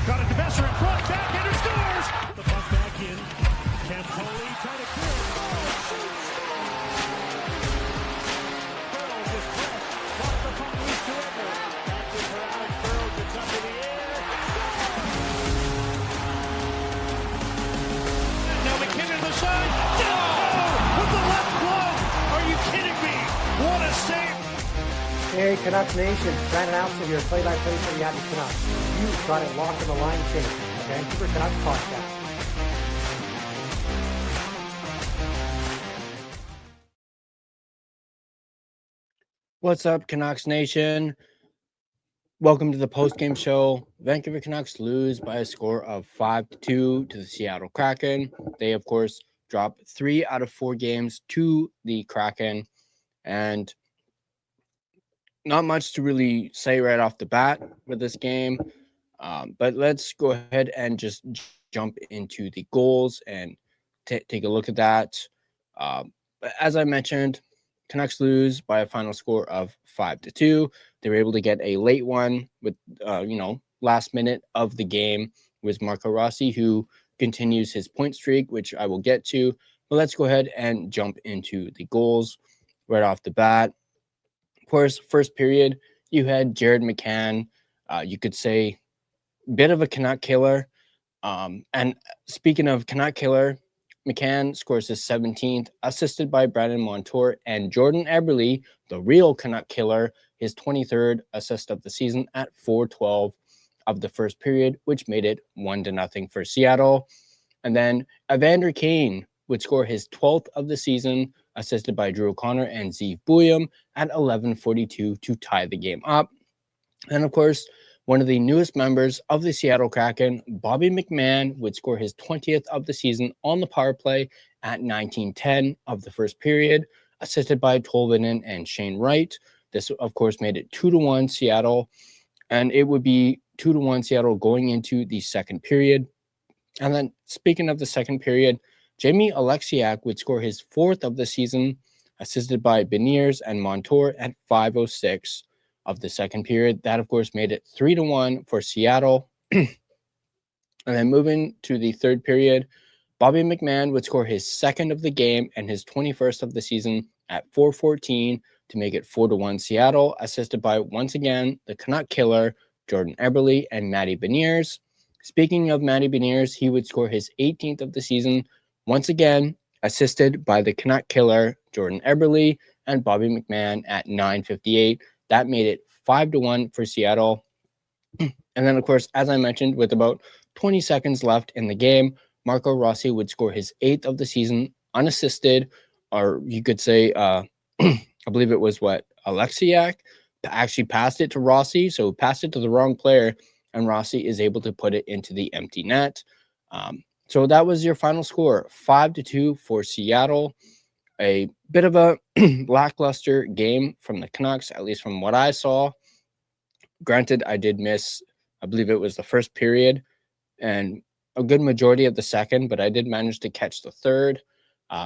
Got it to Messer in front, backhander scores! The puck back in. Campoli trying to clear it. Burrows is fresh. Lost the puck loose to Edmonton. Back in for Alex Burrows. It's up in the air. Now McKinnon to the side. Oh! With the left glove! Are you kidding me? What a save! Hey, Canucks Nation, Brandon Alston here, play-by-play for the Edmonton Canucks. You've got it locked in the line change, the Vancouver Canucks podcast. What's up, Canucks Nation? Welcome to the post-game show. Vancouver Canucks lose by a score of 5-2 to the Seattle Kraken. They, of course, dropped 3 out of 4 games to the Kraken, and not much to really say right off the bat with this game, but let's go ahead and just jump into the goals and take a look at that. As I mentioned, Canucks lose by a final score of 5-2. They were able to get a late one with, last minute of the game with Marco Rossi, who continues his point streak, which I will get to. But let's go ahead and jump into the goals right off the bat. Of course, first period, you had Jared McCann. You could say bit of a Canuck killer. And speaking of Canuck killer, McCann scores his 17th, assisted by Brandon Montour, and Jordan Eberle, the real Canuck killer, his 23rd assist of the season at 4:12 of the first period, which made it 1-0 for Seattle. And then Evander Kane would score his 12th of the season, assisted by Drew O'Connor and Zeev Buium at 11:42 to tie the game up. And of course, one of the newest members of the Seattle Kraken, Bobby McMann, would score his 20th of the season on the power play at 19:10 of the first period, assisted by Tolvanen and Shane Wright. This, of course, made it 2-1 Seattle, and it would be 2-1 Seattle going into the second period. And then, speaking of the second period, Jamie Alexiak would score his 4th of the season, assisted by Beniers and Montour at 5:06 of the second period. That, of course, made it 3-1 for Seattle. And then moving to the third period, Bobby McMann would score his 2nd of the game and his 21st of the season at 4:14 to make it 4-1 Seattle, assisted by, once again, the Canuck killer, Jordan Eberle and Matty Beniers. Speaking of Matty Beniers, he would score his 18th of the season, once again, assisted by the Canuck killer, Jordan Eberle and Bobby McMann at 9:58. That made it 5-1 for Seattle. And then, of course, as I mentioned, with about 20 seconds left in the game, Marco Rossi would score his 8th of the season unassisted, or you could say, I believe it was Alexiak actually passed it to Rossi, so passed it to the wrong player, and Rossi is able to put it into the empty net. So that was your final score, 5-2 for Seattle. A bit of a lackluster game from the Canucks, at least from what I saw. Granted, I did miss, I believe it was the first period, and a good majority of the second, but I did manage to catch the third.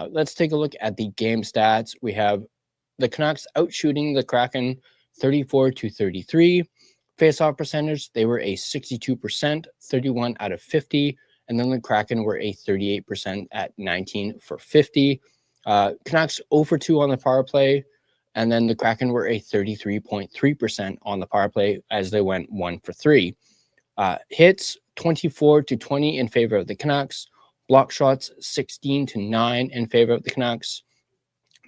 Let's take a look at the game stats. We have the Canucks outshooting the Kraken 34-33. Face-off percentage, they were a 62%, 31 out of 50. And then the Kraken were a 38% at 19 for 50. Canucks 0-2 on the power play. And then the Kraken were a 33.3% on the power play as they went 1-for-3. Hits 24-20 in favor of the Canucks. Block shots 16-9 in favor of the Canucks.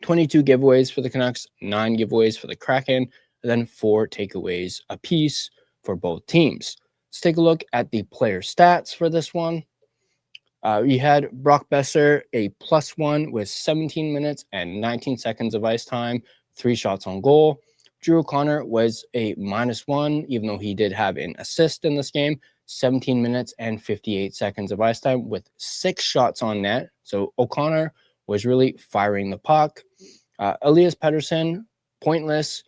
22 giveaways for the Canucks, 9 giveaways for the Kraken, and then 4 takeaways apiece for both teams. Let's take a look at the player stats for this one. You had Brock Besser, a +1 with 17 minutes and 19 seconds of ice time, 3 shots on goal. Drew O'Connor was a -1, even though he did have an assist in this game, 17 minutes and 58 seconds of ice time with 6 shots on net. So O'Connor was really firing the puck. Elias Pettersson, pointless,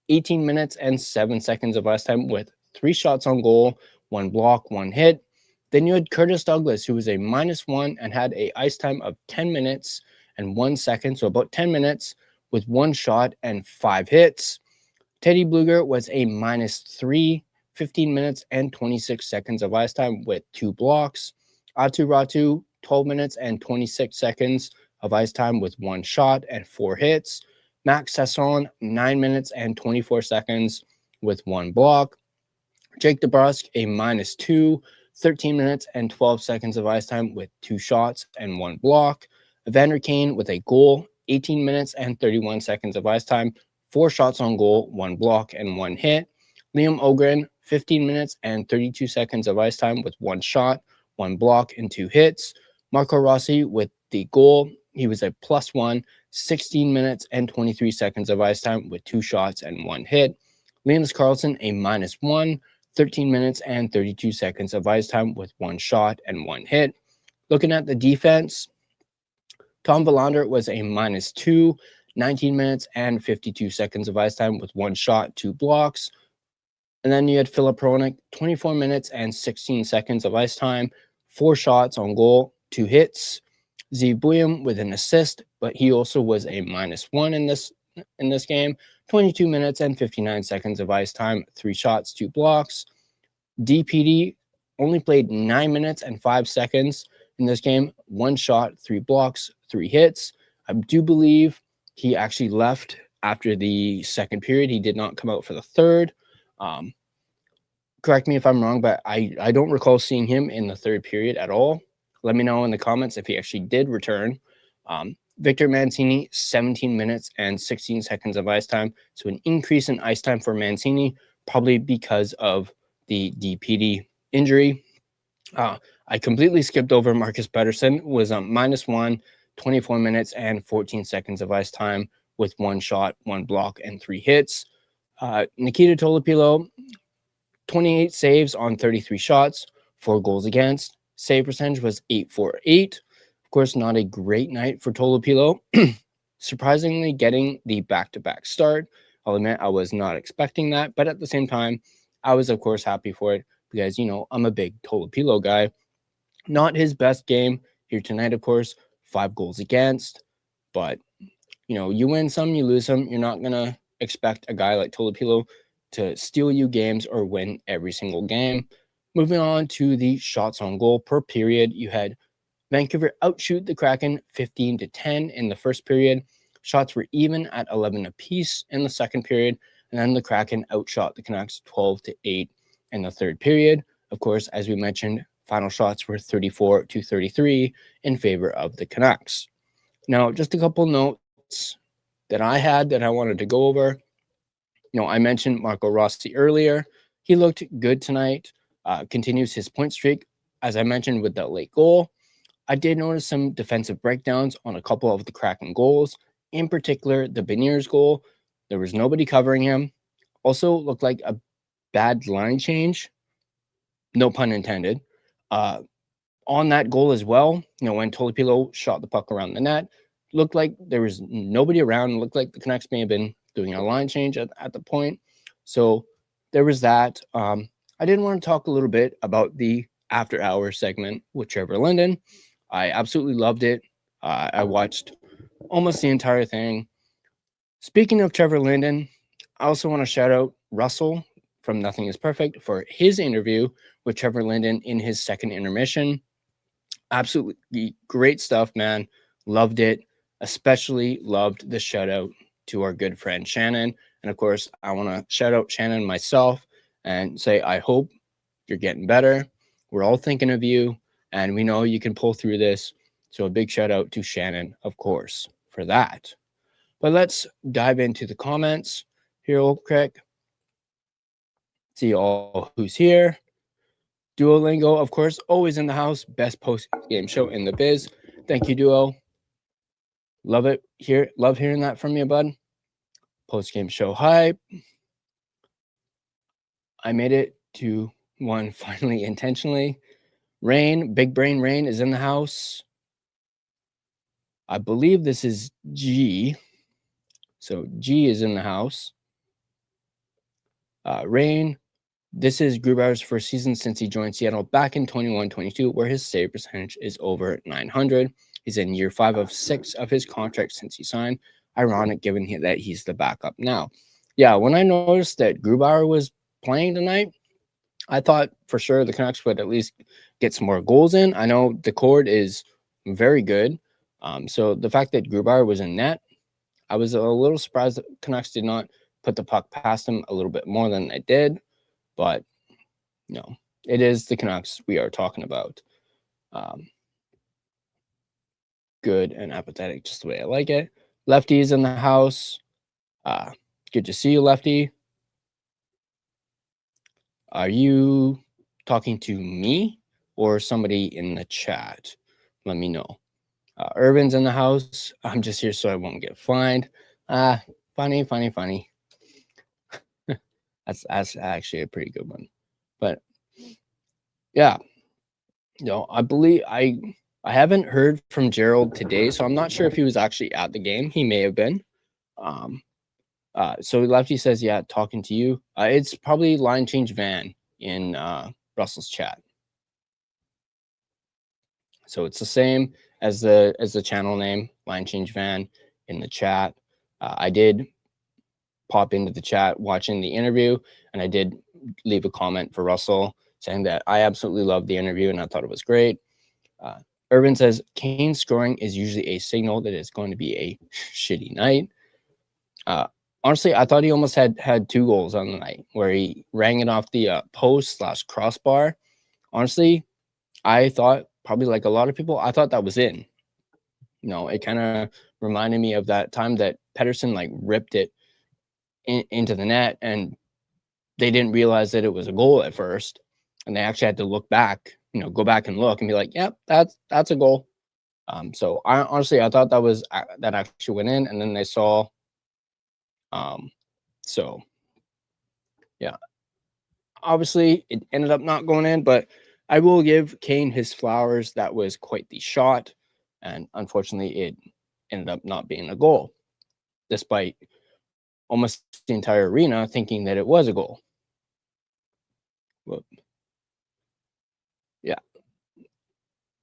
18 minutes and 7 seconds of ice time with 3 shots on goal, 1 block, 1 hit. Then you had Curtis Douglas, who was a -1 and had a ice time of 10 minutes and 1 second, so about 10 minutes with 1 shot and 5 hits. Teddy Bluger was a -3 15 minutes and 26 seconds of ice time with 2 blocks. Atu Ratu, 12 minutes and 26 seconds of ice time with 1 shot and 4 hits. Max Sasson, 9 minutes and 24 seconds with 1 block. Jake DeBrusk, a -2, 13 minutes and 12 seconds of ice time with 2 shots and 1 block. Evander Kane with a goal, 18 minutes and 31 seconds of ice time, 4 shots on goal, 1 block and 1 hit. Liam Ogren, 15 minutes and 32 seconds of ice time with 1 shot, 1 block and 2 hits. Marco Rossi with the goal. He was a +1, 16 minutes and 23 seconds of ice time with 2 shots and 1 hit. Linus Karlsson, a -1, 13 minutes and 32 seconds of ice time with 1 shot and 1 hit. Looking at the defense, Tom Verlander was a -2, 19 minutes and 52 seconds of ice time with 1 shot, 2 blocks. And then you had Filip Hronek, 24 minutes and 16 seconds of ice time, 4 shots on goal, 2 hits. Zeev Buium with an assist, but he also was a -1 in this game. 22 minutes and 59 seconds of ice time, 3 shots, 2 blocks. DPD only played 9 minutes and 5 seconds in this game, 1 shot, 3 blocks, 3 hits. I do believe he actually left after the second period. He did not come out for the third. Correct me if I'm wrong, but I don't recall seeing him in the third period at all. Let me know in the comments if he actually did return. Victor Mancini, 17 minutes and 16 seconds of ice time. So an increase in ice time for Mancini, probably because of the DPD injury. I completely skipped over Marcus Pettersson, was -1, 24 minutes and 14 seconds of ice time with 1 shot, 1 block, and 3 hits. Nikita Tolopilo, 28 saves on 33 shots, 4 goals against. Save percentage was .848. Of course, not a great night for Tolopilo. Surprisingly, getting the back-to-back start. I'll admit I was not expecting that, but at the same time, I was, of course, happy for it because, you know, I'm a big Tolopilo guy. Not his best game here tonight, of course, 5 goals against, but, you know, you win some, you lose some. You're not going to expect a guy like Tolopilo to steal you games or win every single game. Moving on to the shots on goal per period, you had Vancouver outshoot the Kraken 15-10 in the first period. Shots were even at 11 apiece in the second period, and then the Kraken outshot the Canucks 12-8 in the third period. Of course, as we mentioned, final shots were 34-33 in favor of the Canucks. Now, just a couple notes that I had that I wanted to go over. You know, I mentioned Marco Rossi earlier. He looked good tonight. Continues his point streak, as I mentioned, with that late goal. I did notice some defensive breakdowns on a couple of the Kraken goals, in particular the Beniers goal. There was nobody covering him. Also looked like a bad line change, no pun intended, on that goal as well. You know, when Tolopilo shot the puck around the net, looked like there was nobody around. Looked like the Canucks may have been doing a line change at the point. So there was that. I did want to talk a little bit about the after hours segment with Trevor Linden. I absolutely loved it. I watched almost the entire thing. Speaking of Trevor Linden, I also want to shout out Russell from Nothing is Perfect for his interview with Trevor Linden in his second intermission. Absolutely great stuff, man. Loved it. Especially loved the shout out to our good friend Shannon. And of course, I want to shout out Shannon myself and say, I hope you're getting better. We're all thinking of you, and we know you can pull through this. So a big shout out to Shannon, of course, for that. But let's dive into the comments here real quick. See all who's here. Duolingo, of course, always in the house. Best post-game show in the biz. Thank you, Duo. Love it here. Love hearing that from you, bud. Post-game show hype. I made it to one finally intentionally. Rain, Big Brain Rain is in the house. I believe this is G. So G is in the house. Rain, this is Grubauer's first season since he joined Seattle back in 21-22, where his save percentage is over 900. He's in year 5 of 6 of his contract since he signed. Ironic given that he's the backup now. Yeah, when I noticed that Grubauer was playing tonight, I thought for sure the Canucks would at least get some more goals in. I know the cord is very good. So the fact that Grubauer was in net, I was a little surprised that Canucks did not put the puck past him a little bit more than they did. But no, it is the Canucks we are talking about. Good and apathetic, just the way I like it. Lefty's in the house. Good to see you, Lefty. Are you talking to me or somebody in the chat? Let me know. Yrvin's in the house. I'm just here so I won't get fined. Funny. That's actually a pretty good one. But yeah, I believe I haven't heard from Gerald today, so I'm not sure if he was actually at the game. He may have been. So Lefty says, yeah, talking to you. It's probably line change van in Russell's chat. So it's the same as the channel name, line change van in the chat. I did pop into the chat watching the interview, and I did leave a comment for Russell saying that I absolutely loved the interview and I thought it was great. Yrvin says, Kane scoring is usually a signal that it's going to be a shitty night. Honestly, I thought he almost had 2 goals on the night where he rang it off the post/crossbar. Honestly, I thought, probably like a lot of people, I thought that was in. It kind of reminded me of that time that Pettersson like ripped it into the net, and they didn't realize that it was a goal at first, and they actually had to look back, go back and look and be like, yep, that's a goal. So I thought that actually went in, and then they saw. So yeah, obviously it ended up not going in, but I will give Kane his flowers. That was quite the shot, and unfortunately it ended up not being a goal, despite almost the entire arena thinking that it was a goal. Whoop. Yeah.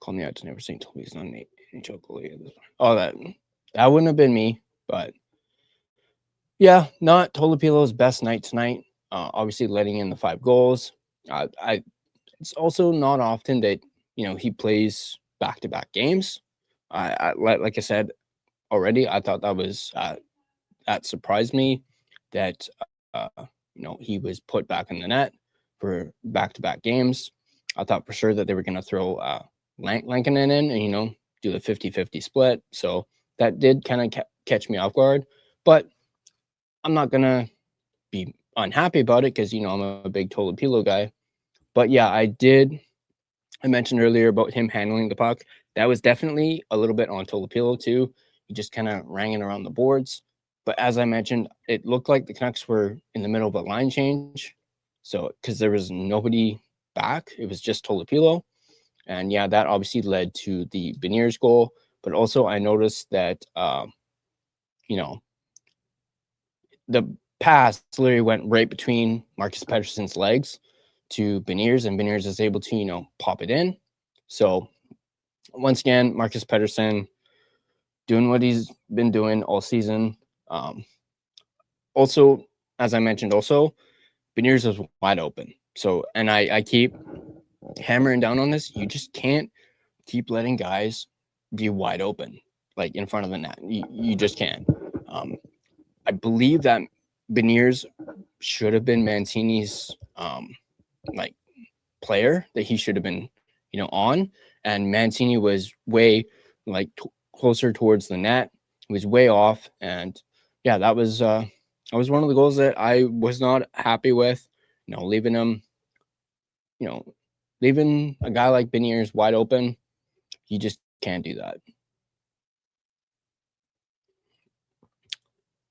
Call me out to never sing. Told me he's not an NHL goalie at this point. Oh, that wouldn't have been me, but yeah, not Tolapilo's best night tonight. Obviously letting in the 5 goals. It's also not often that he plays back-to-back games. Like I said already, I thought that was that surprised me that he was put back in the net for back-to-back games. I thought for sure that they were going to throw Lankinen in and do the 50-50 split. So that did kind of catch me off guard, but I'm not going to be unhappy about it because, I'm a big Tolopilo guy. But yeah, I mentioned earlier about him handling the puck. That was definitely a little bit on Tolopilo too. He just kind of rang it around the boards. But as I mentioned, it looked like the Canucks were in the middle of a line change. So, because there was nobody back, it was just Tolopilo. And yeah, that obviously led to the Beniers goal. But also I noticed that, the pass literally went right between Marcus Pettersson's legs to Beniers, and Beniers is able to, pop it in. So once again, Marcus Pettersson doing what he's been doing all season. Also, as I mentioned, Beniers was wide open. So, and I keep hammering down on this. You just can't keep letting guys be wide open, like in front of the net. You just can't. I believe that Beniers should have been Mancini's like player that he should have been, on, and Mancini was way closer towards the net. He was way off, and yeah, that was one of the goals that I was not happy with. Leaving him, leaving a guy like Beniers wide open, you just can't do that.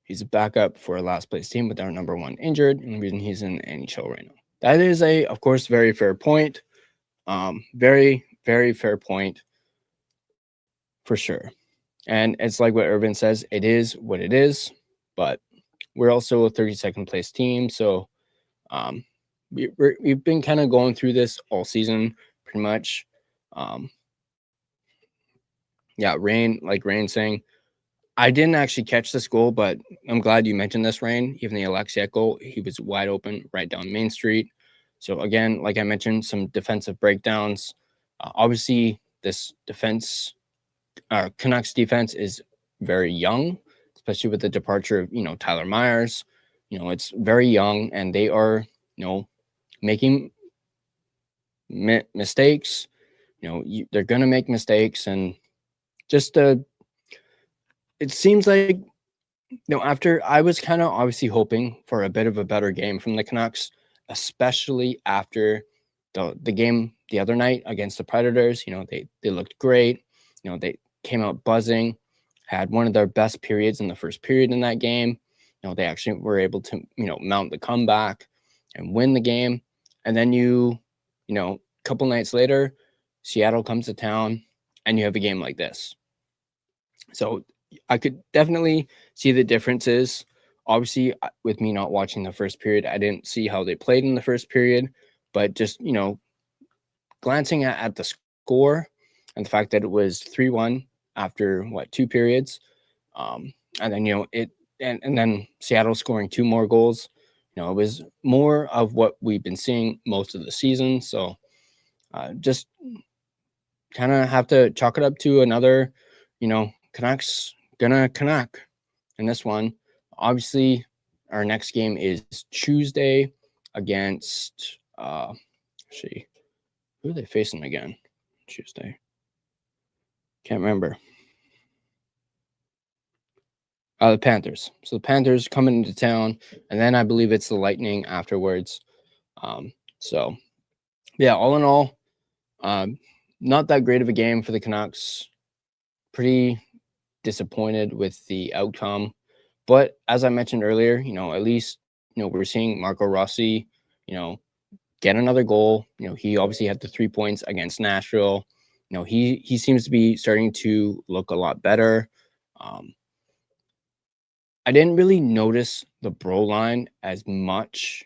He's a backup for a last place team with our number 1 injured, and the reason he's in NHL right now. That is of course, very fair point. Very, very fair point for sure. And it's like what Yrvin says, it is what it is, but we're also a 32nd place team. So we've been kind of going through this all season pretty much. Yeah, Rain saying, I didn't actually catch this goal, but I'm glad you mentioned this, Rain. Even the Alexiak goal, he was wide open right down Main Street. So again, like I mentioned, some defensive breakdowns. Obviously, this Canucks defense is very young, especially with the departure of Tyler Myers. It's very young, and they are making mistakes. They're gonna make mistakes, and just it seems like after I was kind of obviously hoping for a bit of a better game from the Canucks, especially after the game the other night against the Predators. They looked great. They came out buzzing, had one of their best periods in the first period in that game. They actually were able to mount the comeback and win the game. And then a couple nights later, Seattle comes to town and you have a game like this. So I could definitely see the differences. Obviously, with me not watching the first period, I didn't see how they played in the first period, but just, glancing at the score and the fact that it was 3-1 after two periods. And then, and then Seattle scoring 2 more goals. It was more of what we've been seeing most of the season. So just kind of have to chalk it up to another, Canucks gonna Canuck in this one. Obviously, our next game is Tuesday against see, who are they facing again? Tuesday. Can't remember. The Panthers. So the Panthers coming into town, and then I believe it's the Lightning afterwards. So yeah, all in all, not that great of a game for the Canucks. Pretty disappointed with the outcome. But as I mentioned earlier, at least, we're seeing Marco Rossi, get another goal. He obviously had the 3 points against Nashville. He seems to be starting to look a lot better. I didn't really notice the Bro line as much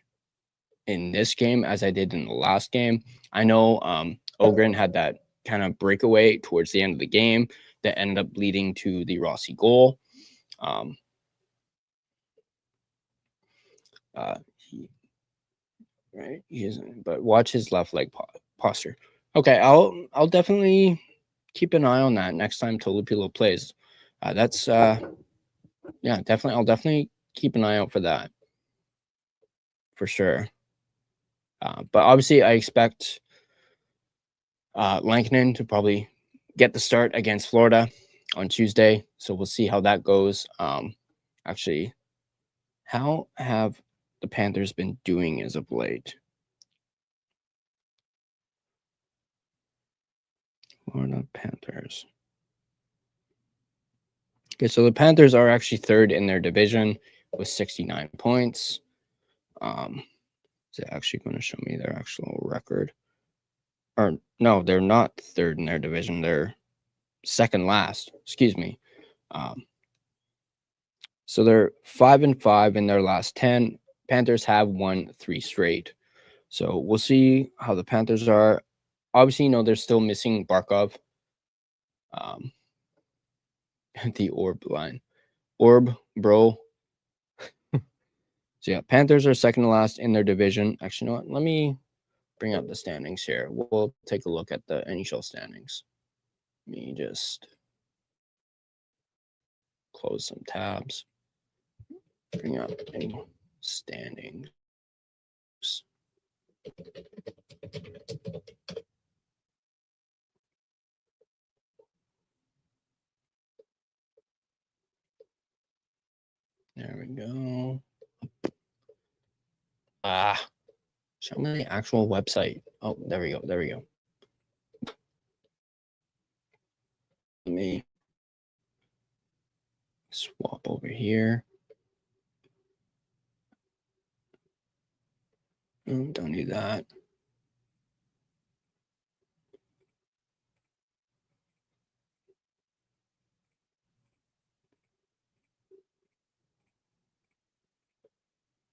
in this game as I did in the last game. I know Ogren had that kind of breakaway towards the end of the game that ended up leading to the Rossi goal. He isn't, but watch his left leg posture. Okay, I'll definitely keep an eye on that next time Tolupilo plays. That's yeah, definitely. I'll definitely keep an eye out for that for sure. But obviously, I expect Lankinen to probably get the start against Florida on Tuesday. So we'll see how that goes. Actually, how have the Panthers been doing as of late? Florida Panthers. Okay, so the Panthers are actually third in their division with 69 points. Is it actually going to show me their actual record? Or no, they're not third in their division. They're second last. Excuse me. So they're 5-5 in their last 10. Panthers have won 3 straight. So we'll see how the Panthers are. Obviously, they're still missing Barkov. The Orb line. Orb, bro. So yeah, Panthers are second to last in their division. Actually, you know what? Let me bring up the standings here. We'll take a look at the NHL standings. Let me just close some tabs. Bring up any standings. There we go. Show me the actual website. Oh, there we go. There we go. Let me swap over here. Don't need that.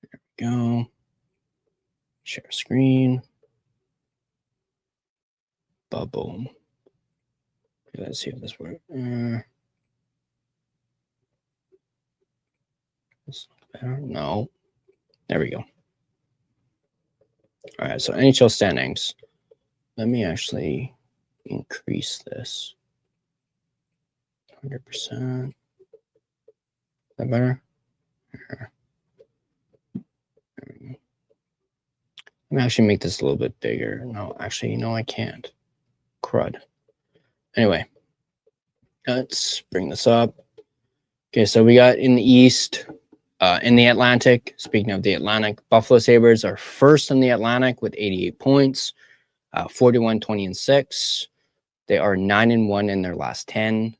There we go. Share screen. Boom. Okay, let's see if this works. This looks better. No. There we go. All right, so NHL standings. Let me actually increase this. 100%. Is that better? Here. Let me actually make this a little bit bigger. No, actually, no, I can't. Crud. Anyway, let's bring this up. Okay, so we got in the East, in the Atlantic. Speaking of the Atlantic, Buffalo Sabres are first in the Atlantic with 88 points, 41, 20, and 6. They are 9-1 in their last 10.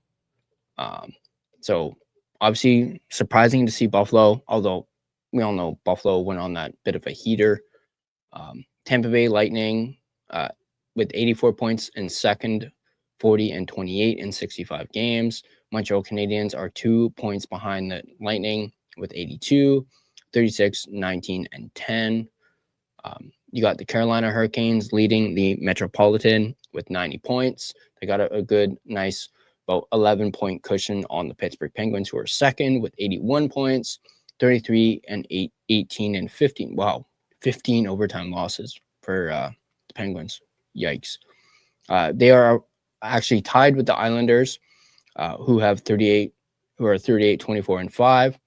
So obviously surprising to see Buffalo, although we all know Buffalo went on that bit of a heater. Tampa Bay Lightning with 84 points in second, 40 and 28 in 65 games. Montreal Canadiens are 2 points behind the Lightning with 82, 36, 19, and 10. You got the Carolina Hurricanes leading the Metropolitan with 90 points. They got a good, nice, about 11-point cushion on the Pittsburgh Penguins, who are second with 81 points, 33 and 18 and 15. Wow, 15 overtime losses for the Penguins. Yikes. They are actually tied with the Islanders, who are 38, 24, and 5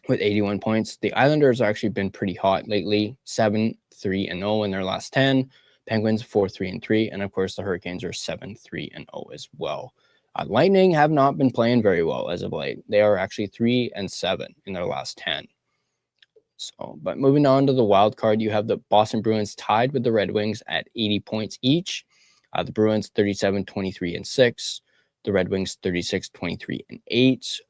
with 81 points. The Islanders have actually been pretty hot lately, 7, 3, and 0 in their last 10. Penguins 4, 3, and 3, and of course the Hurricanes are 7, 3, and 0 as well. Lightning have not been playing very well as of late. They are actually 3 and 7 in their last 10. So, but moving on to the wild card, you have the Boston Bruins tied with the Red Wings at 80 points each. The Bruins 37, 23, and 6. The Red Wings 36, 23, and 8.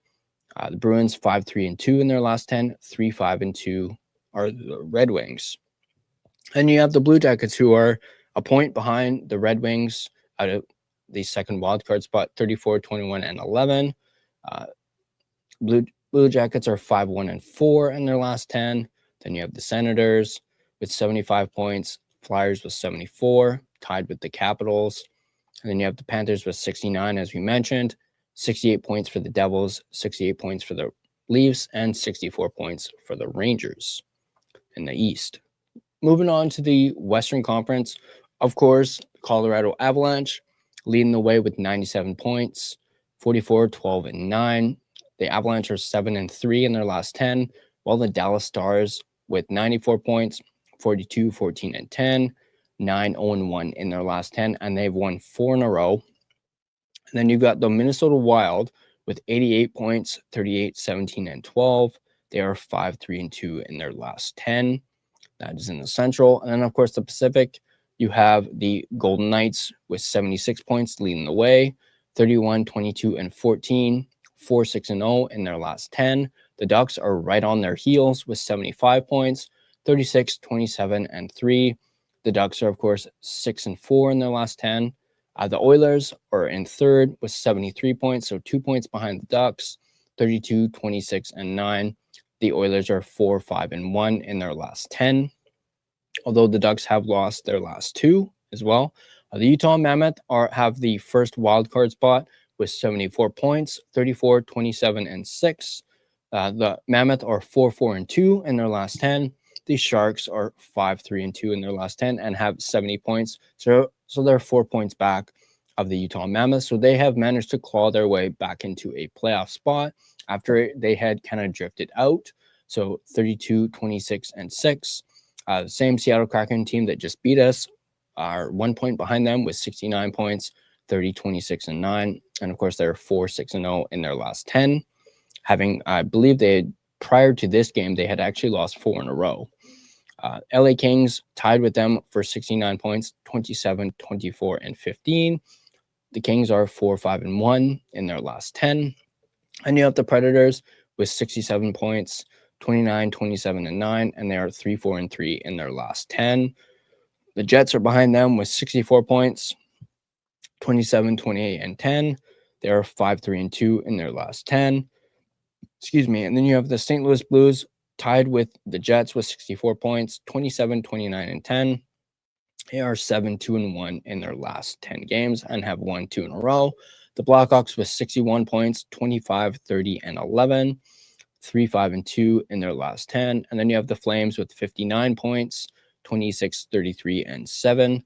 The Bruins 5, 3, and 2 in their last 10. 3, 5, and 2 are the Red Wings. And you have the Blue Jackets, who are a point behind the Red Wings out of the second wildcard spot, 34, 21, and 11. Blue Jackets are 5, 1, and 4 in their last 10. Then you have the Senators with 75 points, Flyers with 74, tied with the Capitals. And then you have the Panthers with 69, as we mentioned, 68 points for the Devils, 68 points for the Leafs, and 64 points for the Rangers in the East. Moving on to the Western Conference, of course, Colorado Avalanche leading the way with 97 points, 44, 12, and 9. The Avalanche are 7 and 3 in their last 10, while the Dallas Stars with 94 points, 42, 14, and 10, 9, 0, and 1 in their last 10, and they've won 4 in a row. And then you've got the Minnesota Wild with 88 points, 38, 17, and 12. They are 5, 3, and 2 in their last 10. That is in the Central. And then, of course, the Pacific, you have the Golden Knights with 76 points leading the way, 31, 22, and 14, 4, 6, and 0 in their last 10. The Ducks are right on their heels with 75 points, 36, 27, and 3. The Ducks are, of course, 6 and 4 in their last 10. The Oilers are in third with 73 points, so 2 points behind the Ducks, 32, 26, and 9. The Oilers are 4, 5, and 1 in their last 10, although the Ducks have lost their last 2 as well. The Utah Mammoth have the first wildcard spot with 74 points, 34, 27, and 6. The Mammoth are 4, 4, and 2 in their last 10. The Sharks are 5, 3, and 2 in their last 10 and have 70 points. So they're 4 points back of the Utah Mammoth. So they have managed to claw their way back into a playoff spot after they had kind of drifted out. So 32, 26, and 6. The same Seattle Kraken team that just beat us are 1 point behind them with 69 points, 30, 26, and 9. And of course, they're 4, 6, and 0 in their last 10. I believe prior to this game, they had actually lost 4 in a row. LA Kings tied with them for 69 points, 27, 24, and 15. The Kings are 4, 5, and 1 in their last 10. And you have the Predators with 67 points, 29, 27, and 9, and they are 3, 4, and 3 in their last 10. The Jets are behind them with 64 points, 27, 28, and 10. They are 5, 3, and 2 in their last 10. Excuse me. And then you have the St. Louis Blues tied with the Jets with 64 points, 27, 29, and 10. They are 7, 2, and 1 in their last 10 games and have won 2 in a row. The Blackhawks with 61 points, 25, 30, and 11, 3, 5, and 2 in their last 10. And then you have the Flames with 59 points, 26, 33, and 7,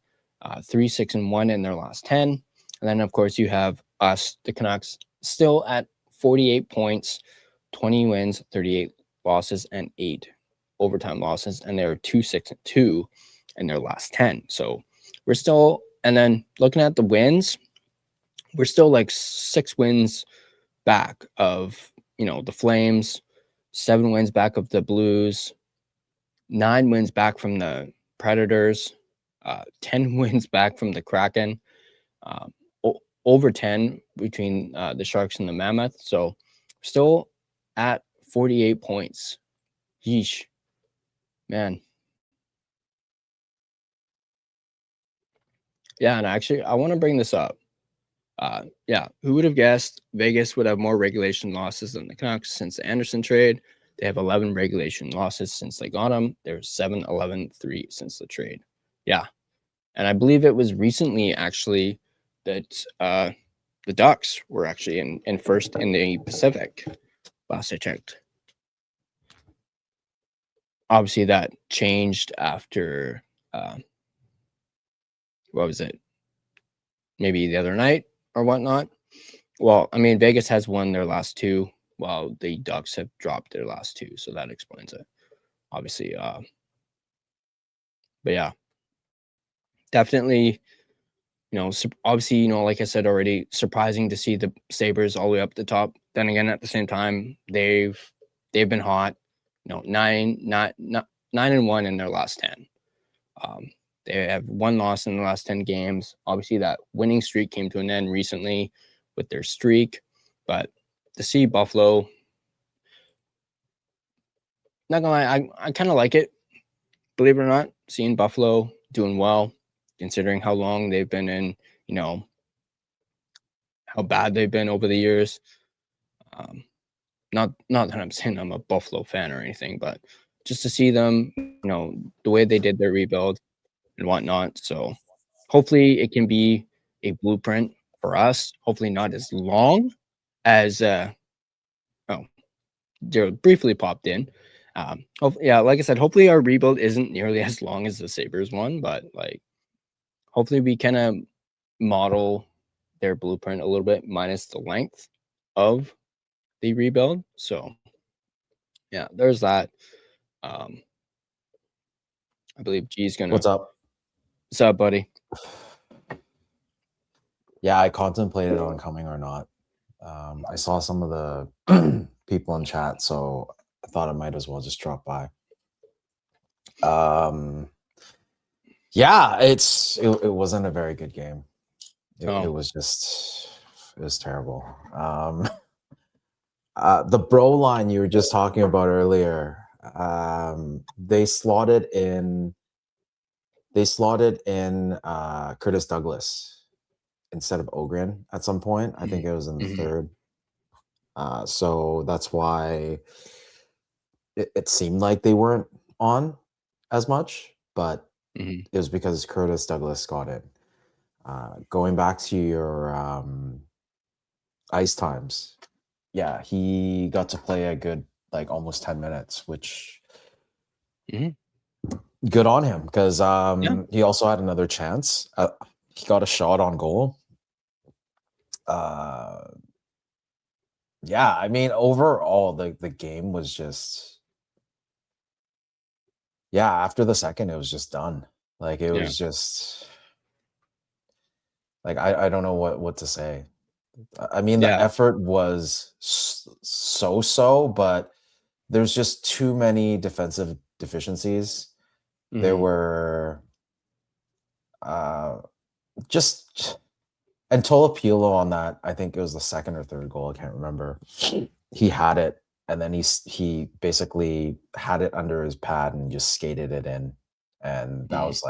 3, 6, and 1 in their last 10. And then, of course, you have us, the Canucks, still at 48 points, 20 wins, 38 losses, and 8 overtime losses. And they're 2, 6, and 2 in their last 10. So we're still, and then looking at the wins, we're still like 6 wins back of, the Flames, 7 wins back of the Blues, 9 wins back from the Predators, 10 wins back from the Kraken, over 10 between the Sharks and the Mammoth. So still at 48 points. Yeesh. Man. Yeah, and actually, I want to bring this up. Who would have guessed Vegas would have more regulation losses than the Canucks since the Anderson trade? They have 11 regulation losses since they got him. There's 7, 11, 3 since the trade. Yeah. And I believe it was recently, actually, that the Ducks were actually in first in the Pacific, last I checked. Obviously, that changed after, what was it? Maybe the other night or whatnot. Well, I mean, Vegas has won their last 2, while the Ducks have dropped their last 2. So that explains it, obviously. But yeah, definitely, obviously, like I said already, surprising to see the Sabres all the way up the top. Then again, at the same time, they've been hot. 9 and 1 in their last 10. They have 1 loss in the last 10 games. Obviously, that winning streak came to an end recently with their streak. But to see Buffalo, not gonna lie, I kind of like it. Believe it or not, seeing Buffalo doing well, considering how long they've been in, how bad they've been over the years. Not that I'm saying I'm a Buffalo fan or anything, but just to see them, the way they did their rebuild and whatnot. So hopefully it can be a blueprint for us. Hopefully not as long as Gerald briefly popped in. Like I said, hopefully our rebuild isn't nearly as long as the Sabres one, but hopefully we kind of model their blueprint a little bit, minus the length of the rebuild. So yeah, there's that. I believe G's gonna. What's up? What's up, buddy? Yeah, I contemplated on coming or not. I saw some of the people in chat, so I thought I might as well just drop by. Yeah, it wasn't a very good game. It was terrible. The bro line you were just talking about earlier, they slotted in Curtis Douglas instead of Ogren at some point. I think it was in the third. So that's why it seemed like they weren't on as much, but it was because Curtis Douglas got it. Going back to your ice times, yeah, he got to play a good almost 10 minutes, which good on him, because he also had another chance. He got a shot on goal. Yeah, I mean, overall, the game was just, after the second, it was just done. It was just, I don't know what to say. I mean, the effort was so, but there's just too many defensive deficiencies. There were and Tolopilo on that, I think it was the second or third goal, I can't remember. He had it, and then he basically had it under his pad and just skated it in. And that was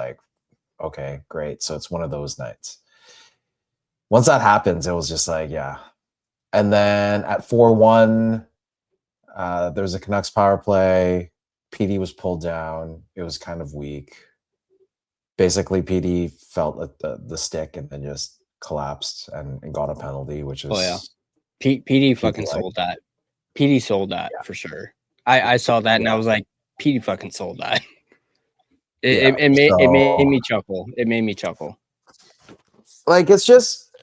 okay, great. So it's one of those nights. Once that happens, it was just yeah. And then at 4-1, there's a Canucks power play. PD was pulled down. It was kind of weak. Basically, PD felt at the stick and then just collapsed and got a penalty, which is PD fucking sold that. PD sold that for sure. I saw that and I was like, PD fucking sold that. It made so, me chuckle. It made me chuckle. like, it's just,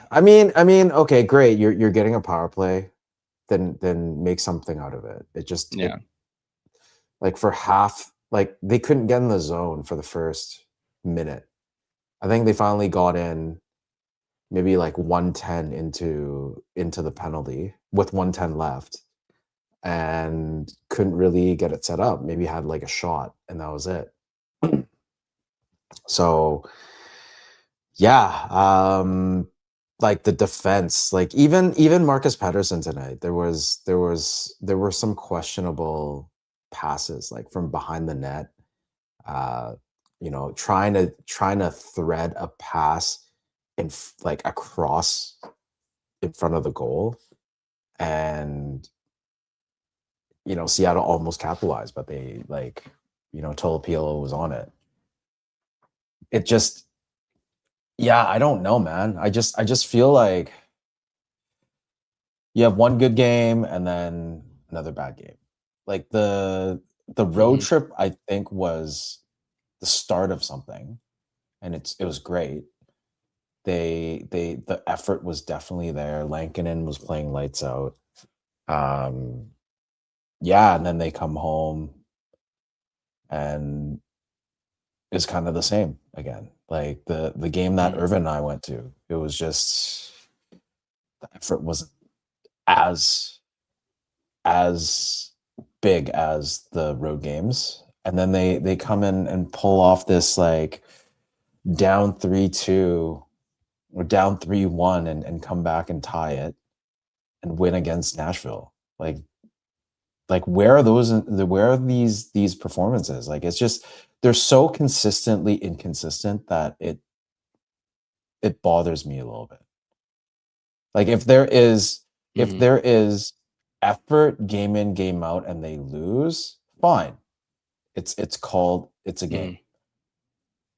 I mean, okay, great. You're getting a power play, then make something out of it. It just, Yeah. like, for half, like, they couldn't get in the zone for the first minute. I think they finally got in maybe like 110 into the penalty with 110 left, and couldn't really get it set up. Maybe had like a shot, and that was it. So yeah, like the defense, like even Marcus Pettersson tonight, there were some questionable passes like from behind the net. Trying to thread a pass like across in front of the goal, and Seattle almost capitalized, but they Tolopilo was on it. It just, yeah, I don't know, man. I just feel like you have one good game and then another bad game. Like the road trip, I think, was the start of something, and it was great. The effort was definitely there. Lankinen was playing lights out. Yeah, and then they come home and it's kind of the same again. Like the game that Yrvin and I went to, it was just the effort wasn't as big as the road games. And then they come in and pull off this like down 3-2 or down 3-1 and come back and tie it and win against Nashville. Like where are these performances? Like, it's just, they're so consistently inconsistent that it bothers me a little bit. Like if there is effort game in, game out, and they lose, fine. It's a game.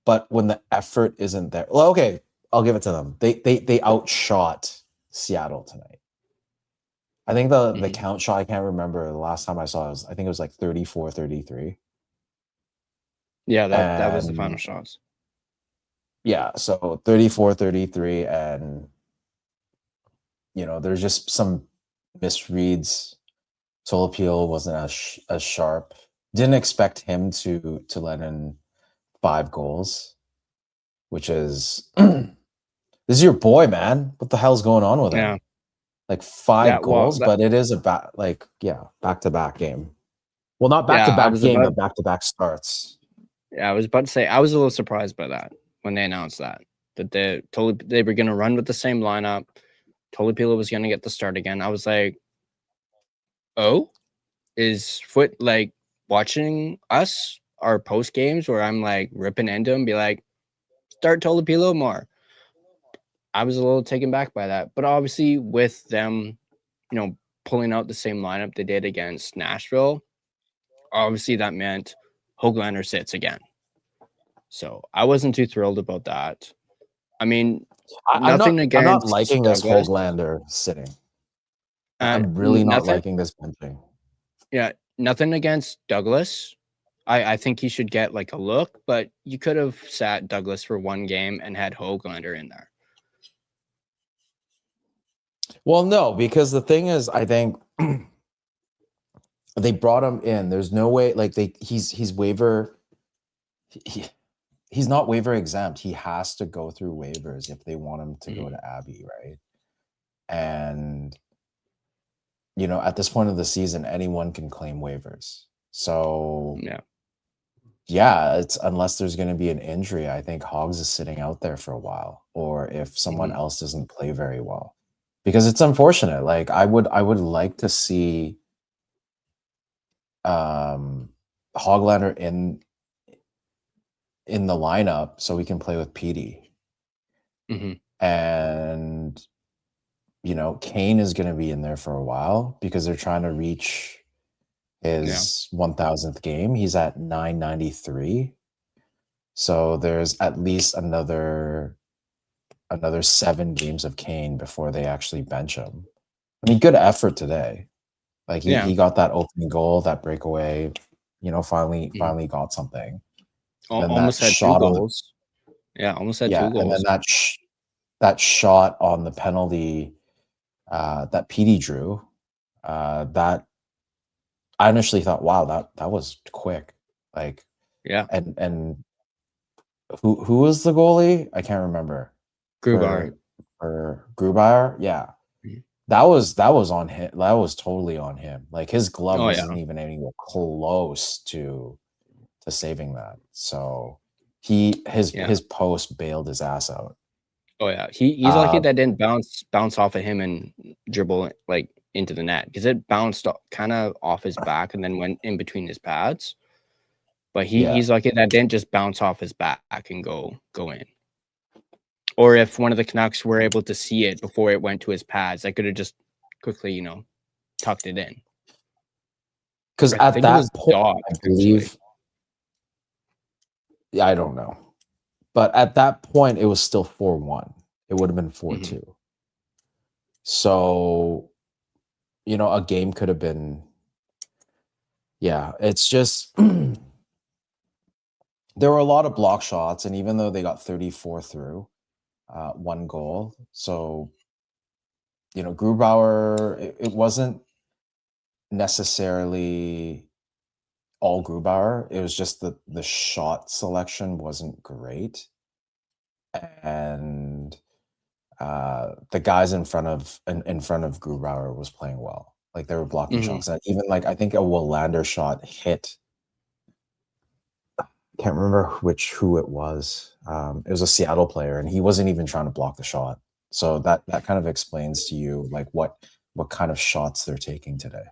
But when the effort isn't there, well, okay, I'll give it to them. They outshot Seattle tonight. I think the count shot, I can't remember the last time I saw it, I think it was like 34-33. Yeah, that was the final shots. Yeah, so 34-33, and there's just some misreads. Tolopilo wasn't as sharp. Didn't expect him to let in 5 goals, which is this is your boy, man. What the hell's going on with him? Like 5 goals, but it is back-to-back game. Well, not back-to-back game, but back-to-back starts. Yeah, I was about to say, I was a little surprised by that when they announced that they were going to run with the same lineup. Tolopilo was going to get the start again. I was like, oh, is Foot like watching us, our post games, where I'm like ripping into him, be like, start Tolopilo more. I was a little taken back by that, but obviously with them, pulling out the same lineup they did against Nashville, obviously that meant Höglander sits again. So I wasn't too thrilled about that. I mean, I'm not liking this Höglander sitting. I'm really not liking this benching. Yeah, nothing against Douglas. I think he should get like a look, but you could have sat Douglas for one game and had Höglander in there. Well, no, because the thing is, I think they brought him in. There's no way, like he's waiver. He's not waiver exempt. He has to go through waivers if they want him to go to Abbey, right? And at this point of the season, anyone can claim waivers. So yeah, it's unless there's going to be an injury. I think Hogs is sitting out there for a while, or if someone else doesn't play very well, because it's unfortunate. Like I would like to see Höglander in the lineup so we can play with PD. And Kane is going to be in there for a while because they're trying to reach his 1000th game. He's at 993. So there's at least another 7 games of Kane before they actually bench him. I mean, good effort today. Like he got that opening goal, that breakaway, finally got something. Then Almost that had 2 shot on the goals. Yeah, almost had 2 yeah, and then goals. that shot on the penalty that PD drew, that I initially thought, wow, that was quick. Like, Yeah, and who was the goalie? I can't remember. Grubauer. For Grubauer, yeah. Mhm. That was on him. That was totally on him. Like his glove Oh, wasn't yeah. even anywhere close to saving that. So his post bailed his ass out. Oh, yeah. He's lucky that didn't bounce off of him and dribble, like, into the net because it bounced kinda off his back and then went in between his pads. But Yeah, he's lucky that didn't just bounce off his back and go in. Or if one of the Canucks were able to see it before it went to his pads, I could have just quickly, tucked it in. because I at think it was that point, Dog, I actually. believe. Yeah, I don't know, but at that point, it was still 4-1. It would have been Mhm. 4-2. So a game could have been. Yeah, it's just there were a lot of block shots, and even though they got 34 through, 1 goal. So Grubauer, it wasn't necessarily all Grubauer. It was just the shot selection wasn't great, and the guys in front of Grubauer was playing well. Like they were blocking Mhm. shots, and even like I think a Willander shot hit. Can't remember who it was. It was a Seattle player, and he wasn't even trying to block the shot. So that kind of explains to you like what kind of shots they're taking today.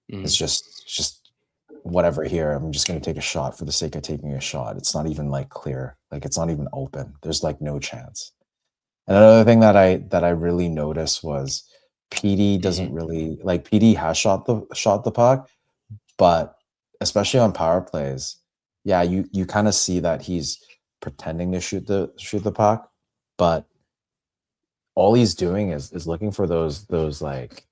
It's Mhm. just whatever here. I'm just going to take a shot for the sake of taking a shot. It's not even like clear. Like it's not even open. There's like no chance. And another thing that I really noticed was PD doesn't Mhm. really like PD has shot the puck, but especially on power plays, yeah, you kind of see that he's pretending to shoot the puck, but all he's doing is looking for those like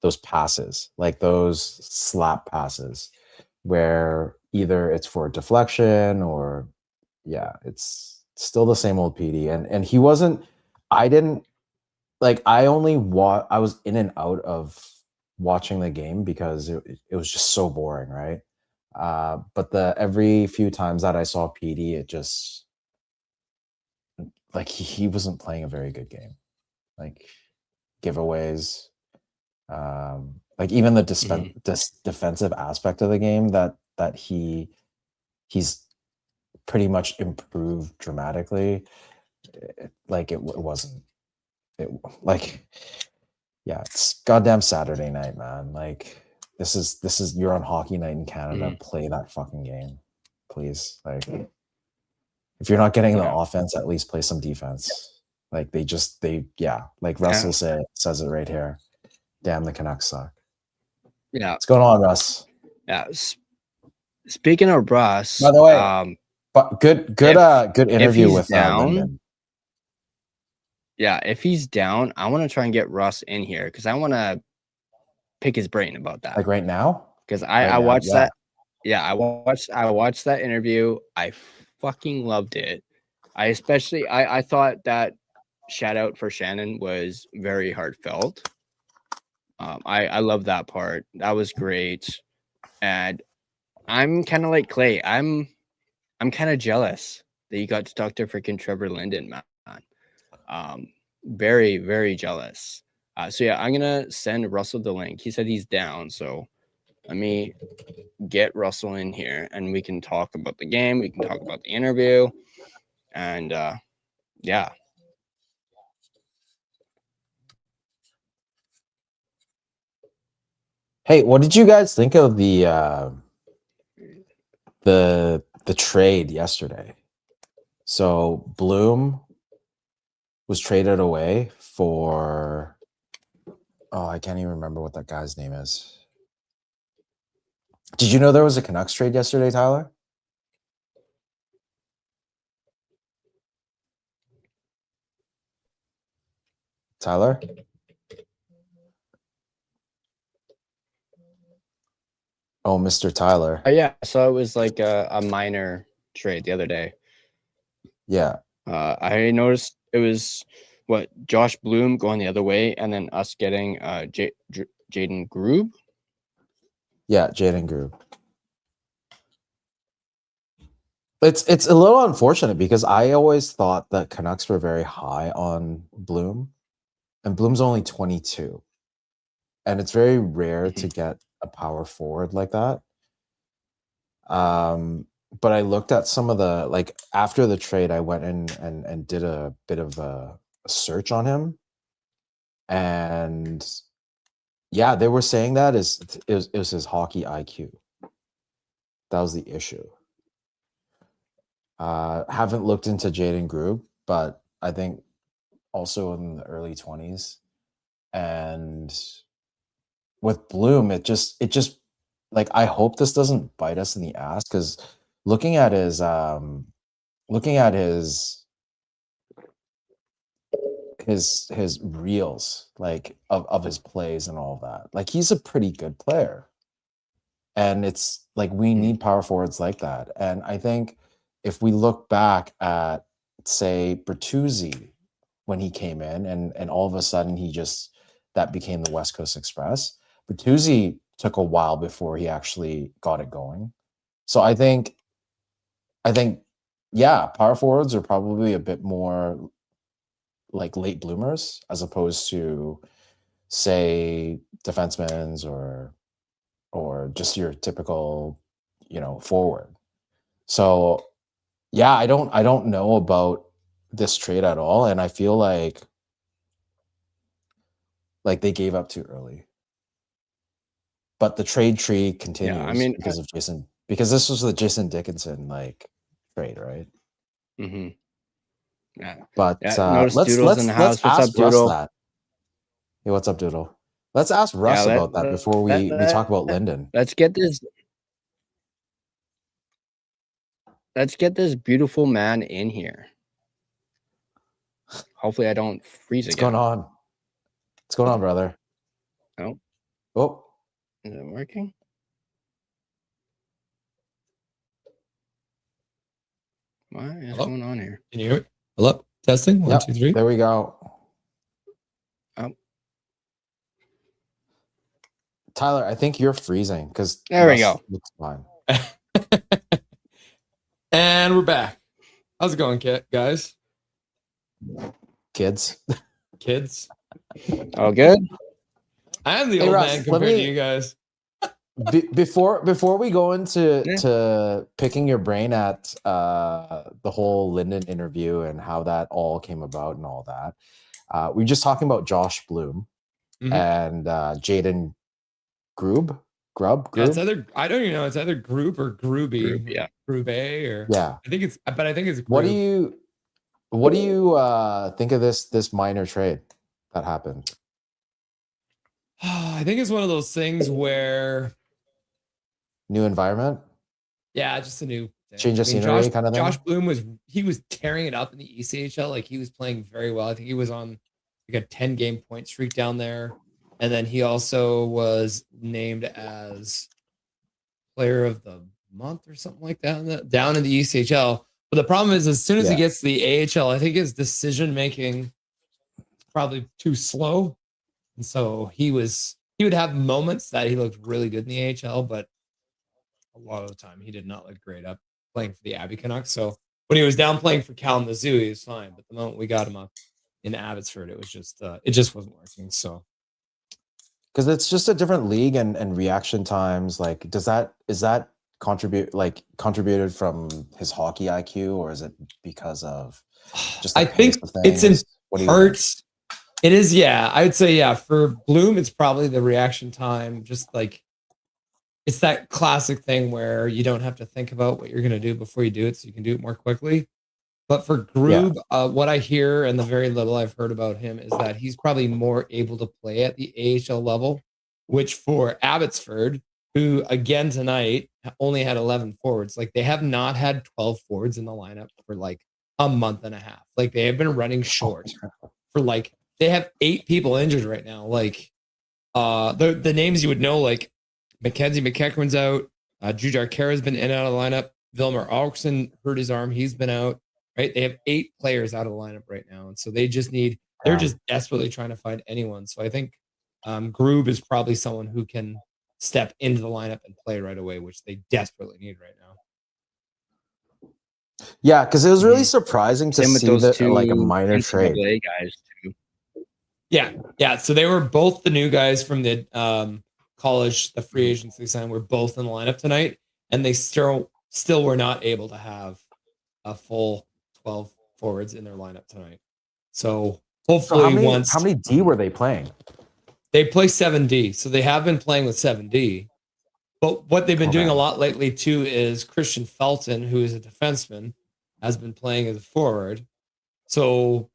those passes, like those slap passes, where either it's for deflection or yeah, it's still the same old PD. And he wasn't. I didn't like. I was in and out of watching the game because it was just so boring, right? But the every few times that I saw PD, it just like he wasn't playing a very good game. Like giveaways, like even the Mhm. defensive aspect of the game that he's pretty much improved dramatically. Like it wasn't it like yeah, it's goddamn Saturday night, man. Like this is you're on hockey night in Canada. Mhm. Play that fucking game, please. Like if you're not getting the Yeah. offense, at least play some defense. Like yeah, like Yeah. Russell says it right here. Damn, the Canucks suck. Yeah. What's going on, Russ? Yeah. Speaking of By Russ, the way, but if good if interview he's with down, Linden. yeah, if he's down, I want to try and get Russ in here because I want to pick his brain about that. Like right now? Because Right I now, watched yeah. that. Yeah, I watched that interview. I fucking loved it. I thought that shout out for Shannon was very heartfelt. I love that part. That was great. And I'm kind of like Clay. I'm kind of jealous that you got to talk to freaking Trevor Linden, man. Um, very, very jealous. So yeah, I'm gonna send Russell the link. He said he's down, so let me get Russell in here and we can talk about the game. We can talk about the interview, and yeah. Hey, what did you guys think of the trade yesterday? So Bloom was traded away for I can't even remember what that guy's name is. Did you know there was a Canucks trade yesterday, Tyler? Tyler? Oh, Mr. Tyler. Yeah, so it was like a minor trade the other day. Yeah. I noticed it was Josh Bloom going the other way, and then us getting Jaden Grube. Yeah, Jaden Grube. It's a little unfortunate because I always thought that Canucks were very high on Bloom, and Bloom's only 22, and it's very rare to get a power forward like that. But I looked at some of the, like, after the trade, I went in and did a bit of a search on him, and yeah, they were saying that it was his hockey IQ. That was the issue. Haven't looked into Jaden Grube, but I think also in the early 20s. And with Bloom, it just like, I hope this doesn't bite us in the ass, because looking at his reels, like, of his plays and all that, like, he's a pretty good player. And it's like, we need power forwards like that. And I think if we look back at, say, Bertuzzi, when he came in and all of a sudden that became the West Coast Express, Bertuzzi took a while before he actually got it going. So I think, yeah, power forwards are probably a bit more like late bloomers as opposed to, say, defensemen or just your typical, forward. So yeah, I don't know about this trade at all, and I feel like they gave up too early. But the trade tree continues. Yeah, I mean, because this was the Jason Dickinson trade, right? Mm-hmm. Yeah. But notice let's Doodle's in the house. What's ask up, Doodle? Russ that. Hey, what's up, Doodle? Let's ask Russ about that before we talk about Linden. Let's get this beautiful man in here. Hopefully I don't freeze What's again. going on? What's going on, brother? Oh. Is it working? What is going on here? Can you hear me? Hello? Testing? 1, 2, 3. There we go. Tyler, I think you're freezing because there we go. Looks fine. And we're back. How's it going, guys? Kids. All good? I am the old Russ, man compared to you guys. Before we go into picking your brain at the whole Linden interview and how that all came about and all that, we're just talking about Josh Bloom and Jaden Grube. Yeah, it's either, I don't even know, it's either Grube or Gruby. Yeah. Grube or yeah. I think it's Grube. What do you think of this minor trade that happened? I think it's one of those things where New environment? Yeah, just a new thing. Change of scenery kind of thing. Josh Bloom was tearing it up in the ECHL. Like, he was playing very well. I think he was on like a 10-game point streak down there. And then he also was named as player of the month or something like that down in the ECHL. But the problem is, as soon as he gets to the AHL, I think his decision making probably too slow. And so he would have moments that he looked really good in the AHL, but a lot of the time he did not look great up playing for the Abbey Canucks. So when he was down playing for Kalamazoo, he was fine. But the moment we got him up in Abbotsford, it just wasn't working. So because it's just a different league and reaction times. Like, is that contributed from his hockey IQ, or is it because of just I think it's in parts. It is, yeah. I would say, yeah. For Bloom, it's probably the reaction time. Just like, it's that classic thing where you don't have to think about what you're going to do before you do it, so you can do it more quickly. But for Grube, what I hear and the very little I've heard about him is that he's probably more able to play at the AHL level, which for Abbotsford, who again tonight only had 11 forwards, like, they have not had 12 forwards in the lineup for like a month and a half. Like, they have been running short for like, they have 8 people injured right now. Like, the names you would know, like Mackenzie McEachran's out, Jujhar Khaira's been in and out of the lineup, Vilmer Alkson hurt his arm. He's been out, right? They have 8 players out of the lineup right now. And so they're just desperately trying to find anyone. So I think Groob is probably someone who can step into the lineup and play right away, which they desperately need right now. Yeah, because it was really surprising to Same with see those that two like a minor trade. NCAA guys too. Yeah. So they were both the new guys from the college, the free agents they signed were both in the lineup tonight, and they still were not able to have a full 12 forwards in their lineup tonight. So hopefully how many D were they playing? They play 7D, so they have been playing with 7D. But what they've been doing a lot lately too is Christian Felton, who is a defenseman, has been playing as a forward. So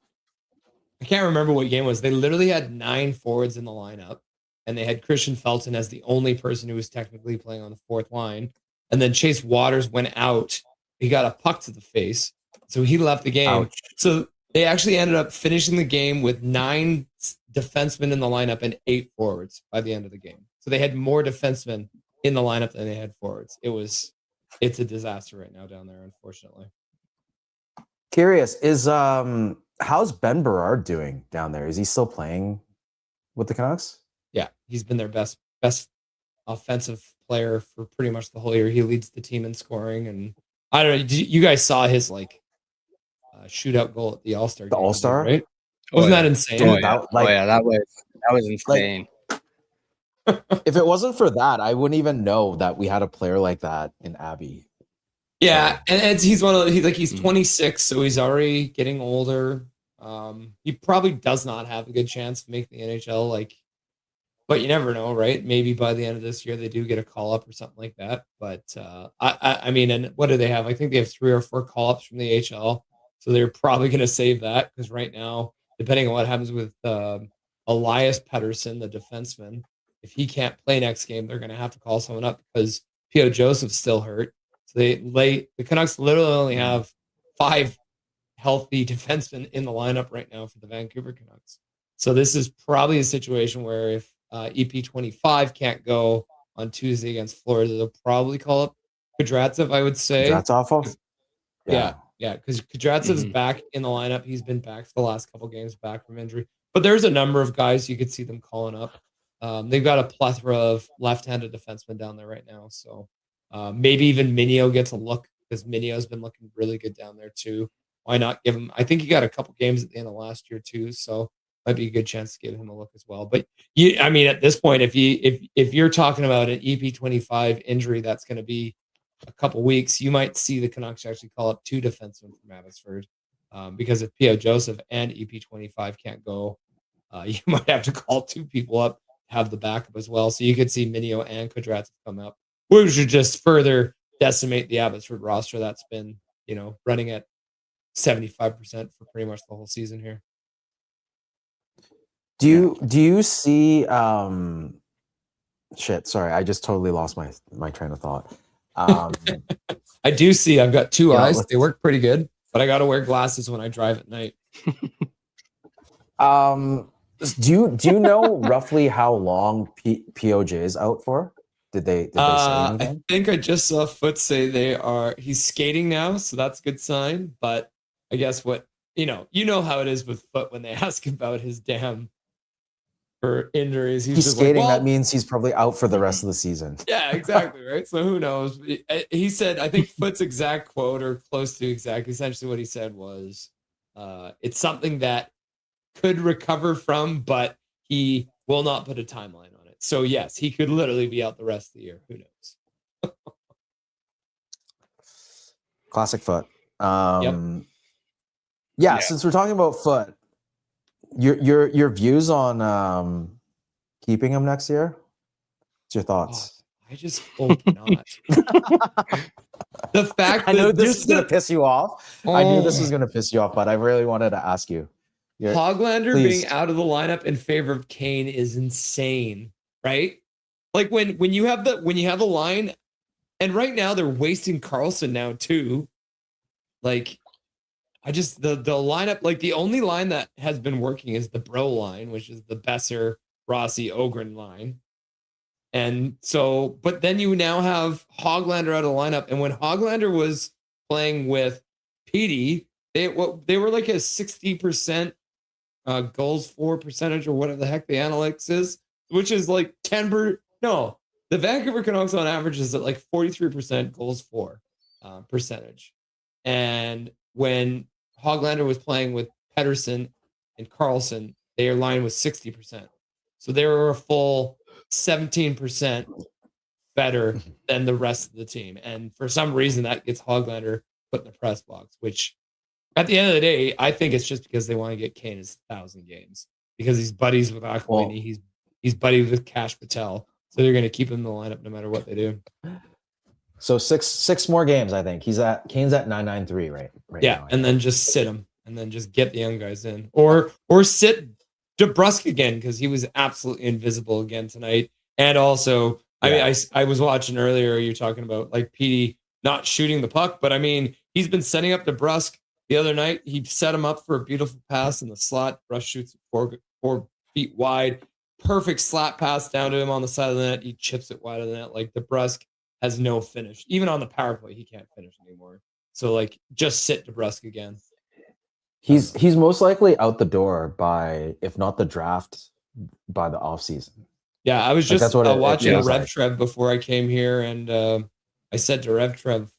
I can't remember what game it was. They literally had 9 forwards in the lineup, and they had Christian Felton as the only person who was technically playing on the 4th line. And then Chase Waters went out. He got a puck to the face, so he left the game. Ouch. So they actually ended up finishing the game with 9 defensemen in the lineup and 8 forwards by the end of the game. So they had more defensemen in the lineup than they had forwards. It's a disaster right now down there, unfortunately. Curious, is how's Ben Berard doing down there? Is he still playing with the Canucks? Yeah, he's been their best offensive player for pretty much the whole year. He leads the team in scoring, and I don't know. You guys saw his shootout goal at the All-Star. The All-Star, right? Wasn't that insane? Dude, that was insane. If it wasn't for that, I wouldn't even know that we had a player like that in Abby. Yeah, and he's one of he's 26, so he's already getting older. He probably does not have a good chance to make the NHL. But you never know, right? Maybe by the end of this year they do get a call up or something like that. But I mean, and what do they have? I think they have 3 or 4 call ups from the AHL, so they're probably going to save that because right now, depending on what happens with Elias Pettersson, the defenseman, if he can't play next game, they're going to have to call someone up because P.O. Joseph's still hurt. So the Canucks literally only have 5 healthy defensemen in the lineup right now for the Vancouver Canucks. So this is probably a situation where if EP25 can't go on Tuesday against Florida, they'll probably call up Kudratsev, I would say. Kudratsev? Yeah, because Kudratsev's back in the lineup. He's been back for the last couple games, back from injury. But there's a number of guys you could see them calling up. They've got a plethora of left-handed defensemen down there right now. So maybe even Minio gets a look because Minio's been looking really good down there too. Why not give him? I think he got a couple games at the end of last year too, so might be a good chance to give him a look as well. But I mean, at this point, if you're talking about an EP25 injury that's going to be a couple weeks, you might see the Canucks actually call up 2 defensemen from Abbotsford because if P.O. Joseph and EP25 can't go, you might have to call 2 people up, have the backup as well. So you could see Minio and Kudratsev come up, which would just further decimate the Abbotsford roster that's been, running at 75% for pretty much the whole season here. Do you see shit, sorry, I just totally lost my train of thought. I do see I've got 2 eyes. They work pretty good, but I got to wear glasses when I drive at night. Do you know roughly how long POJ is out for? Did they say anything? I think I just saw Foot say he's skating now, so that's a good sign. But I guess you know how it is with Foot when they ask about his for injuries. He's skating. That means he's probably out for the rest of the season. Yeah, exactly. Right. So who knows? He said, I think Foot's exact quote or close to exact. Essentially, what he said was, "It's something that could recover from, but he will not put a timeline on it." So yes, he could literally be out the rest of the year. Who knows? Classic Foot. Yep. Yeah. Since we're talking about Foot, your views on keeping him next year? What's your thoughts? I just hope not. The fact that I know this is going to piss you off. I knew this was going to piss you off, but I really wanted to ask you. Hoglander being out of the lineup in favor of Kane is insane, right? Like when you have the line, and right now they're wasting Carlson now too. Like I just the lineup, like the only line that has been working is the Bro line, which is the Besser, Rossi, Ogren line. And so, but then you now have Hoglander out of the lineup. And when Hoglander was playing with Petey, they were like a 60% goals for percentage or whatever the heck the analytics is, which is like 10 no, the Vancouver Canucks on average is at like 43% goals for percentage. And when Hoglander was playing with Pedersen and Carlson, their line was 60%. So they were a full 17% better than the rest of the team. And for some reason, that gets Hoglander put in the press box, which at the end of the day, I think it's just because they want to get Kane his 1,000 games because he's buddies with Aquilini. He's buddies with Cash Patel. So they're going to keep him in the lineup no matter what they do. So six more games, I think. Kane's at 993 right yeah, now. And then just sit him and then just get the young guys in. Or sit DeBrusk again because he was absolutely invisible again tonight. And also, I was watching earlier, you're talking about like Petey not shooting the puck, but I mean, he's been setting up DeBrusk the other night. He set him up for a beautiful pass in the slot. Brush shoots 4 feet wide. Perfect slap pass down to him on the side of the net. He chips it wide of the net. Like DeBrusk has no finish. Even on the power play, he can't finish anymore. So like just sit DeBrusk again. He's most likely out the door by, if not the draft, by the offseason. Yeah, I was just watching Rev Trev before I came here, and I said to Rev Trev,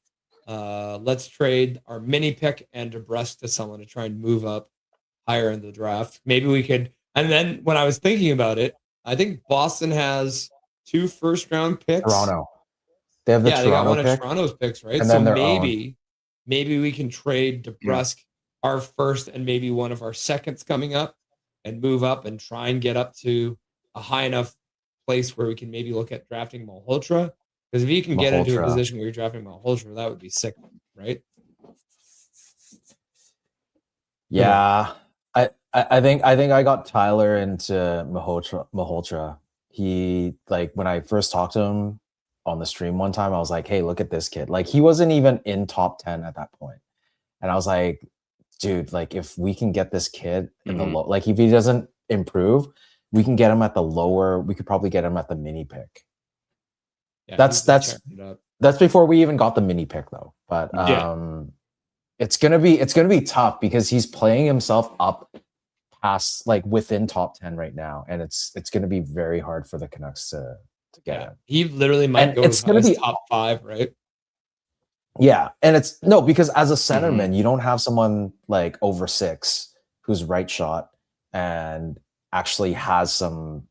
let's trade our mini pick and DeBrusk to someone to try and move up higher in the draft. Maybe we could. And then when I was thinking about it, I think Boston has 2 first-round picks. Toronto. They have the Toronto they got one pick, of Toronto's picks, right? And so then maybe we can trade DeBrusk, our first, and maybe one of our seconds coming up, and move up and try and get up to a high enough place where we can maybe look at drafting Malhotra. Because if you can get into a position where you're drafting Malhotra, that would be sick, right? Yeah. I think I got Tyler into Malhotra. He, like, when I first talked to him on the stream one time, I was like, hey, look at this kid. Like, he wasn't even in top 10 at that point. And I was like, dude, like, if we can get this kid in the low, like, if he doesn't improve, we can get him at the lower, we could probably get him at the mini pick. Yeah, that's before we even got the mini pick though. But it's gonna be tough because he's playing himself up past, like, within top 10 right now, and it's gonna be very hard for the Canucks to get him. He literally might go to be top 5, right? Yeah, and it's no, because as a centerman, you don't have someone like over 6 who's right shot and actually has some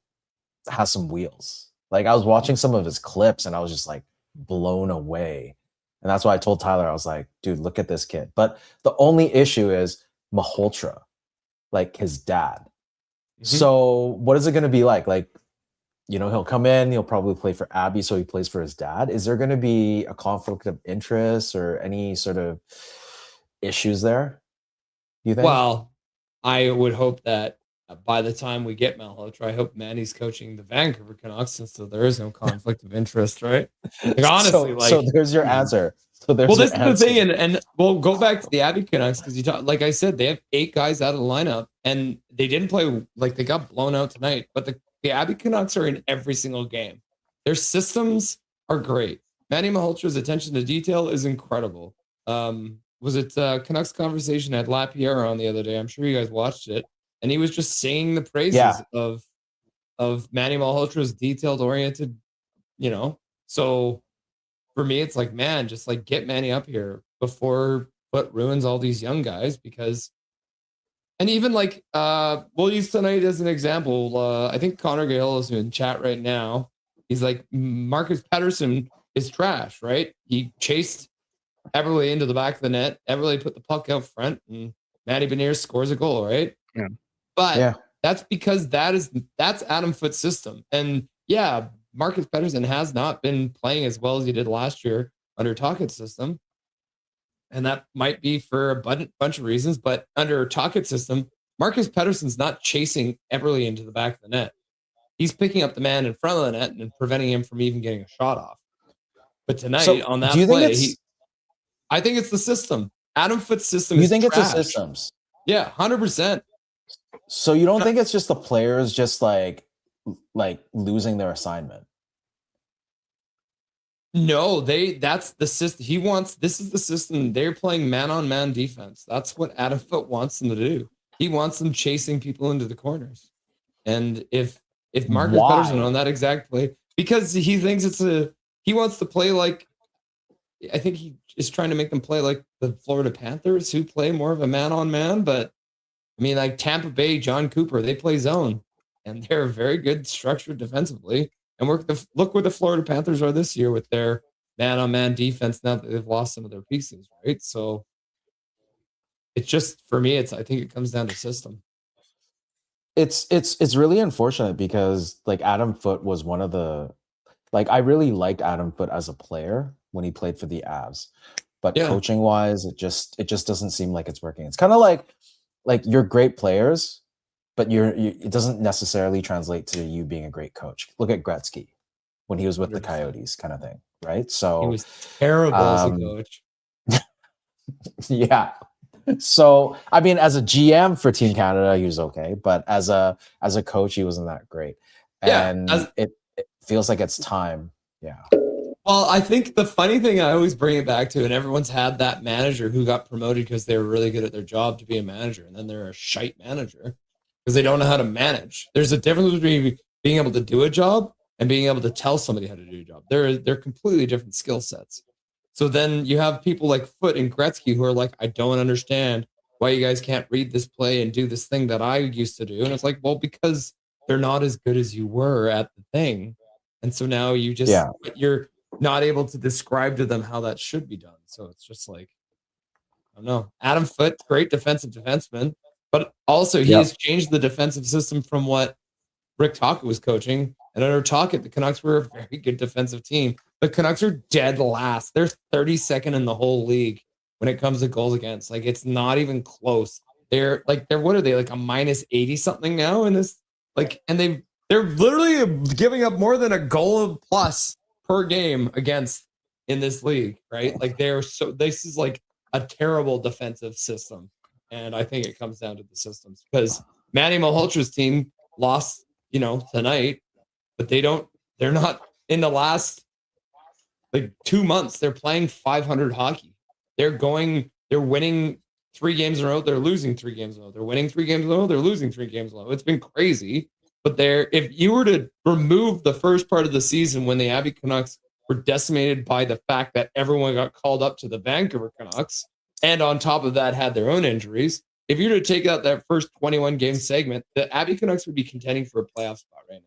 wheels. Like, I was watching some of his clips and I was just like blown away. And that's why I told Tyler, I was like, dude, look at this kid. But the only issue is Malhotra, like his dad. So what is it going to be like? Like, you know, he'll come in, he'll probably play for Abby, so he plays for his dad. Is there going to be a conflict of interest or any sort of issues there? You think? Well, I would hope that by the time we get Malhotra, I hope Manny's coaching the Vancouver Canucks, since there is no conflict of interest, right? Like, honestly, so there's your answer. This is the thing, and we'll go back to the Abby Canucks because like I said, they have 8 guys out of the lineup, and they didn't play, like, they got blown out tonight. But the Abby Canucks are in every single game. Their systems are great. Manny Malhotra's attention to detail is incredible. Was it Canucks Conversation at Lapierre on the other day? I'm sure you guys watched it. And he was just singing the praises of Manny Malhotra's detailed-oriented, you know. So for me, it's like, man, just like get Manny up here before what ruins all these young guys. Because, and even like, we'll use tonight as an example. I think Connor Gale is in chat right now. He's like, Marcus Pedersen is trash, right? He chased Everly into the back of the net. Everly put the puck out front, and Matty Beniers scores a goal, right? Yeah. But that's because that's Adam Foote's system. And yeah, Marcus Pedersen has not been playing as well as he did last year under Tocchet's system. And that might be for a bunch of reasons, but under Tocchet's system, Marcus Pedersen's not chasing Everly into the back of the net. He's picking up the man in front of the net and preventing him from even getting a shot off. But tonight on that play, I think it's the system. Adam Foote's system is trash. You think it's the systems? Yeah, 100%. So you don't think it's just the players just like losing their assignment? No, that's the system. This is the system. They're playing man-on-man defense. That's what Adam Foote wants them to do. He wants them chasing people into the corners. And if Marcus Pettersson on that exact play, because he thinks he wants to play like, I think he is trying to make them play like the Florida Panthers, who play more of a man-on-man. But I mean, like Tampa Bay, John Cooper, they play zone, and they're very good structured defensively. And look where the Florida Panthers are this year with their man-on-man defense now that they've lost some of their pieces, right? So it's just, for me, I think it comes down to system. It's really unfortunate because like Adam Foote was one of the, like, I really liked Adam Foote as a player when he played for the Avs, but coaching wise, it just doesn't seem like it's working. It's kind of like you're great players, but it doesn't necessarily translate to you being a great coach. Look at Gretzky when he was with 100%. The Coyotes, kind of thing, right? So he was terrible as a coach. Yeah. So I mean, as a GM for Team Canada, he was okay, but as a coach, he wasn't that great. And it feels like it's time. Yeah. Well, I think the funny thing I always bring it back to, and everyone's had that manager who got promoted because they were really good at their job to be a manager, and then they're a shite manager because they don't know how to manage. There's a difference between being able to do a job and being able to tell somebody how to do a job. They're completely different skill sets. So then you have people like Foote and Gretzky who are like, I don't understand why you guys can't read this play and do this thing that I used to do. And it's like, well, because they're not as good as you were at the thing. And so now you're not able to describe to them how that should be done. So it's just like, I don't know. Adam Foote, great defensive defenseman, but also he has changed the defensive system from what Rick Tocchet was coaching. And under Tocchet, the Canucks were a very good defensive team. The Canucks are dead last. They're 32nd in the whole league when it comes to goals against. Like, it's not even close. They're what are they, like a minus 80 something now in this? Like, and they're literally giving up more than a goal plus per game against in this league, right? Like, this is like a terrible defensive system. And I think it comes down to the systems because Manny Malhotra's team lost, tonight, but they're not in the last like 2 months. They're playing 500 hockey. They're winning 3 games in a row. They're losing 3 games in a row. They're winning 3 games in a row. They're losing 3 games in a row. It's been crazy. But if you were to remove the first part of the season when the Abbey Canucks were decimated by the fact that everyone got called up to the Vancouver Canucks, and on top of that had their own injuries, if you were to take out that first 21 game segment, the Abbey Canucks would be contending for a playoff spot right now.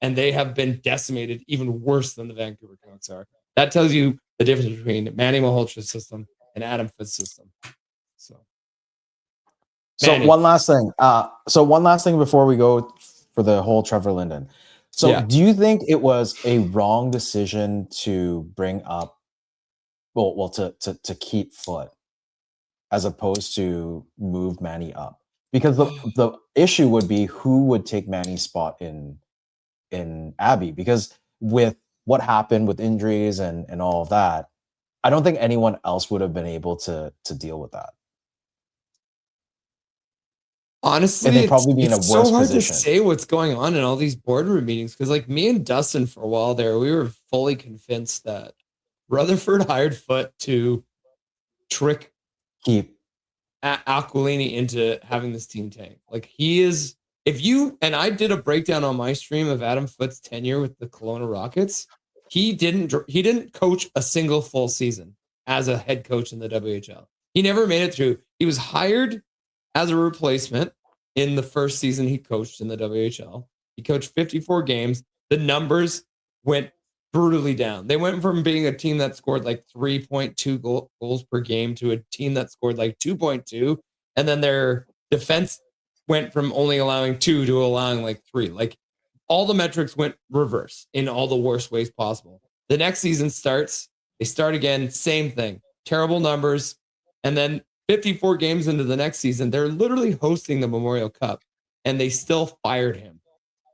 And they have been decimated even worse than the Vancouver Canucks are. That tells you the difference between Manny Malhotra's system and Adam Foote's system. So one last thing before we go for the whole Trevor Linden. So do you think it was a wrong decision to bring up, to keep Foote as opposed to move Manny up? Because the issue would be who would take Manny's spot in Abbey, because with what happened with injuries and all of that, I don't think anyone else would have been able to deal with that. Honestly, and they'd probably be in a worse position. It's so hard to say what's going on in all these boardroom meetings because, like, me and Dustin for a while there, we were fully convinced that Rutherford hired Foote to trick Aquilini into having this team tank. Like, he is. And I did a breakdown on my stream of Adam Foote's tenure with the Kelowna Rockets. He didn't coach a single full season as a head coach in the WHL. He never made it through. He was hired as a replacement in the first season he coached in the WHL. He coached 54 games. The numbers went brutally down. They went from being a team that scored like 3.2 goals per game to a team that scored like 2.2. And then their defense went from only allowing 2 to allowing like 3. Like, all the metrics went reverse in all the worst ways possible. The next season starts. They start again. Same thing. Terrible numbers. And then 54 games into the next season, they're literally hosting the Memorial Cup, and they still fired him,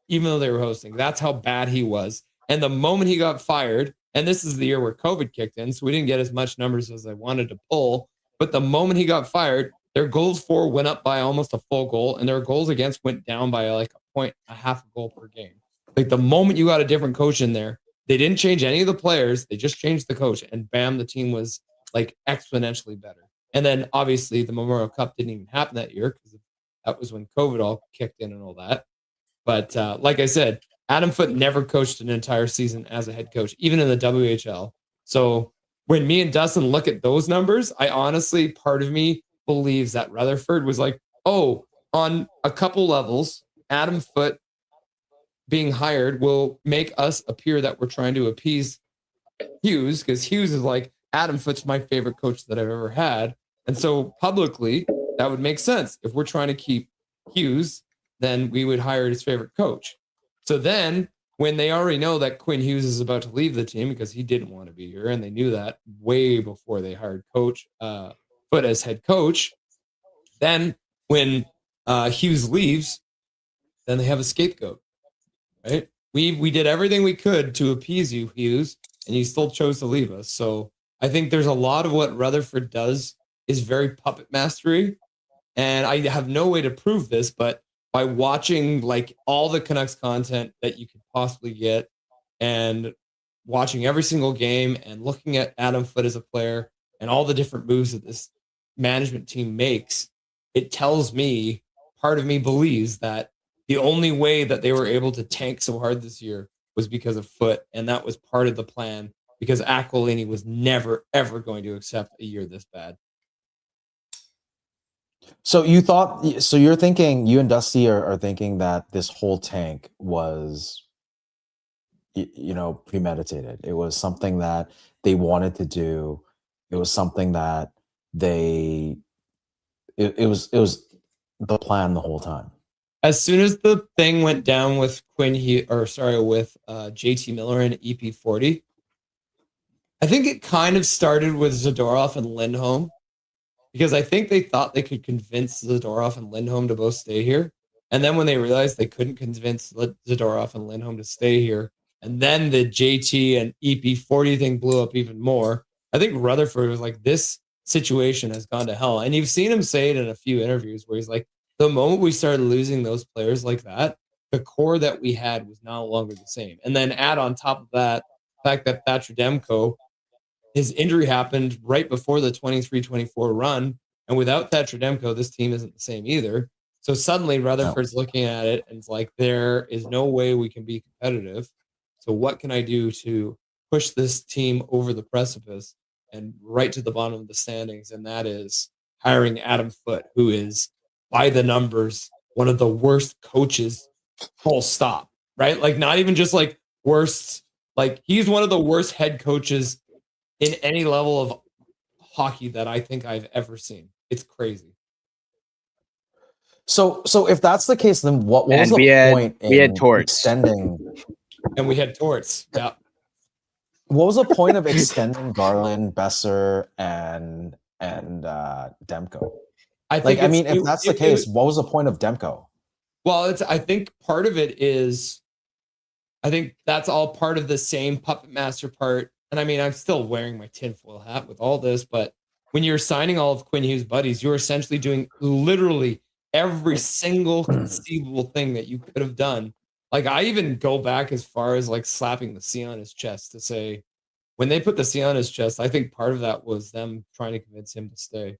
even though they were hosting. That's how bad he was. And the moment he got fired, and this is the year where COVID kicked in, so we didn't get as much numbers as I wanted to pull, but the moment he got fired, their goals for went up by almost a full goal, and their goals against went down by like a half a goal per game. Like, the moment you got a different coach in there, They didn't change any of the players. They just changed the coach, and bam, the team was like exponentially better. And then obviously the Memorial Cup didn't even happen that year because that was when COVID all kicked in and all that. But like I said, Adam Foote never coached an entire season as a head coach, even in the WHL. So when me and Dustin look at those numbers, I honestly, part of me believes that Rutherford was like, oh, on a couple levels, Adam Foote being hired will make us appear that we're trying to appease Hughes, because Hughes is like, Adam Foote's my favorite coach that I've ever had. And so publicly, that would make sense. If we're trying to keep Hughes, then we would hire his favorite coach. So then when they already know that Quinn Hughes is about to leave the team because he didn't want to be here, and they knew that way before they hired Coach Foote as head coach, then when Hughes leaves, then they have a scapegoat, right? We did everything we could to appease you, Hughes, and you still chose to leave us. So I think there's a lot of what Rutherford does is very puppet mastery. And I have no way to prove this, but by watching like all the Canucks content that you could possibly get and watching every single game and looking at Adam Foote as a player and all the different moves that this management team makes, it tells me, part of me believes that the only way that they were able to tank so hard this year was because of Foote, and that was part of the plan, because Aquilini was never, ever going to accept a year this bad. So you're thinking, you and Dusty are thinking that this whole tank was, premeditated. It was something that they wanted to do. It was something that it was the plan the whole time. As soon as the thing went down with JT Miller and EP40, I think it kind of started with Zadorov and Lindholm, because I think they thought they could convince Zadorov and Lindholm to both stay here. And then when they realized they couldn't convince Zadorov and Lindholm to stay here, and then the JT and EP40 thing blew up even more, I think Rutherford was like, this situation has gone to hell. And you've seen him say it in a few interviews where he's like, the moment we started losing those players like that, the core that we had was no longer the same. And then add on top of that, the fact that Thatcher Demko, his injury happened right before the 23-24 run. And without Thatcher Demko, this team isn't the same either. So suddenly Rutherford's looking at it and it's like, there is no way we can be competitive. So what can I do to push this team over the precipice and right to the bottom of the standings? And that is hiring Adam Foote, who is, by the numbers, one of the worst coaches, full stop, right? Like, not even just like worst, like he's one of the worst head coaches in any level of hockey that I think I've ever seen. It's crazy. So if that's the case, then what was the point in extending? And we had Torts. Yeah. What was the point of extending Garland, Besser, and Demko? If that's the case, what was the point of Demko? Well, I think part of it is, I think that's all part of the same puppet master part. And I mean, I'm still wearing my tinfoil hat with all this, but when you're signing all of Quinn Hughes' buddies, you're essentially doing literally every single conceivable thing that you could have done. Like, I even go back as far as like slapping the C on his chest to say, when they put the C on his chest, I think part of that was them trying to convince him to stay.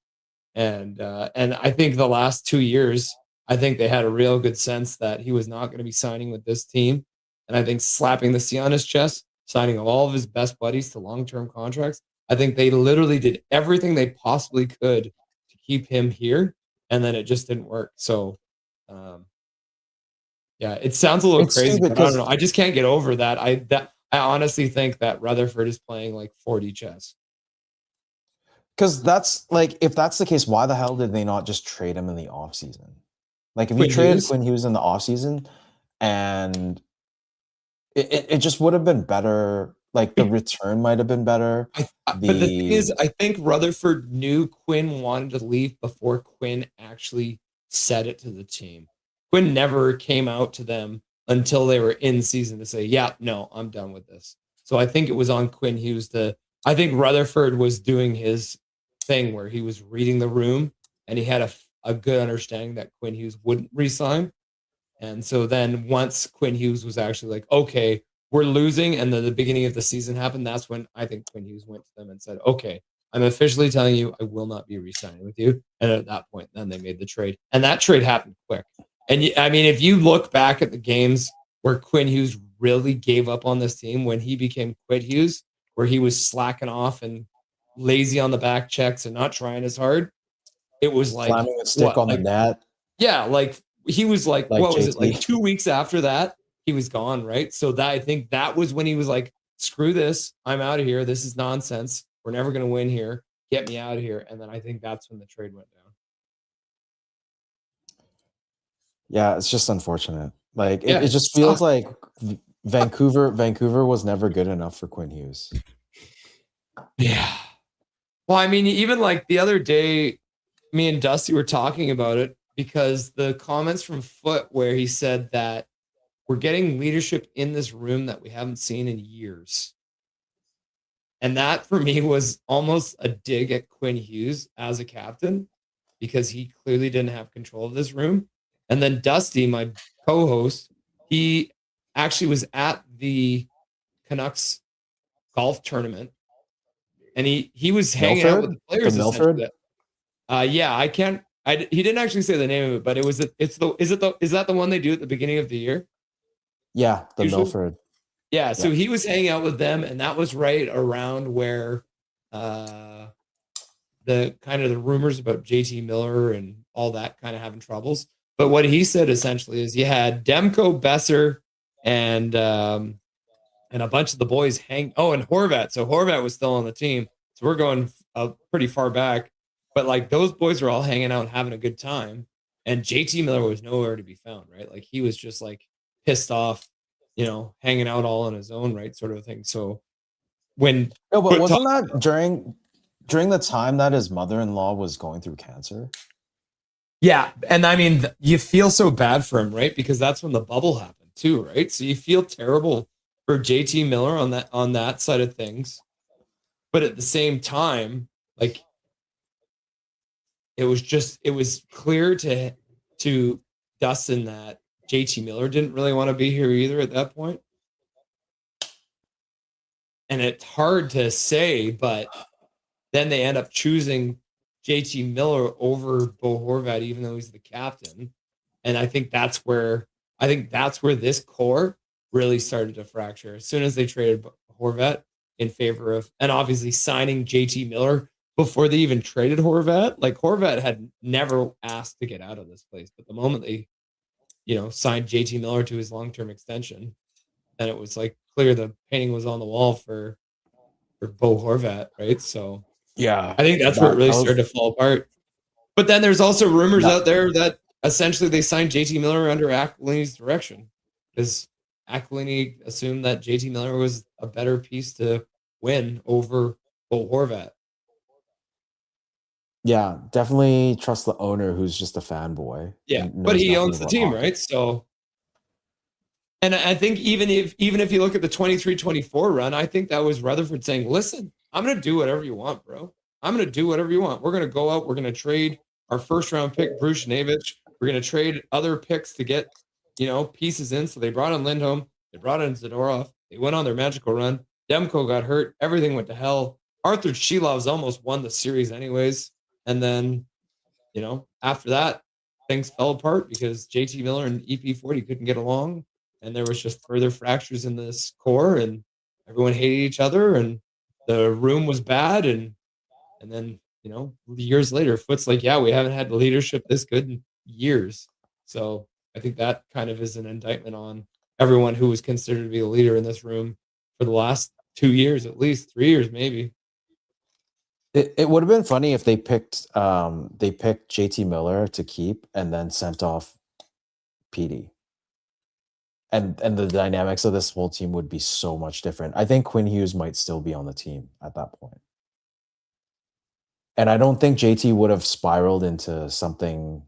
And I think the last 2 years, I think they had a real good sense that he was not going to be signing with this team. And I think slapping the C on his chest, signing all of his best buddies to long-term contracts, I think they literally did everything they possibly could to keep him here. And then it just didn't work. So, yeah, it sounds a little crazy, but I don't know. I just can't get over that. I honestly think that Rutherford is playing like 4D chess. Because that's like, if that's the case, why the hell did they not just trade him in the offseason? Like, if you traded Quinn Hughes in the offseason, and it just would have been better. Like, the return might have been better. But the thing is, I think Rutherford knew Quinn wanted to leave before Quinn actually said it to the team. Quinn never came out to them until they were in season to say, yeah, no, I'm done with this. So I think it was on Quinn Hughes I think Rutherford was doing his thing where he was reading the room, and he had a good understanding that Quinn Hughes wouldn't resign. And so then once Quinn Hughes was actually like, okay, we're losing, and then the beginning of the season happened, that's when I think Quinn Hughes went to them and said, okay, I'm officially telling you I will not be re-signing with you. And at that point, then they made the trade. And that trade happened quick. And I mean, if you look back at the games where Quinn Hughes really gave up on this team, when he became Quinn Hughes, where he was slacking off and lazy on the back checks and not trying as hard, it was like Slamming a stick on the net. Yeah, like he was like what was it, like JT. 2 weeks after that, he was gone, right? So that I think that was when he was like, screw this, I'm out of here. This is nonsense. We're never gonna win here. Get me out of here. And then I think that's when the trade went down. Yeah, it's just unfortunate. Like Yeah, it just feels like Vancouver was never good enough for Quinn Hughes. Yeah. Well, I mean, even like the other day, me and Dusty were talking about it because the comments from Foot where he said that we're getting leadership in this room that we haven't seen in years. And that for me was almost a dig at Quinn Hughes as a captain because he clearly didn't have control of this room. And then Dusty, my co-host, he actually was at the Canucks golf tournament. And he was hanging out with the players. Milford? Yeah, he didn't actually say the name of it, but is that the one they do at the beginning of the year? Yeah, the Usually? Milford. Yeah, so he was hanging out with them, and that was right around where the kind of the rumors about JT Miller and all that kind of having troubles. But what he said essentially is you had Demko, Besser, and a bunch of the boys and Horvat. So Horvat was still on the team. So we're going pretty far back. But like those boys were all hanging out and having a good time. And JT Miller was nowhere to be found, right? Like he was just like pissed off, hanging out all on his own, right? Sort of a thing. So but wasn't that during the time that his mother-in-law was going through cancer? Yeah. And I mean, you feel so bad for him, right? Because that's when the bubble happened too, right? So you feel terrible for JT Miller on that side of things. But at the same time, like it was clear to Dustin that JT Miller didn't really want to be here either at that point. And it's hard to say, but then they end up choosing JT Miller over Bo Horvat, even though he's the captain. And I think that's where this core really started to fracture as soon as they traded Horvat in favor of, and obviously signing JT Miller before they even traded Horvat. Like Horvat had never asked to get out of this place, but the moment they, signed JT Miller to his long-term extension, then it was like clear the painting was on the wall for Bo Horvat, right? So Yeah, I think that's where it really started to fall apart. But then there's also rumors out there that essentially they signed JT Miller under Aquilini's direction because Aquilini assumed that JT Miller was a better piece to win over Bo Horvat. Yeah, definitely trust the owner who's just a fanboy. Yeah, but he owns the team, right? So, and I think even if you look at the 23-24 run, I think that was Rutherford saying, listen, I'm going to do whatever you want, bro. I'm going to do whatever you want. We're going to go out. We're going to trade our first round pick, Bruce Navich. We're going to trade other picks to get, pieces in. So they brought in Lindholm. They brought in Zadorov. They went on their magical run. Demko got hurt. Everything went to hell. Arthur Shilov's almost won the series anyways. And then, after that, things fell apart because JT Miller and EP40 couldn't get along. And there was just further fractures in this core and everyone hated each other and the room was bad. And then, years later, Foot's like, yeah, we haven't had the leadership this good in years. So I think that kind of is an indictment on everyone who was considered to be the leader in this room for the last 2 years, at least 3 years, maybe. It would have been funny if they picked JT Miller to keep and then sent off Petey. And the dynamics of this whole team would be so much different. I think Quinn Hughes might still be on the team at that point. And I don't think JT would have spiraled into something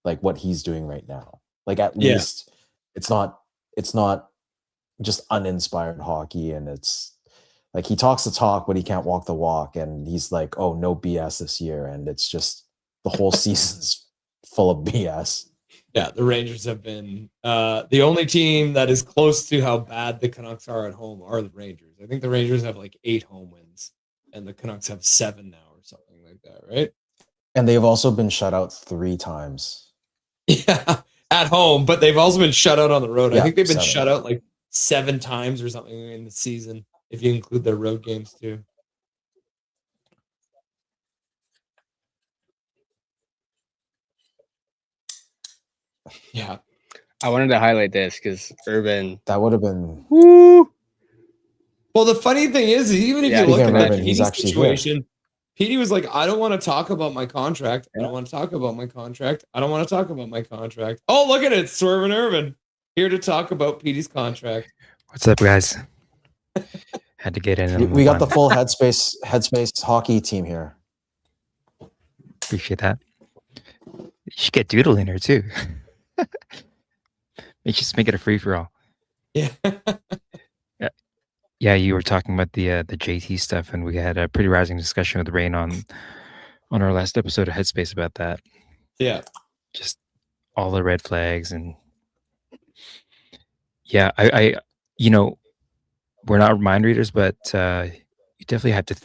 like what he's doing right now. Like at least it's not just uninspired hockey, and it's like he talks the talk, but he can't walk the walk. And he's like, oh, no BS this year. And it's just the whole season's full of BS. Yeah, the Rangers have been the only team that is close to how bad the Canucks are at home are the Rangers. I think the Rangers have like 8 home wins, and the Canucks have 7 now or something like that, right? And they've also been shut out 3 times. Yeah, at home, but they've also been shut out on the road. I Yeah, think they've been 7. shut out like 7 times or something in the season, if you include their road games too. Yeah. I wanted to highlight this because Yrvin. That would have been. Woo! Well, the funny thing is, even if Yeah, you look at speaking of that Yrvin, he's Petey actually situation, Petey was like, I don't want to talk about my contract. I don't want to talk about my contract. I don't want to talk about my contract. Oh, look at it. Swervin Yrvin here to talk about Petey's contract. What's up, guys? Had to get in. We got the full headspace hockey team here. Appreciate that. You should get Doodle in here too. Just make it a free for all. Yeah. Yeah, you were talking about the JT stuff, and we had a pretty rising discussion with Rain on our last episode of Headspace about that. Yeah. Just all the red flags, and yeah, I we're not mind readers, but you definitely have to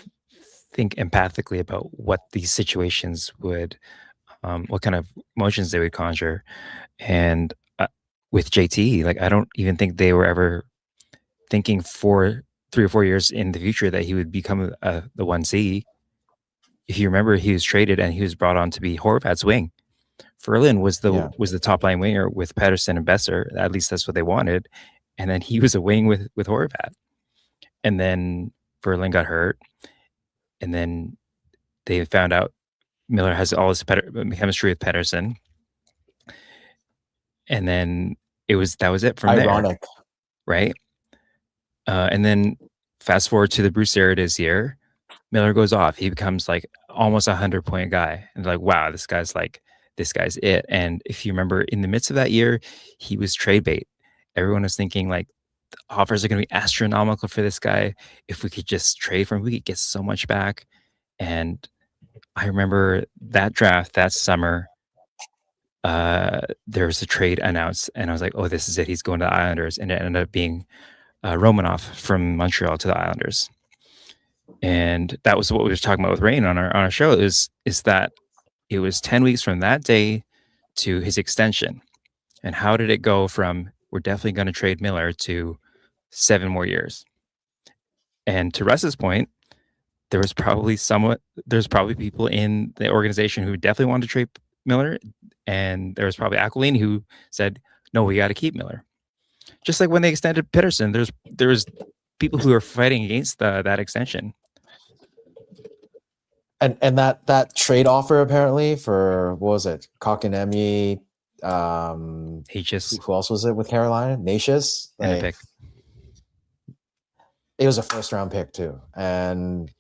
think empathically about what these situations would, what kind of emotions they would conjure, and with JT, like I don't even think they were ever thinking for 3 or 4 years in the future that he would become the 1C. If you remember, he was traded and he was brought on to be Horvat's wing. Ferland was the top line winger with Pettersson and Besser. At least that's what they wanted. And then he was a wing with Horvat. And then Ferland got hurt. And then they found out Miller has all this chemistry with Pettersson. And then that was it from Ironic. there. Right? And then fast forward to the Bruce Aridas year, Miller goes off. He becomes like almost 100-point guy. And like, wow, this guy's it. And if you remember, in the midst of that year, he was trade bait. Everyone was thinking like, the offers are going to be astronomical for this guy. If we could just trade for him, we could get so much back. And I remember that draft that summer, there was a trade announced, and I was like, oh, this is it. He's going to the Islanders. And it ended up being Romanoff from Montreal to the Islanders. And that was what we were talking about with Rain on our show, is that it was 10 weeks from that day to his extension. And how did it go from we're definitely going to trade Miller to 7 more years? And to Russ's point, there's probably people in the organization who definitely wanted to trade Miller, and there was probably Aquilini who said, no, we got to keep Miller. Just like when they extended Pettersson, there's people who are fighting against that extension. And that trade offer apparently for, what was it? Kotkaniemi, who else was it with Carolina? Natchez? And a pick. It was a first-round pick too. And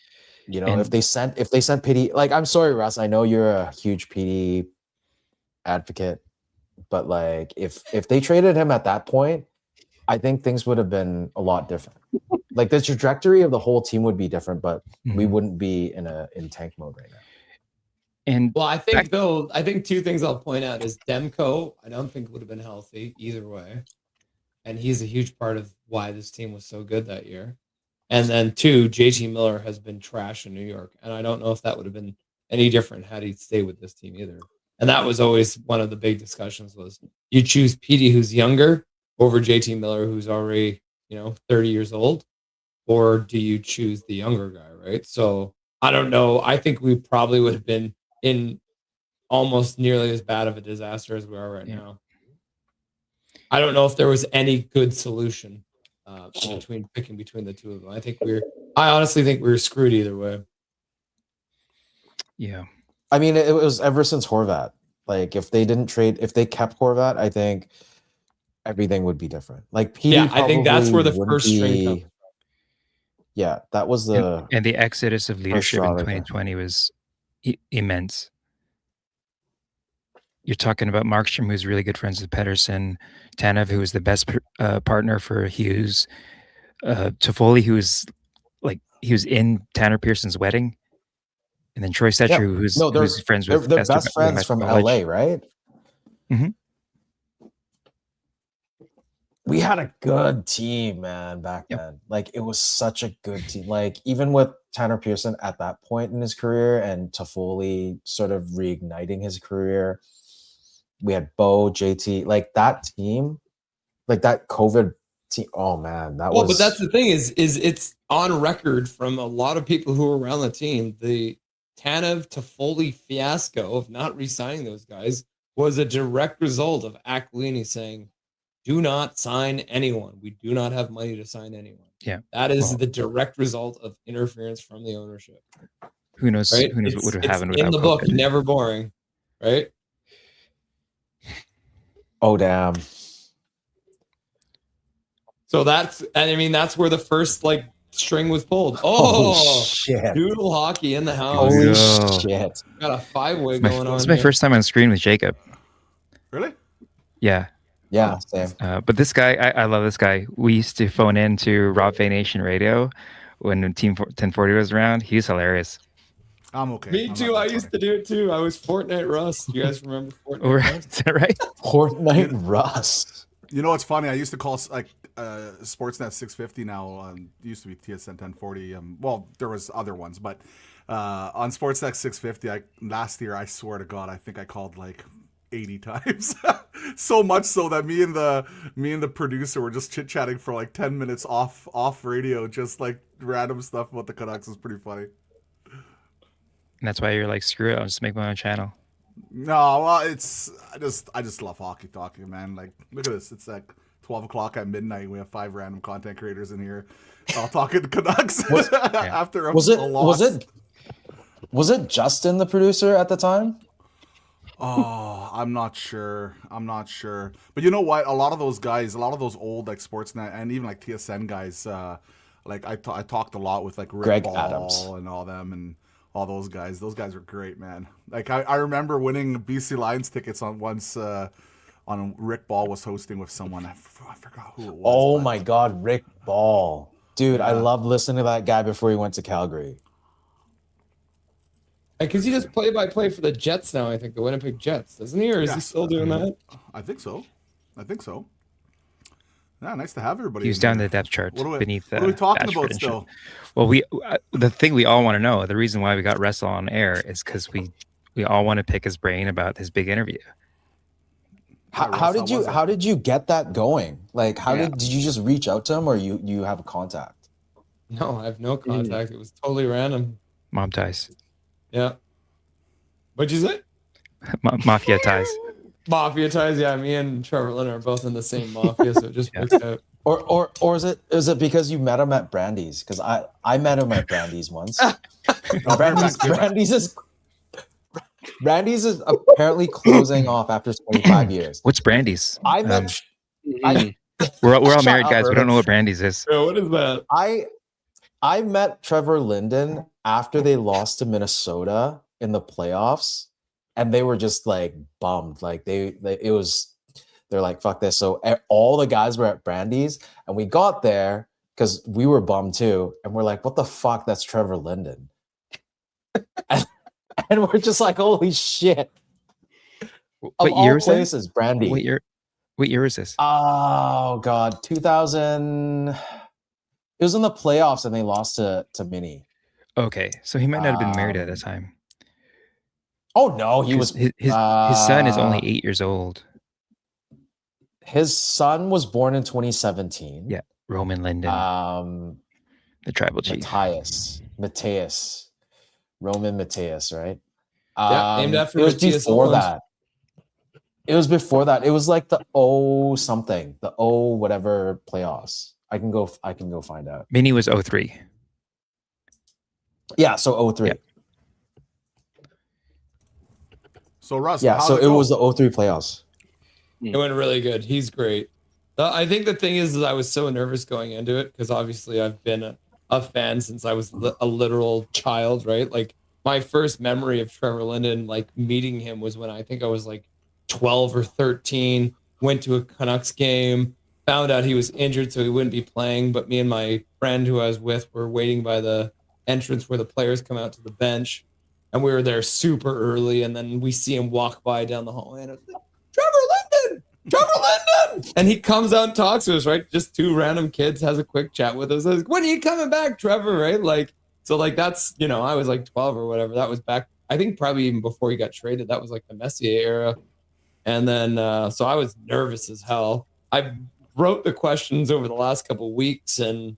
if they sent PD, like, I'm sorry, Russ, I know you're a huge PD advocate, but like if they traded him at that point, I think things would have been a lot different. Like the trajectory of the whole team would be different, but we wouldn't be in tank mode right now. And well, I think 2 things I'll point out is Demko, I don't think would have been healthy either way. And he's a huge part of why this team was so good that year. And then 2, JT Miller has been trash in New York. And I don't know if that would have been any different had he stayed with this team either. And that was always one of the big discussions, was you choose Petey, who's younger, over JT Miller, who's already, 30 years old, or do you choose the younger guy, right? So I don't know. I think we probably would have been in almost nearly as bad of a disaster as we are right now. I don't know if there was any good solution picking between the two of them. I honestly think we were screwed either way. Yeah. I mean, it was ever since Horvat. Like, if they kept Horvat, I think everything would be different. Like, I think that's where the first string comes. Yeah, that was the and the exodus of leadership in 2020 was immense. You're talking about Markstrom, who's really good friends with Pettersson, Tanev, who was the best partner for Hughes, Toffoli, who was he was in Tanner Pearson's wedding, and then Troy Setcher, who's friends with. They're best friends from LA, right? Mm-hmm. we had a good team, man, back then. Like, it was such a good team. Like, even with Tanner Pearson at that point in his career and Toffoli sort of reigniting his career, we had Bo, JT, like that team, like that COVID team. Oh man, that was. But that's the thing is it's on record from a lot of people who were around the team. The Tanev Toffoli fiasco of not re-signing those guys was a direct result of Aquilini saying, do not sign anyone. We do not have money to sign anyone. Yeah. That is the direct result of interference from the ownership. Who knows? Right? Who knows what would have happened in without the book, COVID. never boring. Right? Oh damn. So that's where the first like string was pulled. Holy Oh shit. Doodle hockey in the house. Holy No. shit. Got a five-way It's my, going on. it's my here. first time on screen with Jacob. Really? Yeah. Yeah, same. But this guy, I love this guy. We used to phone in to Rob Fay Nation Radio when Team 1040 was around. He was hilarious. I'm okay. Me I'm too. not I that used funny. to do it too. I was Fortnite Rust. You guys remember Fortnite? Oh, right. Rust? Is that right? Fortnite Rust. You know what's funny? I used to call like Sportsnet 650 now. It used to be TSN 1040. Well, there was other ones, but on Sportsnet 650, last year, I swear to God, I think I called like 80 times. So much so that me and the producer were just chit-chatting for like 10 minutes off radio, just like random stuff about the Canucks. Is pretty funny. And that's why you're like, screw it. I'll just make my own channel. No, well, I just love hockey talking, man. Like, look at this. It's like 12 o'clock at midnight. We have 5 random content creators in here all talking Canucks after a loss. Was it Justin the producer at the time? Oh, I'm not sure. But you know what? A lot of those guys, a lot of those old like Sportsnet and even like TSN guys, like I talked a lot with like Rick Greg Ball Adams and all them and all those guys. Those guys are great, man. Like I remember winning BC Lions tickets on Rick Ball was hosting with someone. I forgot who it was. Oh my God, Rick Ball. Dude, I love listening to that guy before he went to Calgary. Because he does play-by-play for the Jets now, I think, the Winnipeg Jets, doesn't he? Or is he still doing that? I think so. Yeah, nice to have everybody. He was in down here. the depth chart beneath. What are we talking Bashford about and still? shit. Well, the thing we all want to know, the reason why we got Russell on air is because we all want to pick his brain about his big interview. How did you get that going? Like, did you just reach out to him, or you have a contact? No, I have no contact. It was totally random. Mom ties. Yeah. What'd you say? Mafia ties. Mafia ties. Yeah, me and Trevor Lynn are both in the same mafia, so it just works out. Or is it because you met him at Brandy's? Because I met him at Brandy's once. Brandy's is apparently closing off after 25 years. What's Brandy's? I met. We're all married up, guys. We Yrvin. don't know what Brandy's is. Yeah, what is that? I met Trevor Linden after they lost to Minnesota in the playoffs, and they were just like bummed. Like they're like, fuck this. So all the guys were at Brandy's, and we got there because we were bummed too, and we're like, what the fuck? That's Trevor Linden. And we're just like, holy shit. What year was this? this? Brandy. What year is this? Oh God, 2000. It was in the playoffs and they lost to Mini. Okay, so he might not have been married at the time. Oh no, he was. His son is only 8 years old. His son was born in 2017. Yeah, Roman Linden, the tribal chief. Mateus, Roman Mateus, right? Yeah, named after it was Matthias before Owens. that. It was before that. It was like the whatever playoffs. I can go find out. Mini was 03. Yeah, so 03. Yeah. So Russ, Yeah, so it was the 03 playoffs. It went really good. He's great. I think the thing is I was so nervous going into it because obviously I've been a fan since I was a literal child, right? Like my first memory of Trevor Linden, like meeting him was when I think I was like 12 or 13, went to a Canucks game, found out he was injured so he wouldn't be playing, but me and my friend who I was with were waiting by the entrance where the players come out to the bench, and we were there super early, and then we see him walk by down the hallway, and I was like, Trevor Linden! Trevor Linden! And he comes out and talks to us, right? Just two random kids, has a quick chat with us. Like, when are you coming back, Trevor? Right? Like, so like that's, you know, I was like 12 or whatever. That was back, I think probably even before he got traded. That was like the Messier era. And then, so I was nervous as hell. I wrote the questions over the last couple of weeks and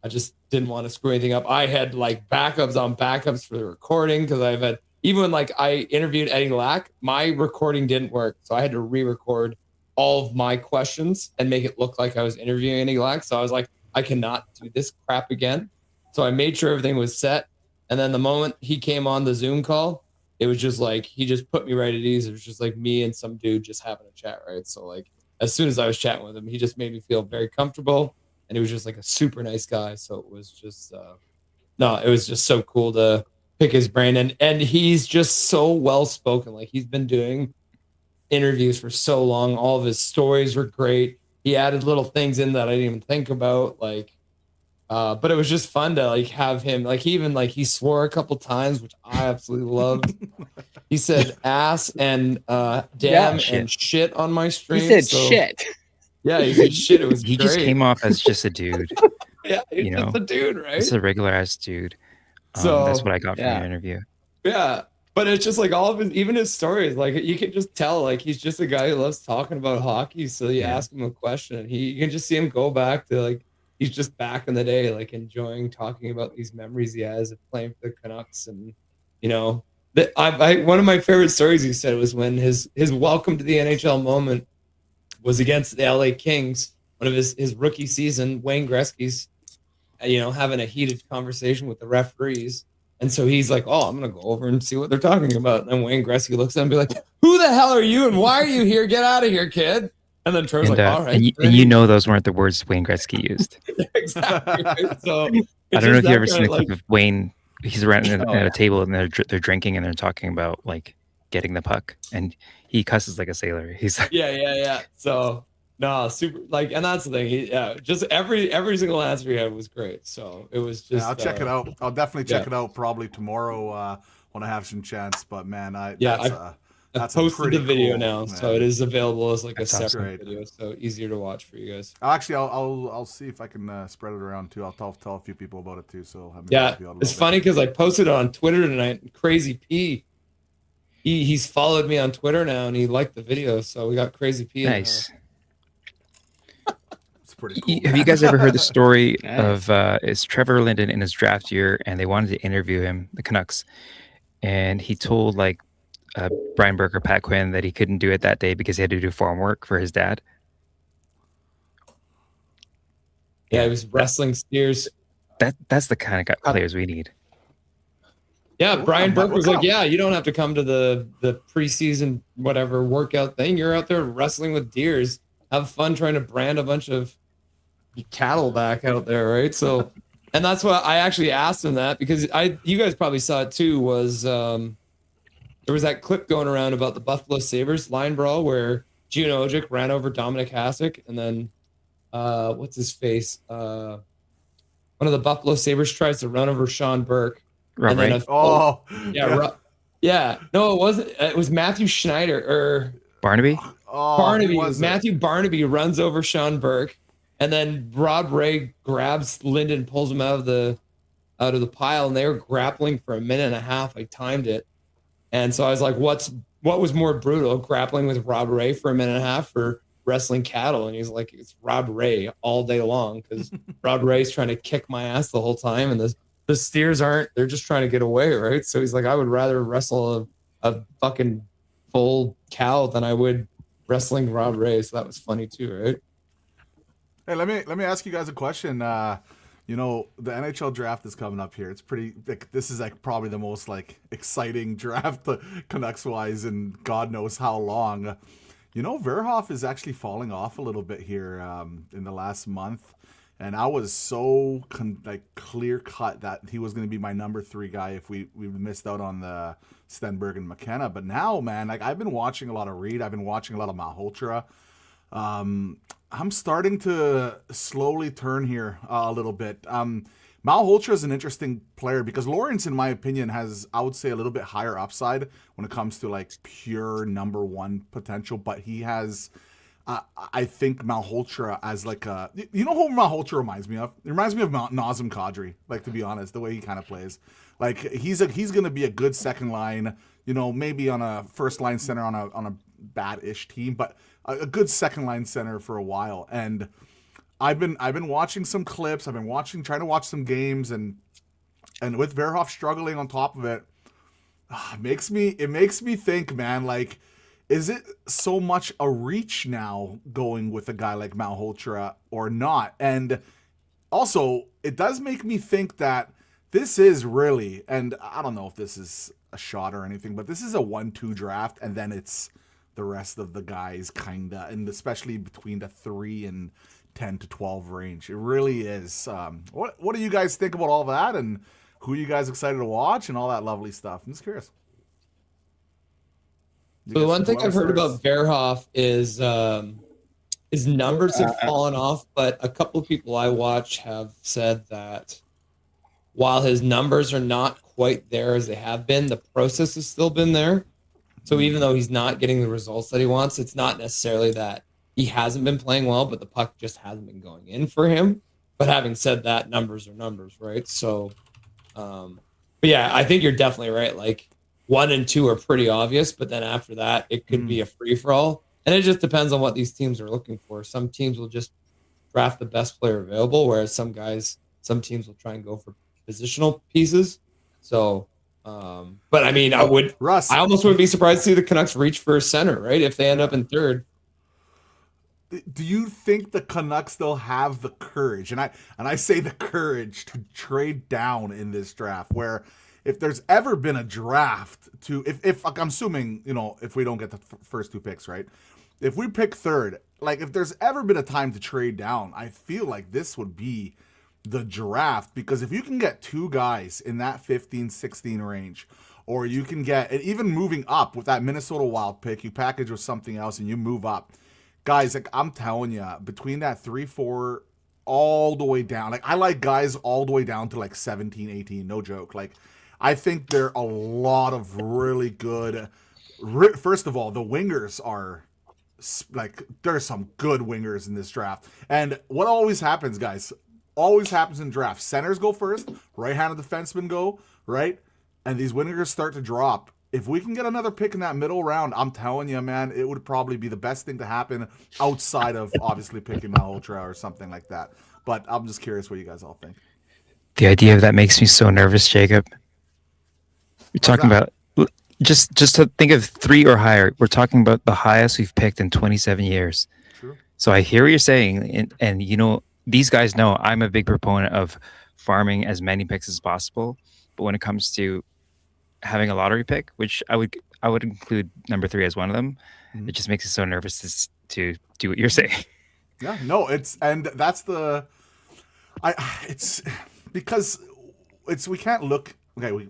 I just didn't want to screw anything up. I had like backups on backups for the recording because I've had, even when like I interviewed Eddie Lack, my recording didn't work. So I had to re-record all of my questions and make it look like I was interviewing Eddie Lack. So I was like, I cannot do this crap again. So I made sure everything was set. And then the moment he came on the Zoom call, it was just like, he just put me right at ease. It was just like me and some dude just having a chat, right? So like, as soon as I was chatting with him, he just made me feel very comfortable. And he was just like a super nice guy. So it was just, it was just so cool to pick his brain. And he's just so well-spoken. Like he's been doing interviews for so long. All of his stories were great. He added little things in that I didn't even think about. Like, but it was just fun to like have him, like he even like he swore a couple times, which I absolutely loved. He said ass and damn and shit on my stream. He said shit. Yeah, he said shit. It was He great. just came off as just a dude. Yeah, he's you just know, a dude, right? It's a regular ass dude. So that's what I got from the interview. Yeah, but it's just like all of his, even his stories, like you can just tell, like he's just a guy who loves talking about hockey. So you ask him a question, and you can just see him go back to like he's just back in the day, like enjoying talking about these memories he has of playing for the Canucks, and you know, one of my favorite stories he said was when his welcome to the NHL moment was against the LA Kings, one of his rookie season. Wayne Gretzky's, you know, having a heated conversation with the referees. And so he's like, oh, I'm going to go over and see what they're talking about. And then Wayne Gretzky looks at him and be like, who the hell are you? And why are you here? Get out of here, kid. And then Trevor's like, all right. And you know those weren't the words Wayne Gretzky used. Exactly. Right? So I don't know if you've ever seen a clip of Wayne. He's around at a table and they're drinking and they're talking about like getting the puck. And he cusses like a sailor. He's like, yeah. So no, super like, and that's the thing. Just every single answer he had was great. So it was just. I'll check it out. I'll definitely check it out probably tomorrow when I have some chance. But man, I've posted the video now, so it is available as like a separate video, so easier to watch for you guys. Actually, I'll see if I can spread it around too. I'll tell a few people about it too. So it's funny because I posted it on Twitter tonight. Crazy P. He's followed me on Twitter now and he liked the video, so we got Crazy P. Nice. It's pretty cool. Have you guys ever heard the story of it's Trevor Linden in his draft year, and they wanted to interview him, the Canucks, and he told like Brian Burke or Pat Quinn that he couldn't do it that day because he had to do farm work for his dad. Yeah, he was wrestling steers. That's the kind of players we need. Yeah, Brian Burke was like, yeah, you don't have to come to the preseason whatever workout thing. You're out there wrestling with deers. Have fun trying to brand a bunch of cattle back out there, right? So, and that's why I actually asked him that, because you guys probably saw it too, was there was that clip going around about the Buffalo Sabres line brawl where Gene Ojic ran over Dominic Hasek, and then what's his face? One of the Buffalo Sabres tries to run over Sean Burke. Right. No, it wasn't. It was Matthew Schneider or Barnaby. Barnaby. Matthew Barnaby runs over Sean Burke, and then Rob Ray grabs Linden, pulls him out of the pile, and they were grappling for a minute and a half. I timed it, and so I was like, what was more brutal, grappling with Rob Ray for a minute and a half, or wrestling cattle? And he's like, it's Rob Ray all day long, because Rob Ray's trying to kick my ass the whole time, and the steers they're just trying to get away, right? So he's like, I would rather wrestle a fucking full cow than I would wrestling Rob Ray. So that was funny too, right? Hey, let me ask you guys a question. You know, the NHL draft is coming up here. It's pretty like, this is like probably the most like exciting draft Canucks wise in God knows how long. You know, Verhoff is actually falling off a little bit here in the last month. And I was so clear cut that he was going to be my number 3 guy if we missed out on the Stenberg and McKenna. But now, man, like I've been watching a lot of Reed. I've been watching a lot of Malhotra. I'm starting to slowly turn here a little bit. Malhotra is an interesting player because Lawrence, in my opinion, has, I would say, a little bit higher upside when it comes to like pure number 1 potential. But he has, I think Malhotra as like a, you know who Malhotra reminds me of? It reminds me of Nazem Kadri. Like, to be honest, the way he kind of plays, like he's gonna be a good second line. You know, maybe on a first line center on a bad-ish team, but a good second line center for a while. And I've been watching some clips. I've been trying to watch some games, and with Verhoff struggling on top of it, it makes me think, man, like, is it so much a reach now going with a guy like Malhotra or not? And also, it does make me think that this is really, and I don't know if this is a shot or anything, but this is a 1-2 draft, and then it's the rest of the guys kinda, and especially between the 3 and 10 to 12 range. It really is. What do you guys think about all that, and who are you guys excited to watch, and all that lovely stuff? I'm just curious. So the one thing I've heard about Verhoff is his numbers have fallen off, but a couple of people I watch have said that while his numbers are not quite there as they have been, the process has still been there. So even though he's not getting the results that he wants, it's not necessarily that he hasn't been playing well, but the puck just hasn't been going in for him. But having said that, numbers are numbers, right? So, but yeah, I think you're definitely right. Like, 1 and 2 are pretty obvious, but then after that, it could be a free-for-all. And it just depends on what these teams are looking for. Some teams will just draft the best player available, whereas some teams will try and go for positional pieces. So, but I mean, I almost wouldn't be surprised to see the Canucks reach for a center, right? If they end up in third. Do you think the Canucks still have the courage, and I say the courage, to trade down in this draft, where if there's ever been a draft to, if I'm assuming, you know, if we don't get the first 2 picks, right? If we pick third, like, if there's ever been a time to trade down, I feel like this would be the draft, because if you can get 2 guys in that 15-16 range, or you can get, and even moving up with that Minnesota Wild pick, you package with something else and you move up. Guys, like, I'm telling you, between that 3-4 all the way down, like, I like guys all the way down to like 17, 18, no joke. Like, I think there are a lot of really good, first of all, the wingers are, like, there's some good wingers in this draft. And what always happens, guys, always happens in drafts. Centers go first, right-handed defensemen go, right? And these wingers start to drop. If we can get another pick in that middle round, I'm telling you, man, it would probably be the best thing to happen outside of obviously picking Malhotra or something like that. But I'm just curious what you guys all think. The idea of that makes me so nervous, Jacob. You're talking about just to think of 3 or higher. We're talking about the highest we've picked in 27 years. True. So I hear what you're saying, and you know, these guys know I'm a big proponent of farming as many picks as possible. But when it comes to having a lottery pick, which I would include number 3 as one of them, it just makes it so nervous to do what you're saying. Yeah, no, it's because we can't look, okay,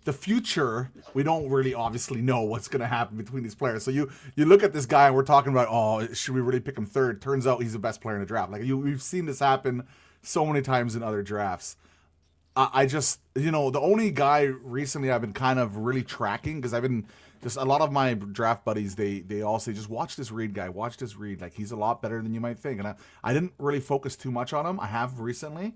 the future, we don't really obviously know what's going to happen between these players. So you look at this guy and we're talking about, oh, should we really pick him third? Turns out he's the best player in the draft. Like, we've seen this happen so many times in other drafts. I just, you know, the only guy recently I've been kind of really tracking, because I've been just, a lot of my draft buddies, they all say, just watch this Reed guy, watch this Reed. Like, he's a lot better than you might think. And I didn't really focus too much on him. I have recently.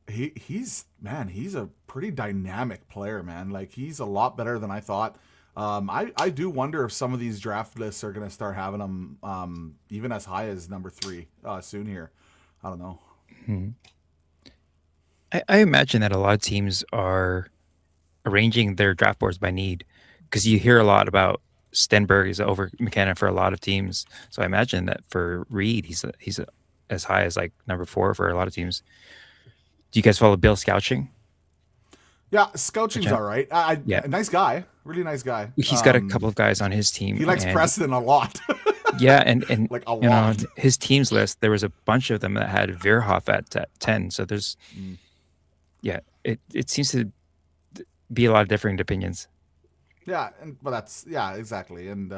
He's a pretty dynamic player, man. Like, he's a lot better than I thought. I do wonder if some of these draft lists are going to start having him even as high as number 3 soon here. I don't know. I imagine that a lot of teams are arranging their draft boards by need, because you hear a lot about Stenberg is over McKenna for a lot of teams. So I imagine that for Reed, he's as high as like number 4 for a lot of teams. Do you guys follow Bill Scouching? Yeah, Scouching's all right. Yeah, nice guy, really nice guy. He's got a couple of guys on his team. He likes Preston a lot. Yeah, and like a lot. You know, his team's list, there was a bunch of them that had Verhoff at 10. So there's, yeah, it seems to be a lot of different opinions. Yeah, but that's, yeah, exactly. And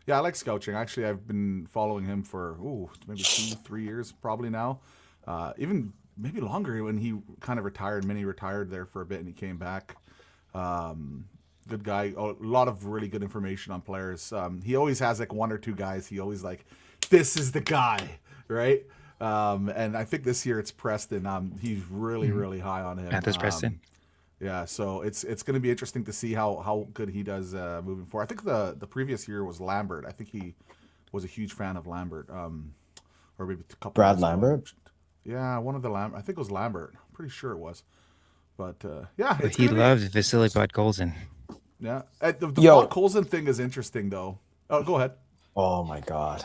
yeah, I like Scouching. Actually, I've been following him for maybe 2-3 years probably now. Even maybe longer when he kind of retired. Mini retired there for a bit and he came back. Good guy. A lot of really good information on players. He always has like 1 or 2 guys he always like this is the guy, right? And I think this year it's Preston. He's really high on him. Mathis Preston. Yeah, so it's going to be interesting to see how good he does moving forward. I think the previous year was Lambert. I think he was a huge fan of Lambert. Or maybe a couple. Brad years ago. Lambert. Yeah, one of the Lambert. I think it was Lambert. I'm pretty sure it was. But yeah, But he loved Vasily Podkolzin. Yeah, the Yo. Podkolzin thing is interesting though. Oh, go ahead. Oh my god.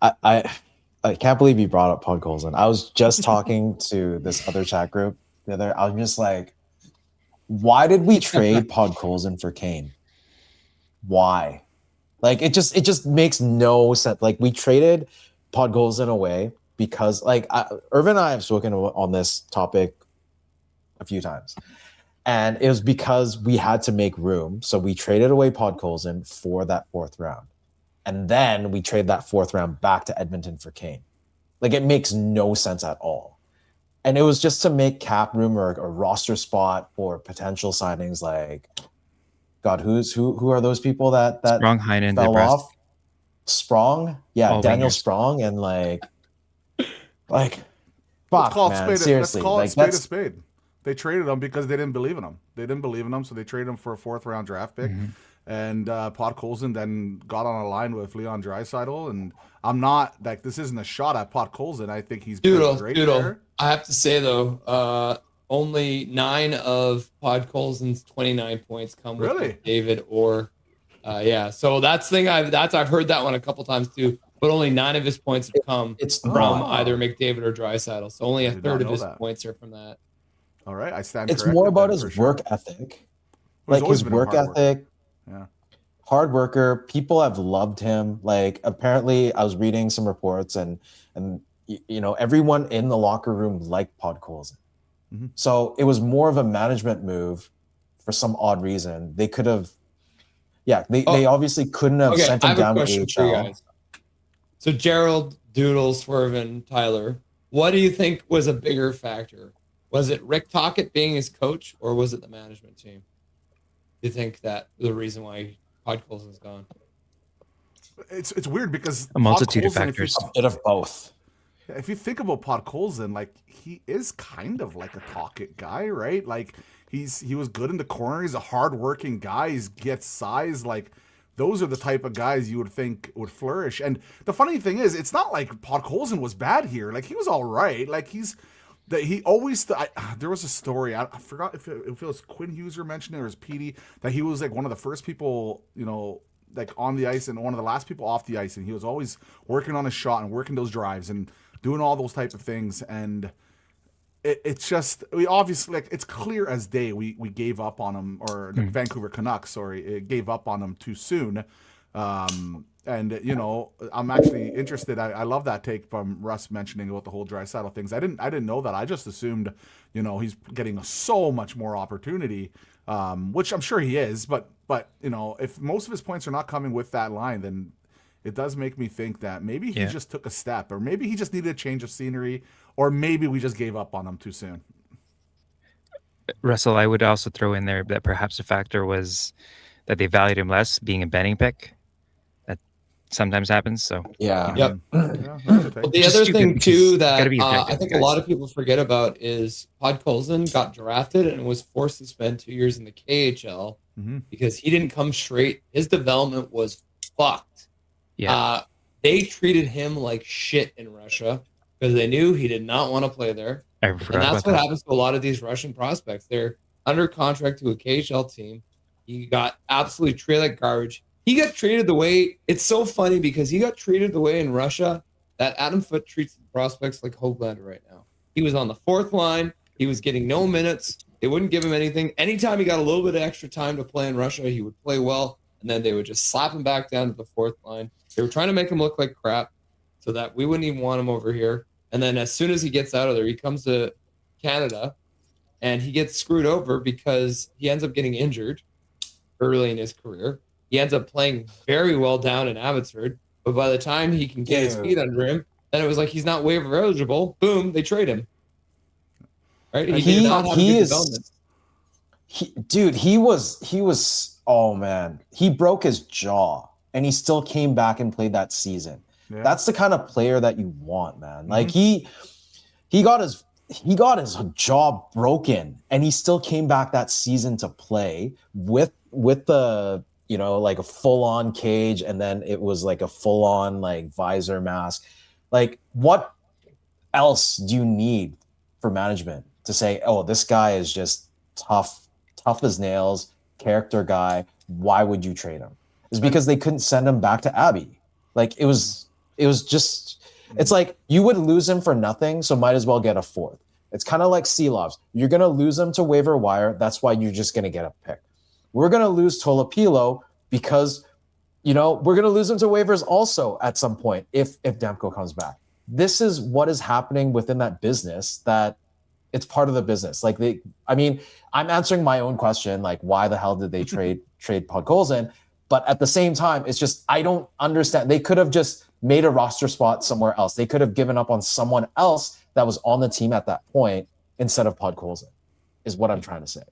I can't believe you brought up Podkolzin. I was just talking to this other chat group the other. I was just like, why did we trade Podkolzin for Kane? Why? Like it just makes no sense. Like we traded Podkolzin away because like Yrvin and I have spoken on this topic a few times. And it was because we had to make room. So we traded away Podkolzin for that 4th round. And then we trade that 4th round back to Edmonton for Kane. Like it makes no sense at all. And it was just to make cap room or a roster spot for potential signings like God, who are those people that Sprong, Heinen, fell DeBrusque. off? Sprong? Yeah, All Daniel wingers. Sprong and like Let's fuck, call man, it seriously. spade a That's spade. They traded him because they didn't believe in him. They didn't believe in him, so they traded him for a 4th round draft pick. Mm-hmm. And Podkolzin then got on a line with Leon Draisaitl. And I'm not like this isn't a shot at Podkolzin. I think he's been great Doodle. there. I have to say though, only 9 of Podkolzin's 29 points come with Really? David or yeah. So that's the thing I've heard that one a couple times too. But only 9 of his points have come it's from not. either McDavid or Draisaitl. So only I a did third not of know his that. points are from that. All right, I stand. It's corrected more about then, for his sure. work ethic. He's Like always his been a work hard worker. ethic. Yeah. Hard worker. People have loved him. Like apparently I was reading some reports and you know, everyone in the locker room liked Podkolzin. Mhm. So it was more of a management move for some odd reason. They could have, they obviously couldn't have Okay, sent I him have a down to question for you AHL. guys. So Gerald, Doodle, Yrvin, Tyler, what do you think was a bigger factor? Was it Rick Tocchet being his coach, or was it the management team? Do you think that the reason why Podkolzin's gone? It's weird because A multitude of Podkolzin, if you- factors. A bit of both. If you think about Podkolzin, like he is kind of like a Tocchet guy, right? Like he was good in the corner. He's a hardworking guy. He gets size. Like those are the type of guys you would think would flourish. And the funny thing is, it's not like Podkolzin was bad here. Like he was all right. Like he always. There was a story. I forgot if it was Quinn Hughes mentioned it or it was Petey that he was like one of the first people, you know, like on the ice and one of the last people off the ice, and he was always working on his shot and working those drives and doing all those type of things. And it's just, we obviously, like, it's clear as day we gave up on him, or the Vancouver Canucks, sorry, it gave up on him too soon. And you know, I'm actually interested. I love that take from Russ mentioning about the whole Draisaitl things. I didn't know that. I just assumed, you know, he's getting so much more opportunity, which I'm sure he is. But you know, if most of his points are not coming with that line, then it does make me think that maybe he just took a step, or maybe he just needed a change of scenery, or maybe we just gave up on him too soon. Russell, I would also throw in there that perhaps a factor was that they valued him less, being a betting pick. That sometimes happens. So Yeah. Yep. Yeah, that's a take. Well, the Just other stupid thing because too you that gotta be I objective, think a guys. lot of people forget about is Podkolzin got drafted and was forced to spend 2 years in the KHL Mhm. because he didn't come straight. His development was fucked. yeah, They treated him like shit in Russia because they knew he did not want to play there. I And forgot that's about what that. happens to a lot of these Russian prospects. They're under contract to a KHL team. He got absolutely treated like garbage. He got treated the way, it's so funny because he got treated the way in Russia that Adam Foote treats the prospects like Hoglander right now. He was on the 4th line. He was getting no minutes. They wouldn't give him anything. Anytime he got a little bit of extra time to play in Russia, he would play well. And then they would just slap him back down to the 4th line. They were trying to make him look like crap so that we wouldn't even want him over here. And then as soon as he gets out of there, he comes to Canada and he gets screwed over because he ends up getting injured early in his career. He ends up playing very well down in Abbotsford, but by the time he can get his feet under him, then it was like he's not waiver eligible. Boom, they trade him. Right? He did not have a good development. He was oh man, he broke his jaw and he still came back and played that season. Yeah. That's the kind of player that you want, man. Like he got his job broken, and he still came back that season to play with the, you know, like a full-on cage, and then it was like a full-on like visor mask. Like, what else do you need for management to say, oh, this guy is just tough as nails, character guy, why would you trade him? It's because they couldn't send him back to Abbey. Like, it was just, it's like you would lose him for nothing, so might as well get a fourth. It's kind of like Seelovs. You're going to lose him to waiver wire. That's why you're just going to get a pick. We're going to lose Tolopilo because, you know, we're going to lose him to waivers also at some point if Demko comes back. This is what is happening within that business, that it's part of the business. Like, I'm answering my own question, like, why the hell did they trade Podkolzin? But at the same time, it's just, I don't understand. They could have just made a roster spot somewhere else. They could have given up on someone else that was on the team at that point instead of Podkolzin, is what I'm trying to say.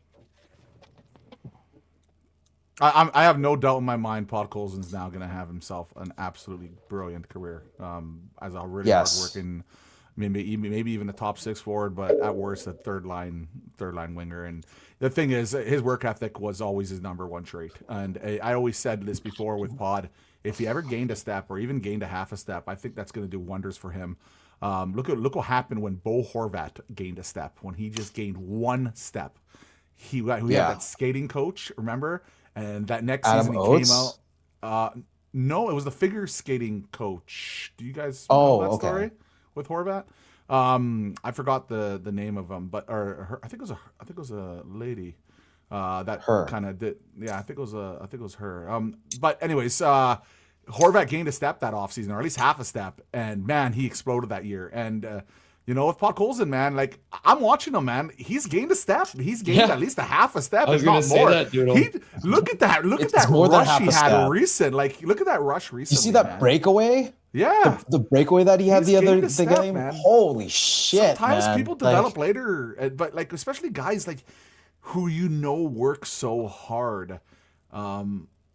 I have no doubt in my mind Podkolzin's now going to have himself an absolutely brilliant career as a really hard-working, maybe even a top six forward, but at worst a third line winger. And the thing is, his work ethic was always his number one trait. And I always said this before with Pod, if he ever gained a step or even gained a half a step, I think that's going to do wonders for him. Look what happened when Bo Horvat gained a step, when he just gained one step. He had that skating coach, remember? And that next season he came out. No, it was the figure skating coach. Do you guys know that story with Horvat? I forgot the name of him, but I think it was a lady that kind of did. Yeah, I think it was her. But anyways, Horvat gained a step that offseason, or at least half a step, and man, he exploded that year. And you know, with Podkolzin, man, like, I'm watching him, man. He's gained a step. He's gained at least a half a step, if not more. Look at that rush he had recent. Like, look at that rush recently. You see that breakaway? Yeah, the breakaway that he had the other game. Man. Holy shit! Sometimes people develop later, but like, especially guys like who work so hard.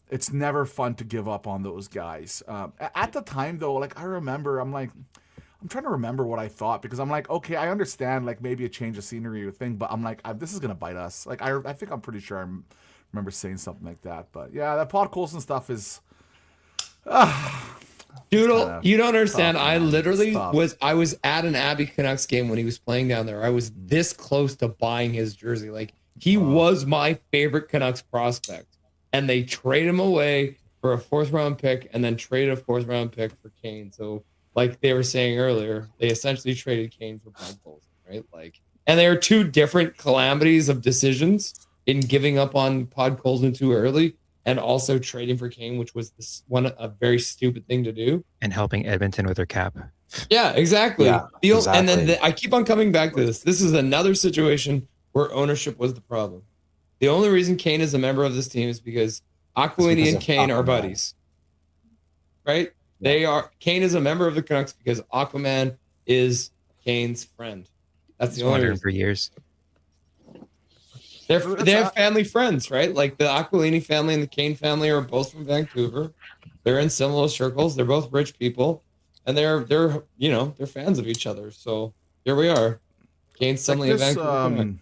It's never fun to give up on those guys. At the time, though, like, I remember, I'm trying to remember what I thought, because I'm like, okay, I understand, like, maybe a change of scenery or thing, but I'm like, this is gonna bite us. Like, I think I'm pretty sure I remember saying something like that. But yeah, that Podkolzin stuff is. Doodle, you don't understand. I literally was at an Abbey Canucks game when he was playing down there. I was this close to buying his jersey. Like, he was my favorite Canucks prospect, and they traded him away for a 4th round pick, and then traded a 4th round pick for Kane. So, like they were saying earlier, they essentially traded Kane for Podkolzin, right? Like, and there are two different calamities of decisions in giving up on Podkolzin too early, and also trading for Kane, which was a very stupid thing to do. And helping Edmonton with their cap. Yeah, exactly. Yeah, exactly. And then I keep on coming back to this. This is another situation where ownership was the problem. The only reason Kane is a member of this team is because Aquilini and Kane are buddies, right? Yeah. Kane is a member of the Canucks because Aquaman is Kane's friend. That's the only reason. For years. They have family friends, right? Like the Aquilini family and the Kane family are both from Vancouver. They're in similar circles. They're both rich people, and they're fans of each other. So here we are. Kane's suddenly a Vancouver.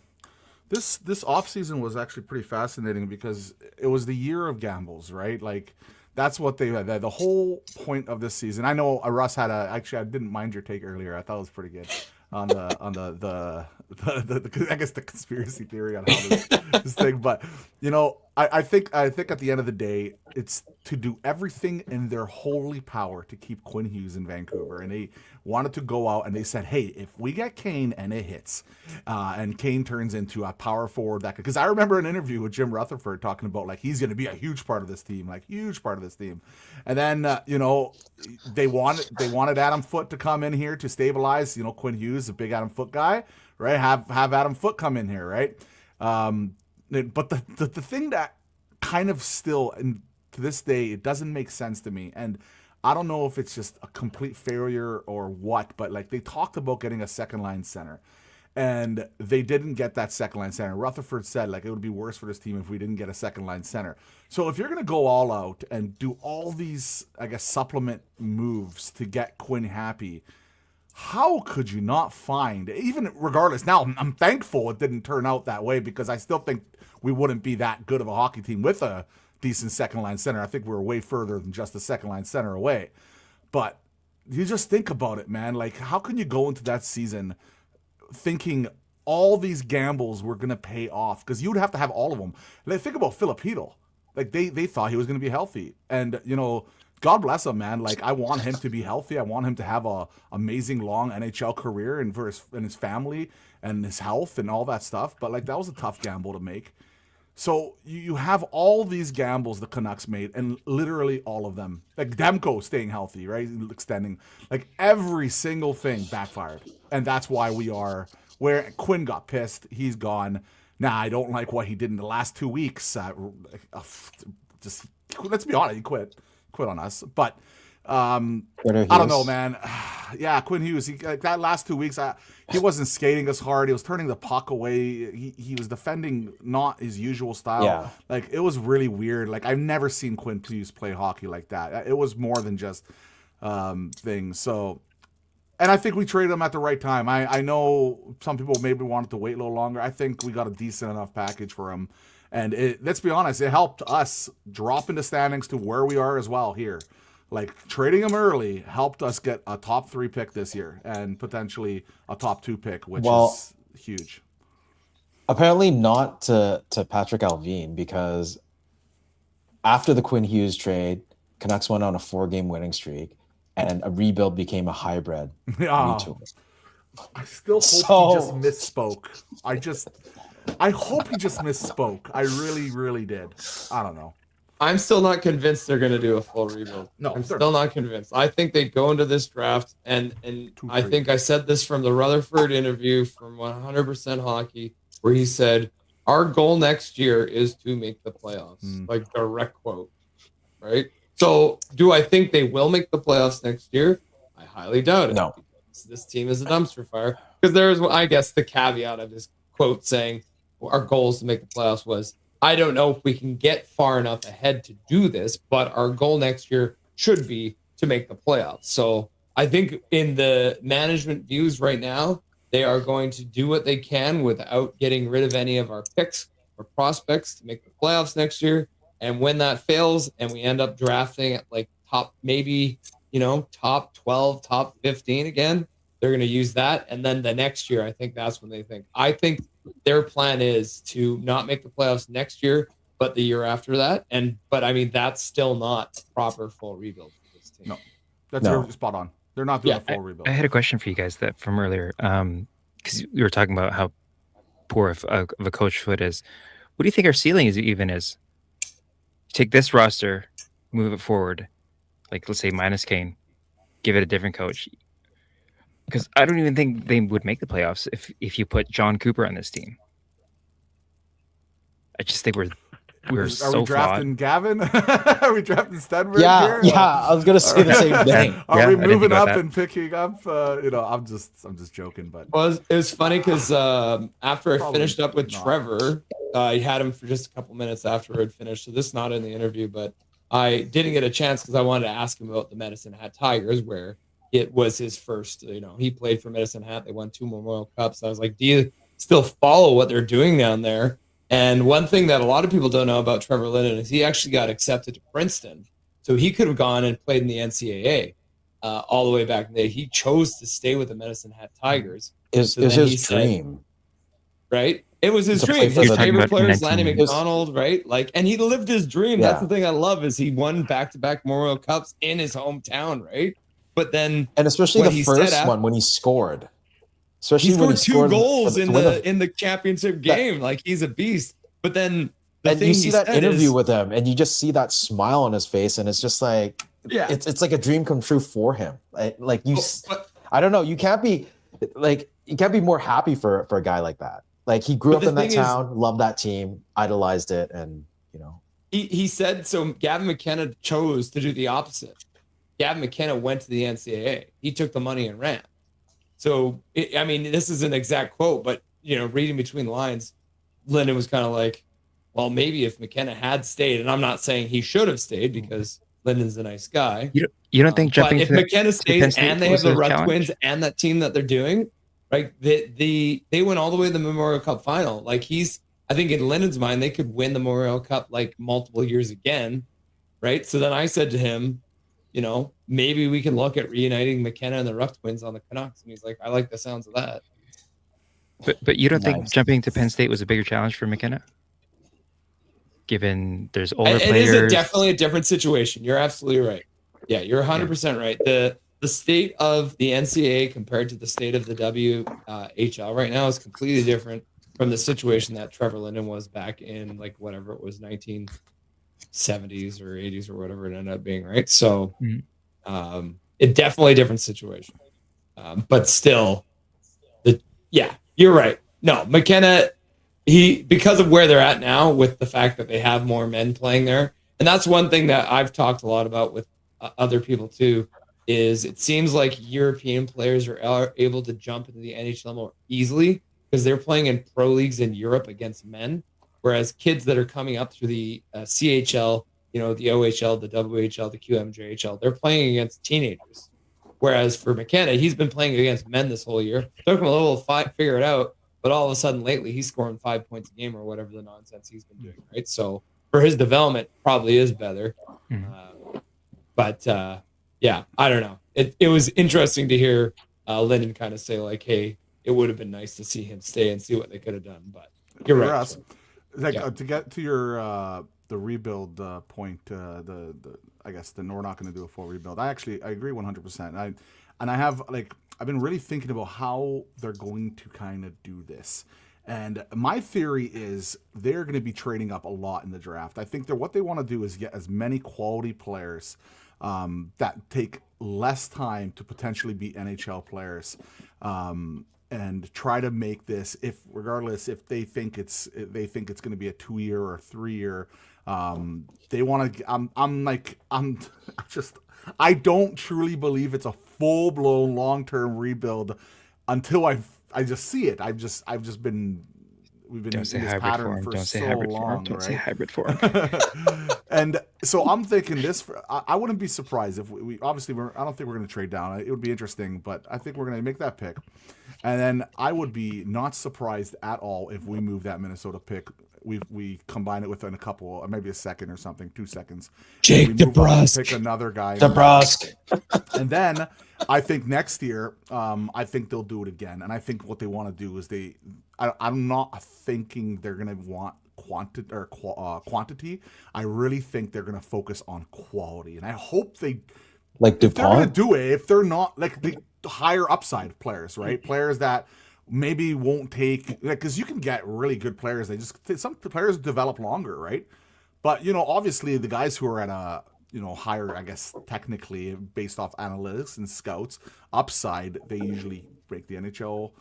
This offseason was actually pretty fascinating because it was the year of gambles, right? Like, that's what they had. The whole point of this season. I know Russ had actually, I didn't mind your take earlier. I thought it was pretty good on the I guess the conspiracy theory on how this thing. But you know, I think at the end of the day, it's to do everything in their holy power to keep Quinn Hughes in Vancouver, and they wanted to go out and they said, hey, if we get Kane and it hits, and Kane turns into a power forward, that because I remember an interview with Jim Rutherford talking about like he's going to be a huge part of this team, and then you know, they wanted Adam Foote to come in here to stabilize, you know, Quinn Hughes, a big Adam Foote guy, right? Have Adam Foote come in here, right? But the thing that kind of still, and to this day, it doesn't make sense to me, and I don't know if it's just a complete failure or what, but like they talked about getting a second line center, and they didn't get that second line center. Rutherford said like it would be worse for this team if we didn't get a second line center. So if you're going to go all out and do all these, I guess, supplement moves to get Quinn happy, how could you not find, even regardless, now I'm thankful it didn't turn out that way, because I still think we wouldn't be that good of a hockey team with a decent second line center. I think we're way further than just the second line center away. But you just think about it, man. Like, how can you go into that season thinking all these gambles were going to pay off? Because you would have to have all of them. Like, think about Filipino. Like, they thought he was going to be healthy. And, you know, God bless him, man. Like, I want him to be healthy. I want him to have a amazing long NHL career and for his family and his health and all that stuff. But, like, that was a tough gamble to make. So you have all these gambles the Canucks made, and literally all of them, like Demko staying healthy, right, extending, like every single thing backfired, and that's why we are where Quinn got pissed. He's gone. Nah, I don't like what he did in the last 2 weeks. Just let's be honest, he quit on us. But I don't know, man. Yeah, Quinn Hughes. That last 2 weeks, he wasn't skating as hard. He was turning the puck away. He was defending not his usual style. Yeah. Like, it was really weird. Like, I've never seen Quinn Hughes play hockey like that. It was more than just things. So, and I think we traded him at the right time. I know some people maybe wanted to wait a little longer. I think we got a decent enough package for him. And let's be honest, it helped us drop into standings to where we are as well here. Like, trading him early helped us get a top 3 pick this year and potentially a top 2 pick, which is huge. Apparently not to Patrick Yrvin, because after the Quinn Hughes trade, Canucks went on a 4-game winning streak, and a rebuild became a hybrid retool. I still hope he just misspoke. I hope he just misspoke. I really, really did. I don't know. I'm still not convinced they're going to do a full rebuild. No, I'm still not convinced. I think they go into this draft, and I think I said this from the Rutherford interview from 100% Hockey, where he said, our goal next year is to make the playoffs. Like, direct quote, right? So do I think they will make the playoffs next year? I highly doubt it. No. This team is a dumpster fire. Because there's, I guess, the caveat of his quote saying our goal is to make the playoffs was, I don't know if we can get far enough ahead to do this, but our goal next year should be to make the playoffs. So I think in the management views right now, they are going to do what they can without getting rid of any of our picks or prospects to make the playoffs next year. And when that fails and we end up drafting at like top, maybe, top 12, top 15 again, they're going to use that. And then the next year, I think that's when they think. I think their plan is to not make the playoffs next year, but the year after that. But I mean, that's still not a proper full rebuild for this team. No, that's spot on. They're not doing a full rebuild. I had a question for you guys that from earlier, because we were talking about how poor of a coach Foot is. What do you think our ceiling is? Take this roster, move it forward, like let's say minus Kane, give it a different coach. Because I don't even think they would make the playoffs if you put John Cooper on this team. I just think we're so Are we drafting flawed. Gavin? Are we drafting Stenberg here? Yeah, I was gonna say the same thing. Are we I didn't think moving about up that. and picking up? I'm just joking, but Well, it was funny because after I Probably finished up with not. Trevor, I had him for just a couple minutes after I'd finished. So this is not in the interview, but I didn't get a chance because I wanted to ask him about the Medicine Hat Tigers, where it was his first, he played for Medicine Hat. They won 2 Memorial Cups. I was like, do you still follow what they're doing down there? And one thing that a lot of people don't know about Trevor Linden is he actually got accepted to Princeton. So he could have gone and played in the NCAA all the way back in the day. He chose to stay with the Medicine Hat Tigers. Is So then his he said- dream. Right? It was his To play dream. for His the- favorite player is 19 Lanny McDonald, right? Like, and he lived his dream. That's Yeah. the thing I love is he won back-to-back Memorial Cups in his hometown, right? But then And especially what the he said first after- one when he scored. Especially he when scored 2 goals to in win the championship game. Like, he's a beast. But then the and thing you see he that said interview is, with him, and you just see that smile on his face, and it's just like yeah. it's like a dream come true for him. Like you, But- I don't know. You can't be more happy for a guy like that. Like he grew But up the in that thing is- town, loved that team, idolized it, and He said, so Gavin McKenna chose to do the opposite. Gavin McKenna went to the NCAA. He took the money and ran. So, I mean, this is an exact quote, but, reading between the lines, Linden was kind of like, well, maybe if McKenna had stayed, and I'm not saying he should have stayed because Linden's a nice guy. You don't think But jumping if to McKenna Penn stays State and they have was the a Red challenge? Twins and that team that they're doing, right? They went all the way to the Memorial Cup final. Like I think in Linden's mind, they could win the Memorial Cup like multiple years again, right? So then I said to him, maybe we can look at reuniting McKenna and the Ruck Twins on the Canucks. And he's like, I like the sounds of that. But you don't think Nice. jumping to Penn State was a bigger challenge for McKenna? Given there's older It players. is definitely a different situation. You're absolutely right. Yeah, you're 100% right. The state of the NCAA compared to the state of the WHL right now is completely different from the situation that Trevor Linden was back in like whatever it was, 1970s or 80s or whatever it ended up being, right? So it definitely a different situation. But still, you're right. No, McKenna, because of where they're at now with the fact that they have more men playing there. And that's one thing that I've talked a lot about with other people too, is it seems like European players are able to jump into the NHL more easily because they're playing in pro leagues in Europe against men. Whereas kids that are coming up through the CHL, the OHL, the WHL, the QMJHL, they're playing against teenagers. Whereas for McKenna, he's been playing against men this whole year. Took him a little to figure it out, but all of a sudden lately he's scoring 5 points a game or whatever the nonsense he's been doing, right? So for his development, probably is better. But I don't know. It was interesting to hear Linden kind of say like, hey, it would have been nice to see him stay and see what they could have done. But you're right. To get to your the rebuild point, I guess we're not going to do a full rebuild. I agree 100%. I've been really thinking about how they're going to kind of do this. And my theory is they're going to be trading up a lot in the draft. I think what they want to do is get as many quality players that take less time to potentially be NHL players, and try to make this, if they think it's going to be a 2-year or 3-year. They want to. I don't truly believe it's a full blown long term rebuild until I just see it. We've been in this pattern for so long. Don't say hybrid form. And so I'm thinking I wouldn't be surprised if we obviously I don't think we're going to trade down. It would be interesting, but I think we're going to make that pick. And then I would be not surprised at all if we move that Minnesota pick. We combine it with a couple, maybe a second or something, 2 seconds. Jake DeBrusk. Pick another guy. DeBrusk. And then I think next year, I think they'll do it again. And I think what they want to do is I'm not thinking they're going to want quantity. I really think they're going to focus on quality. And I hope if they're going to do it, if they're not like the higher upside players, right? Players that maybe won't take, because you can get really good players. Some players develop longer, right? But obviously the guys who are at a higher, I guess technically based off analytics and scouts upside, they usually break the NHL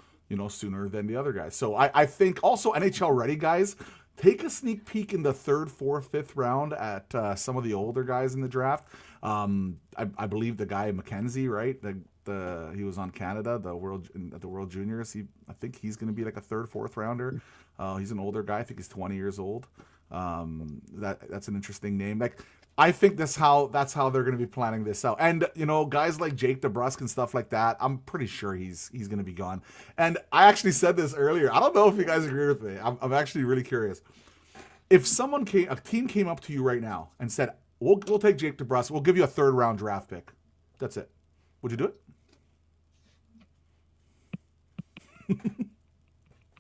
sooner than the other guys. So I think also NHL ready guys, take a sneak peek in the 3rd, 4th, 5th round at some of the older guys in the draft. I believe the guy McKenzie, right? He was on Canada, at the World Juniors. I think he's going to be like a 3rd, 4th rounder. He's an older guy. I think he's 20 years old. That's an interesting name. I think that's how they're going to be planning this out. And guys like Jake DeBrusk and stuff like that, I'm pretty sure he's going to be gone. And I actually said this earlier. I don't know if you guys agree with me. I'm actually really curious. If a team came up to you right now and said, "We'll take Jake DeBrusk. We'll give you a 3rd round draft pick. That's it." Would you do it?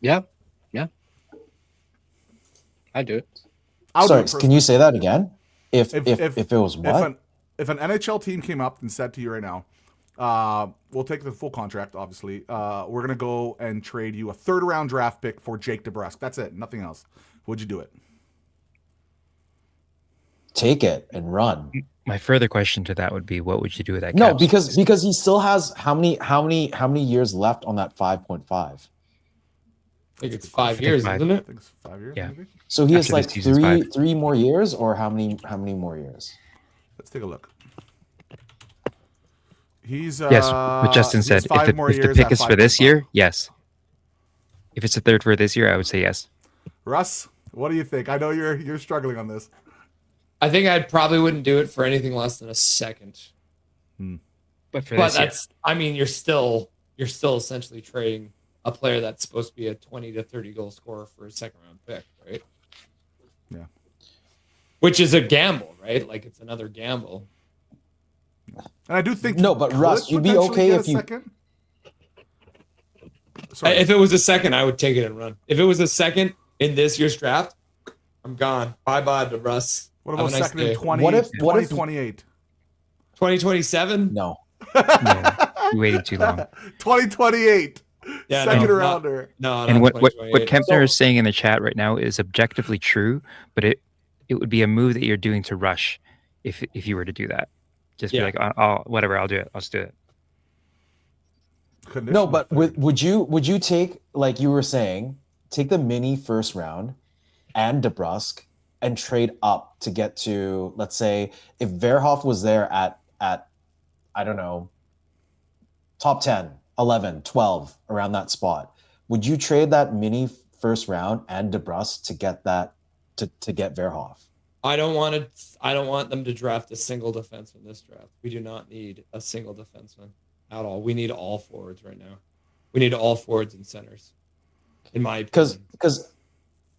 Yeah. I do it. Sorry, can you say that again? If it was what? If an NHL team came up and said to you right now, we'll take the full contract, obviously. We're going to go and trade you a 3rd round draft pick for Jake DeBrusk. That's it. Nothing else. Would you do it? Take it and run. My further question to that would be, what would you do with that? No, because he still has how many years left on that 5.5? I think it's 5 years, isn't it? I think it's 5 years. Yeah. Maybe? So he has After like this season's 3 more years, or how many more years? Let's take a look. He's Yes, what Justin he has said. 5 If more the years pick at is for this 5.5. year, yes. If it's a third for this year, I would say yes. Russ, what do you think? I know you're struggling on this. I think I probably wouldn't do it for anything less than a second. But for But this year, that's, I mean, you're still essentially trading a player that's supposed to be a 20 to 30 goal scorer for a second round pick, right? Yeah. Which is a gamble, right? Like it's another gamble. And I do think No, but could Russ, you'd be potentially okay get if a you- second. Sorry. If it was a second, I would take it and run. If it was a second in this year's draft, I'm gone. Bye to Russ. What Have about a nice second in day. 2028? 2027? No. you waited too long. 2028. Yeah, Second no, rounder. No, And what 2028. Kempner is saying in the chat right now is objectively true, but it would be a move that you're doing to rush if you were to do that. Just be Yeah. like, I'll whatever, I'll do it. I'll just do it. No, but would you take, like you were saying, take the mini first round and DeBrusque and trade up to get to, let's say, if Verhoff was there at I don't know, top 10, 11, 12, around that spot, would you trade that mini first round and DeBrusque to get that to get Verhoff? I don't want them to draft a single defenseman this draft. We do not need a single defenseman at all. We need all forwards right now. We need all forwards and centers, in my opinion. Because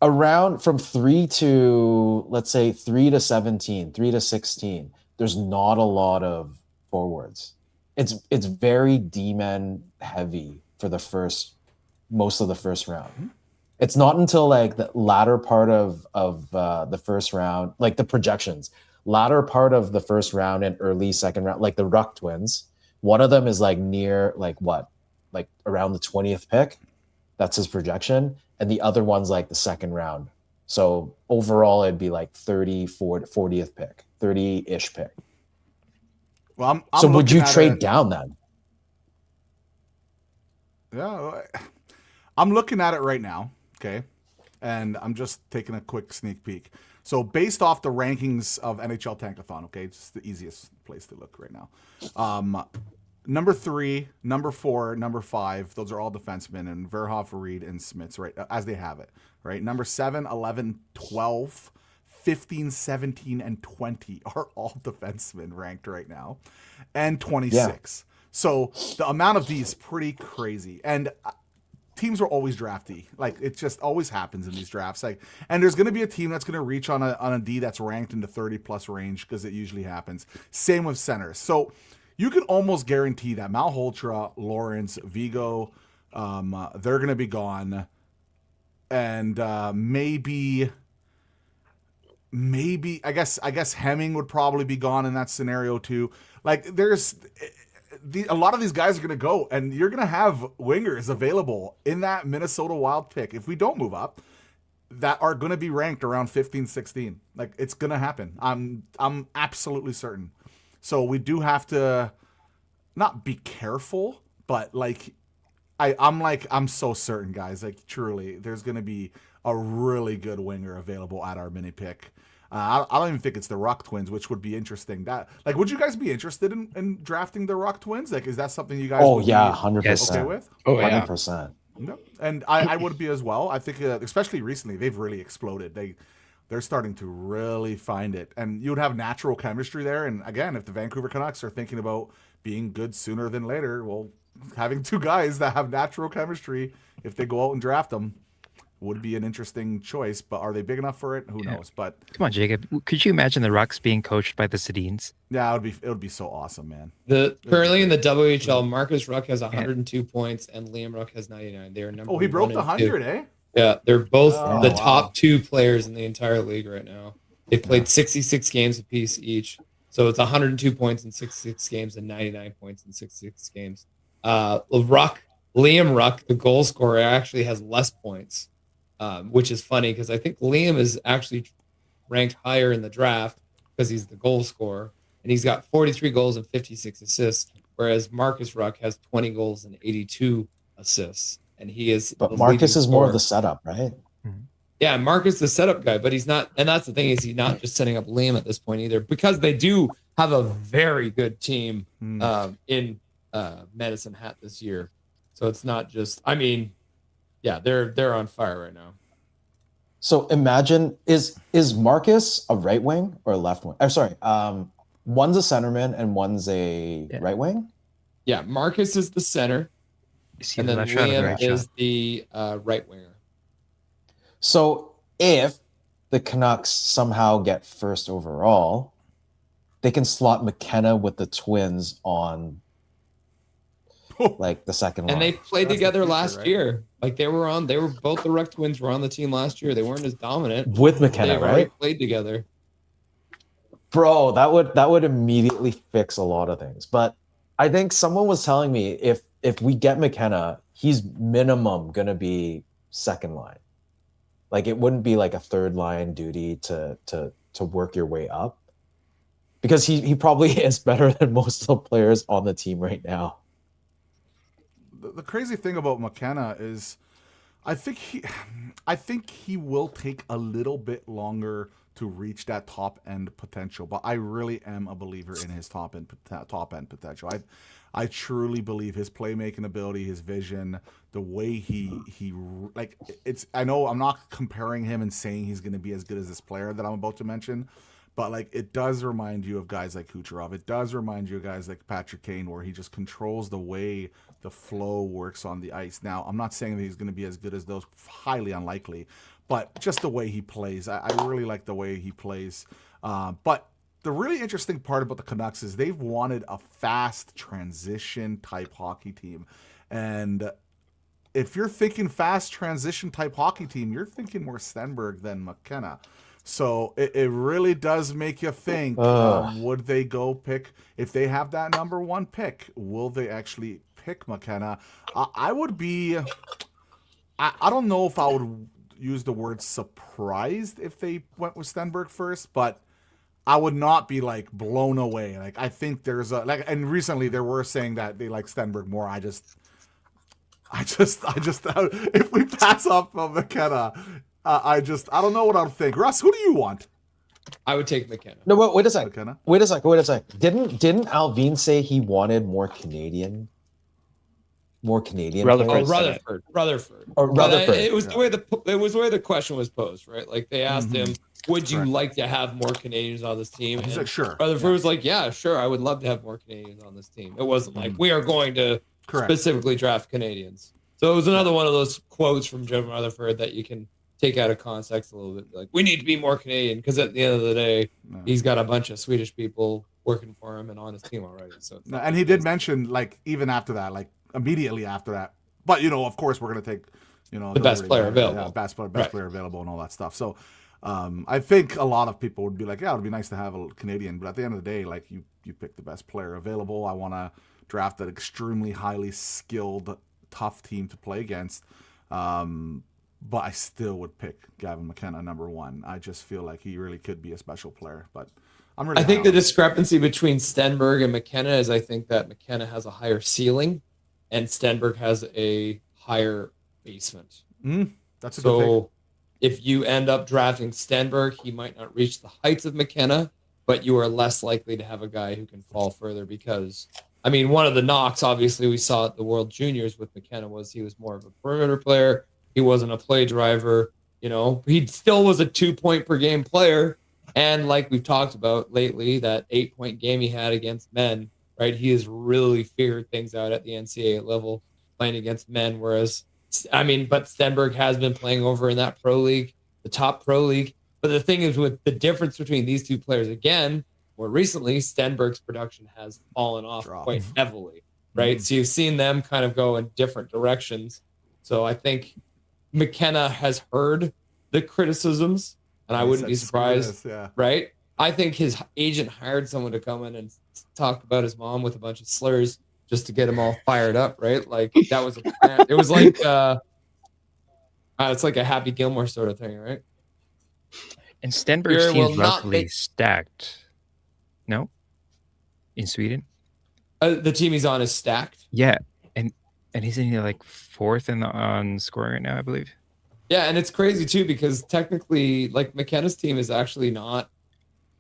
around from 3 to, let's say, 3 to 17, 3 to 16, there's not a lot of forwards. It's very D-men heavy for most of the first round. It's not until like the latter part of the first round, like the projections, latter part of the first round and early second round, like the Ruck twins. One of them is like near like around the 20th pick. That's his projection. And the other one's like the second round. So overall, it'd be like 40th pick, 30-ish pick. Well, so would you looking at trade it- down then? Yeah, I'm looking at it right now, okay? And I'm just taking a quick sneak peek. So based off the rankings of NHL Tankathon, okay, it's the easiest place to look right now. Number 3, number 4, number 5, those are all defensemen, and Verhoff, Reed, and Smits, right, as they have it, right? Number 7, 11, 12, 15, 17, and 20 are all defensemen ranked right now, and 26. So the amount of these is pretty crazy. And teams are always drafty. Like, it just always happens in these drafts. Like, and there's going to be a team that's going to reach on a D that's ranked in the 30-plus range, because it usually happens. Same with centers. So you can almost guarantee that Malhotra, Lawrence, Vigo, they're going to be gone. And maybe I guess Hemming would probably be gone in that scenario too. Like, there's a lot of these guys are going to go, and you're going to have wingers available in that Minnesota Wild pick, if we don't move up, that are going to be ranked around 15, 16. Like, it's going to happen. I'm absolutely certain. So we do have to not be careful, but like, I'm so certain, guys. Like, truly, there's going to be a really good winger available at our mini pick. I don't even think it's the Ruck twins, which would be interesting. That, like, would you guys be interested in drafting the Ruck twins? Like, is that something you guys? Oh would yeah, be 100%. okay with? Oh yeah. 100%. No. And I would be as well. I think, especially recently, they've really exploded. They're starting to really find it, and you would have natural chemistry there. And again, if the Vancouver Canucks are thinking about being good sooner than later, well, having two guys that have natural chemistry, if they go out and draft them, would be an interesting choice. But are they big enough for it? Who knows? But Come on, Jacob. Could you imagine the Rucks being coached by the Sedins? yeah, it would be so awesome, man. Currently in the WHL, Marcus Ruck has 102 points and Liam Ruck has 99. They are number. Oh, he broke 1 the and 2. 100, eh? Yeah, they're both Oh, the wow. top 2 players in the entire league right now. They played 66 games apiece each, so it's 102 points in 66 games and 99 points in 66 games. Liam Ruck, the goal scorer, actually has less points, which is funny because I think Liam is actually ranked higher in the draft because he's the goal scorer, and he's got 43 goals and 56 assists, whereas Marcus Ruck has 20 goals and 82 assists, and he is. But the Marcus leading is more of scorer. the setup, right? Yeah, Marcus the setup guy, but he's not, and that's the thing is he's not just setting up Liam at this point either, because they do have a very good team in Medicine Hat this year. So it's not just, I mean, yeah, they're on fire right now. So imagine is Marcus a right wing or a left wing? I'm sorry. One's a centerman and one's a right wing. Yeah, Marcus is the center, and then Liam is the right winger. So if the Canucks somehow get first overall, they can slot McKenna with the Twins on like the second line. And they played together last year. Like they were both the Ruck Twins were on the team last year. They weren't as dominant with McKenna, right? Played together. Bro, that would immediately fix a lot of things. But I think someone was telling me if we get McKenna, he's minimum gonna be second line. Like it wouldn't be like a third line duty to work your way up, because he probably is better than most of the players on the team right now. The crazy thing about McKenna is, I think he will take a little bit longer to reach that top end potential. But I really am a believer in his top end potential. I truly believe his playmaking ability, his vision, the way he like it's. I know I'm not comparing him and saying he's going to be as good as this player that I'm about to mention, but like it does remind you of guys like Kucherov. It does remind you of guys like Patrick Kane, where he just controls the way the flow works on the ice. Now, I'm not saying that he's going to be as good as those, highly unlikely, but just the way he plays. I really like the way he plays. But the really interesting part about the Canucks is they've wanted a fast transition type hockey team. And if you're thinking fast transition type hockey team, you're thinking more Stenberg than McKenna. So it really does make you think, would they go pick, if they have that number one pick, will they actually pick McKenna? I would be, I don't know if I would use the word surprised if they went with Stenberg first, but I would not be like blown away. Like I think there's a, like, and recently they were saying that they like Stenberg more. I just if we pass up on McKenna, I don't know what I'll think. Russ, who do you want? I would take McKenna. No, wait a second. McKenna? Wait a second. Didn't Yrvin say he wanted more Canadian? Rutherford. Rutherford. Or Rutherford. It was the way the question was posed, right? Like they asked him, would you like to have more Canadians on this team? He's like, sure. Rutherford was like, yeah, sure. I would love to have more Canadians on this team. It wasn't like we are going to specifically draft Canadians. So it was another one of those quotes from Jim Rutherford that you can take out of context a little bit. Like, we need to be more Canadian, because at the end of the day, he's got a bunch of Swedish people working for him and on his team already. So, and he did mention, like, even after that, like immediately after that, but of course we're going to take, the best player available, best player available, and all that stuff. So, I think a lot of people would be like, yeah, it would be nice to have a Canadian, but at the end of the day, like you pick the best player available. I want to draft an extremely highly skilled, tough team to play against. But I still would pick Gavin McKenna number one. I just feel like he really could be a special player. But I think the discrepancy between Stenberg and McKenna is I think that McKenna has a higher ceiling and Stenberg has a higher basement. That's a good thing. So if you end up drafting Stenberg, he might not reach the heights of McKenna, but you are less likely to have a guy who can fall further, because I mean, one of the knocks, obviously, we saw at the World Juniors with McKenna was he was more of a perimeter player. He wasn't a play driver. He still was a 2-point per game player. And like we've talked about lately, that 8-point game he had against men, right? He has really figured things out at the NCAA level playing against men. Whereas, but Stenberg has been playing over in that pro league, the top pro league. But the thing is, with the difference between these two players, again, more recently, Stenberg's production has fallen off quite heavily, right? So you've seen them kind of go in different directions. So I think McKenna has heard the criticisms, and I wouldn't be surprised, right? I think his agent hired someone to come in and talk about his mom with a bunch of slurs just to get him all fired up, right? Like that was it was like it's like a Happy Gilmore sort of thing, right? And Stenberg's team is roughly stacked. No? In Sweden? The team he's on is stacked. Yeah. And he's in like fourth on scoring right now, I believe. Yeah, and it's crazy too because technically, like McKenna's team is actually not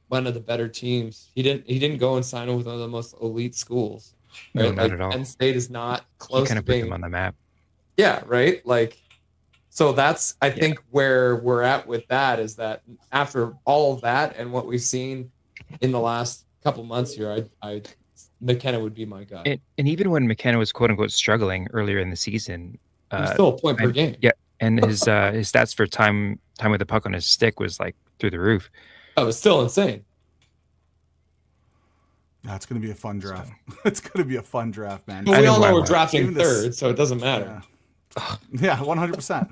one of the better teams. He didn't go and sign with one of the most elite schools, No, right? not Like at all. Penn State is not He close kind to of put them being. on the map. Yeah, right. Like, so that's I think where we're at with that is that after all of that and what we've seen in the last couple months here, I McKenna would be my guy. And even when McKenna was quote unquote struggling earlier in the season, He's still a point per game. yeah, and his stats for time with the puck on his stick was like through the roof. That was still insane. That's going to be a fun draft. It's going to be a fun draft, man. But I we know all who I know we're want. drafting Even this- third, so it doesn't matter. Yeah, 100%.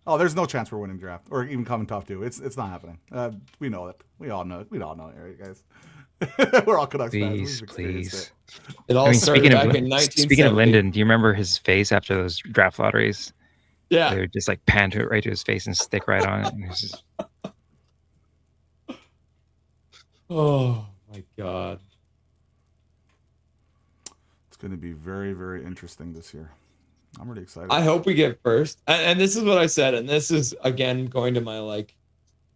Oh, there's no chance we're winning draft or even coming top 2. It's not happening. We know it. We all know it. We all know it, right, guys. We're all Canucks fans. Please, We've experienced please. It all started speaking back of in 1970. speaking of Linden, do you remember his face after those draft lotteries? Yeah. They would just like pan to it right to his face and stick right on it. And it was just, Oh my god. It's going to be very, very interesting this year. I'm really excited. I hope we get first. And this is what I said, and this is again going to my like,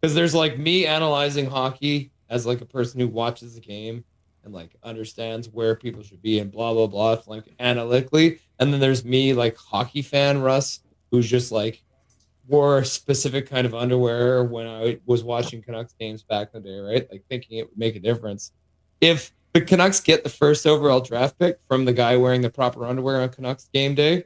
because there's like me analyzing hockey as like a person who watches the game and like understands where people should be and blah blah blah, like analytically. And then there's me like hockey fan Russ, who's just like wore a specific kind of underwear when I was watching Canucks games back in the day, right? Like thinking it would make a difference. If the Canucks get the first overall draft pick from the guy wearing the proper underwear on Canucks game day,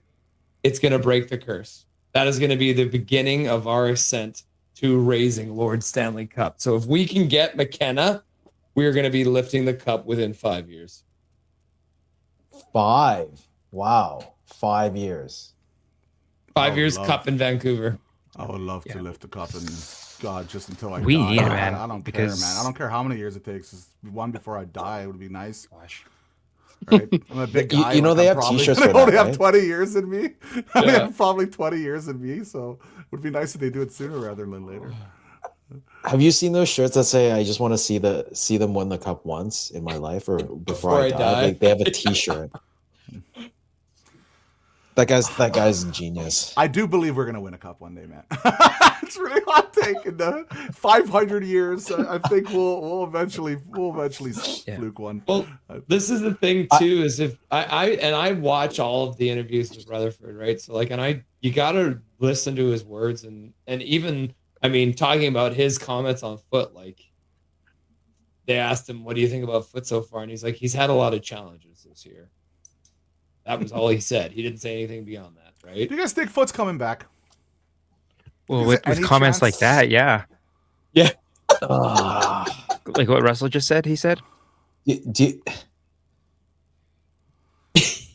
it's going to break the curse. That is going to be the beginning of our ascent to raising Lord Stanley Cup. So if we can get McKenna, we're going to be lifting the cup within 5 years. 5. Wow. 5 years. 5 Oh, years love. cup in Vancouver. I would love to lift the cup and God, just until I We die. need it, man, I don't because- care, man. I don't care how many years it takes. Just one before I die would be nice. Right? I'm a big You- guy. you know like, they I'm have probably- t-shirts I for only that, have right? 20 years in me. I only Yeah. have probably 20 years in me, so it would be nice if they do it sooner rather than later. Have you seen those shirts that say "I just want to see them win the cup once in my life" or before I die? Like they have a T-shirt. That guy's a genius. I do believe we're gonna win a cup one day, man. It's really hot take. In the 500 years, I think we'll eventually fluke one. Well, this is the thing too, is if I watch all of the interviews with Rutherford, right? So like, and you got to listen to his words and even, I mean, talking about his comments on Foot, like they asked him, what do you think about Foot so far? And he's like, he's had a lot of challenges this year. That was all he said. He didn't say anything beyond that, right? Do you guys think Foot's coming back? well, Is with there any comments like chance- that, yeah. Yeah. Like what Russell just said, he said. Do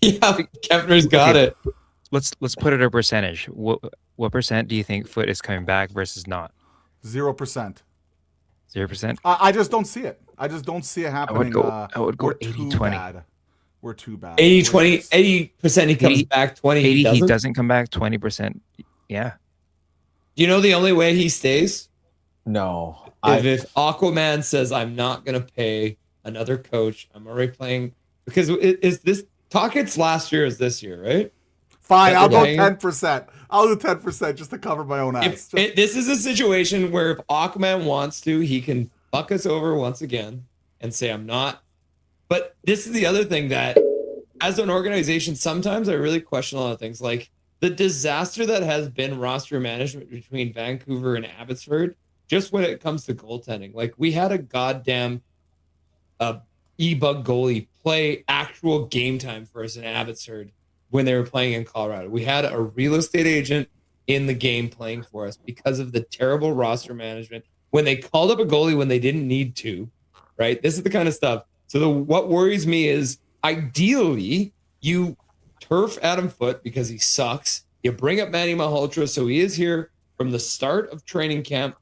Yeah, Kepner's got Okay. it. Let's put it a percentage. What percent do you think Foot is coming back versus not? 0%. 0%. I just don't see it. I just don't see it happening. I would go we're too 80-20. bad. We're too bad. 80, We're 20, just- 80% he comes 80 back, 20 80 he doesn't. he doesn't come back. 20%. Yeah. Do you know the only way he stays? no. If Aquaman says, I'm not going to pay another coach, I'm already playing. Because is this Talkett's last year is this year, right? Fine, That I'll go they're paying? 10%. I'll do 10% just to cover my own ass. This is a situation where if Aquaman wants to, he can fuck us over once again and say, I'm not. But this is the other thing that, as an organization, sometimes I really question a lot of things. Like the disaster that has been roster management between Vancouver and Abbotsford, just when it comes to goaltending. Like we had a goddamn e-bug goalie play actual game time for us in Abbotsford when they were playing in Colorado. We had a real estate agent in the game playing for us because of the terrible roster management when they called up a goalie when they didn't need to, right? This is the kind of stuff. So what worries me is ideally you turf Adam Foote because he sucks. You bring up Manny Malhotra, so he is here from the start of training camp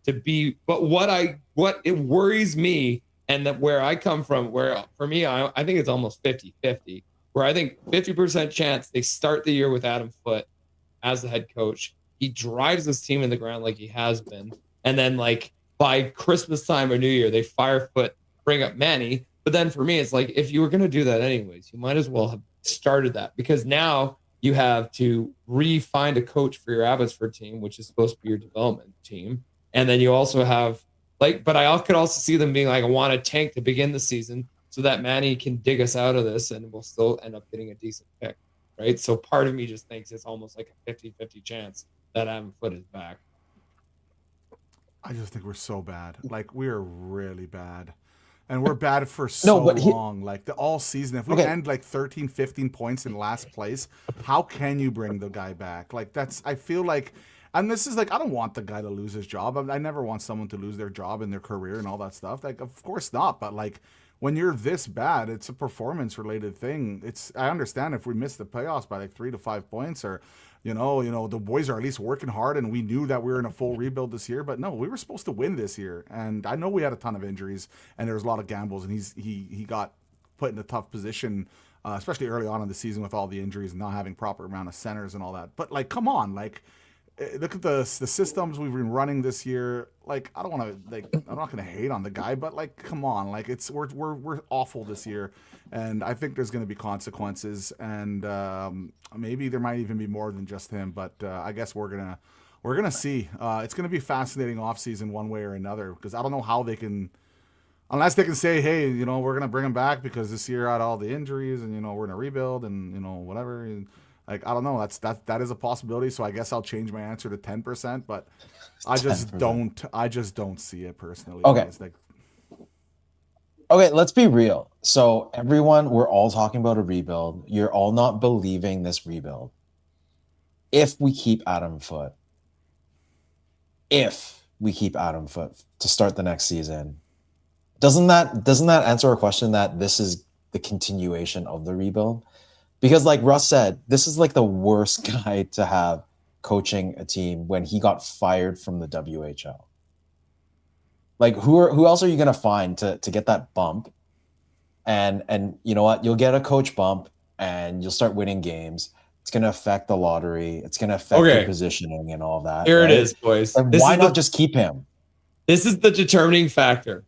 to be. But what it worries me, and that where I come from, where for me, I think it's almost 50-50, where I think 50% chance they start the year with Adam Foote as the head coach. He drives this team in the ground like he has been. And then like by Christmas time or New Year, they fire Foote, bring up Manny. But then for me, it's like, if you were going to do that anyways, you might as well have started that, because now You have to re-find a coach for your Abbotsford team, which is supposed to be your development team. And then you also have but I could also see them being like, I want a tank to begin the season so that Manny can dig us out of this and we'll still end up getting a decent pick. Right. So part of me just thinks it's almost like a 50-50 chance that Adam Foote is back. I just think we're so bad. Like, we are really bad. And we're bad for so long. Like, all season. If we end like 13, 15 points in last place, how can you bring the guy back? Like, I feel like, and this is like, I don't want the guy to lose his job. I never want someone to lose their job and their career and all that stuff. Like, of course not. But like, when you're this bad, it's a performance related thing. I understand if we miss the playoffs by like 3 to 5 points, or you know, the boys are at least working hard, and we knew that we were in a full rebuild this year. But no, we were supposed to win this year, and I know we had a ton of injuries, and there was a lot of gambles, and he got put in a tough position, especially early on in the season with all the injuries and not having proper amount of centers and all that. But like, come on, like, look at the systems we've been running this year. Like, I don't want to, like, I'm not going to hate on the guy, but like, come on, like, we're awful this year, and I think there's going to be consequences, and maybe there might even be more than just him. But I guess we're gonna see. It's going to be a fascinating offseason one way or another, because I don't know how they can, unless they can say, hey, you know, we're going to bring him back because this year had all the injuries, and you know, we're in a rebuild, and you know, whatever. And, like, I don't know. That is a possibility. So I guess I'll change my answer to 10%, but I just 10%. I just don't see it personally. Okay. Okay, let's be real. So we're all talking about a rebuild. You're all not believing this rebuild. If we keep Adam Foote to start the next season, doesn't that answer a question that this is the continuation of the rebuild? Because like Russ said, this is like the worst guy to have coaching a team when he got fired from the WHL. Like, who else are you going to find to get that bump? And you know what? You'll get a coach bump and you'll start winning games. It's going to affect the lottery. It's going to affect your positioning and all that. Here it is, boys. And why not just keep him? This is the determining factor.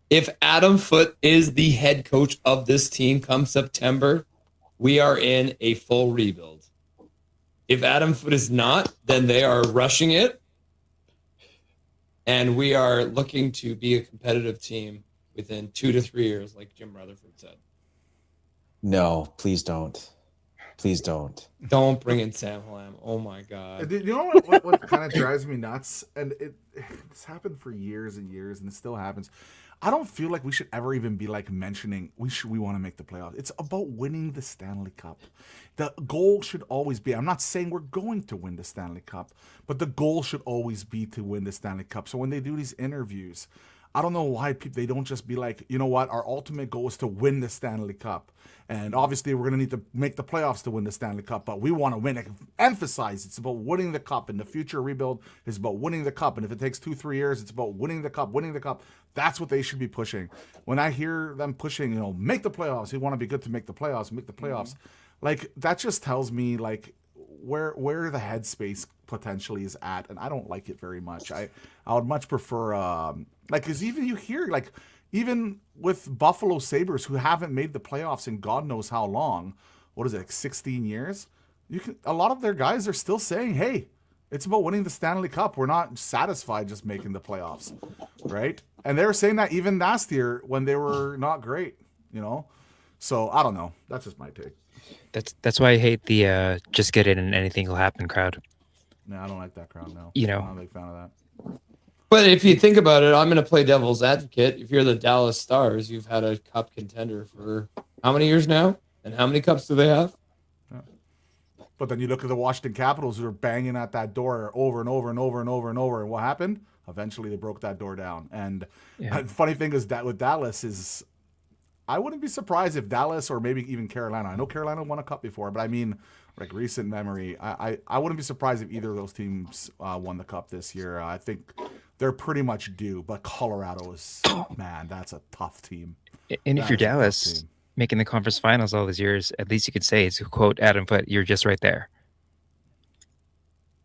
If Adam Foote is the head coach of this team come September, we are in a full rebuild. If Adam Foote is not, then they are rushing it. And we are looking to be a competitive team within 2 to 3 years, like Jim Rutherford said. No, please don't. Please don't. Don't bring in Sam Halam. Oh, my God. You know what kind of drives me nuts? And it's happened for years and years, and it still happens. I don't feel like we should ever even be like mentioning we want to make the playoffs. It's about winning the Stanley Cup. The goal should always be, I'm not saying we're going to win the Stanley Cup, but the goal should always be to win the Stanley Cup. So when they do these interviews, I don't know why they don't just be like, you know what, our ultimate goal is to win the Stanley Cup. And obviously we're going to need to make the playoffs to win the Stanley Cup, but we want to win it. Emphasize it's about winning the cup, and the future rebuild is about winning the cup. And if it takes 2-3 years, it's about winning the cup. That's what they should be pushing. When I hear them pushing, you know, make the playoffs, you want to be good to make the playoffs, like, that just tells me like where the headspace potentially is at, and I don't like it very much. I would much prefer like, because even you hear, like, even with Buffalo Sabres, who haven't made the playoffs in God knows how long, what is it, like 16 years? A lot of their guys are still saying, hey, it's about winning the Stanley Cup. We're not satisfied just making the playoffs, right? And they were saying that even last year when they were not great, you know? So I don't know. That's just my take. That's why I hate the just get in and anything will happen crowd. No, I don't like that crowd, no. You know. I'm not a big fan of that. But if you think about it, I'm going to play devil's advocate. If you're the Dallas Stars, you've had a cup contender for how many years now? And how many cups do they have? Yeah. But then you look at the Washington Capitals, who are banging at that door over and over and over and over and over. And what happened? Eventually they broke that door down. And the funny thing is that with Dallas is, I wouldn't be surprised if Dallas or maybe even Carolina, I know Carolina won a cup before, but I mean, like, recent memory, I wouldn't be surprised if either of those teams won the cup this year. I think they're pretty much due, but Colorado is, man, that's a tough team. And if you're Dallas making the conference finals all these years, at least you could say, it's quote Adam Foote, you're just right there.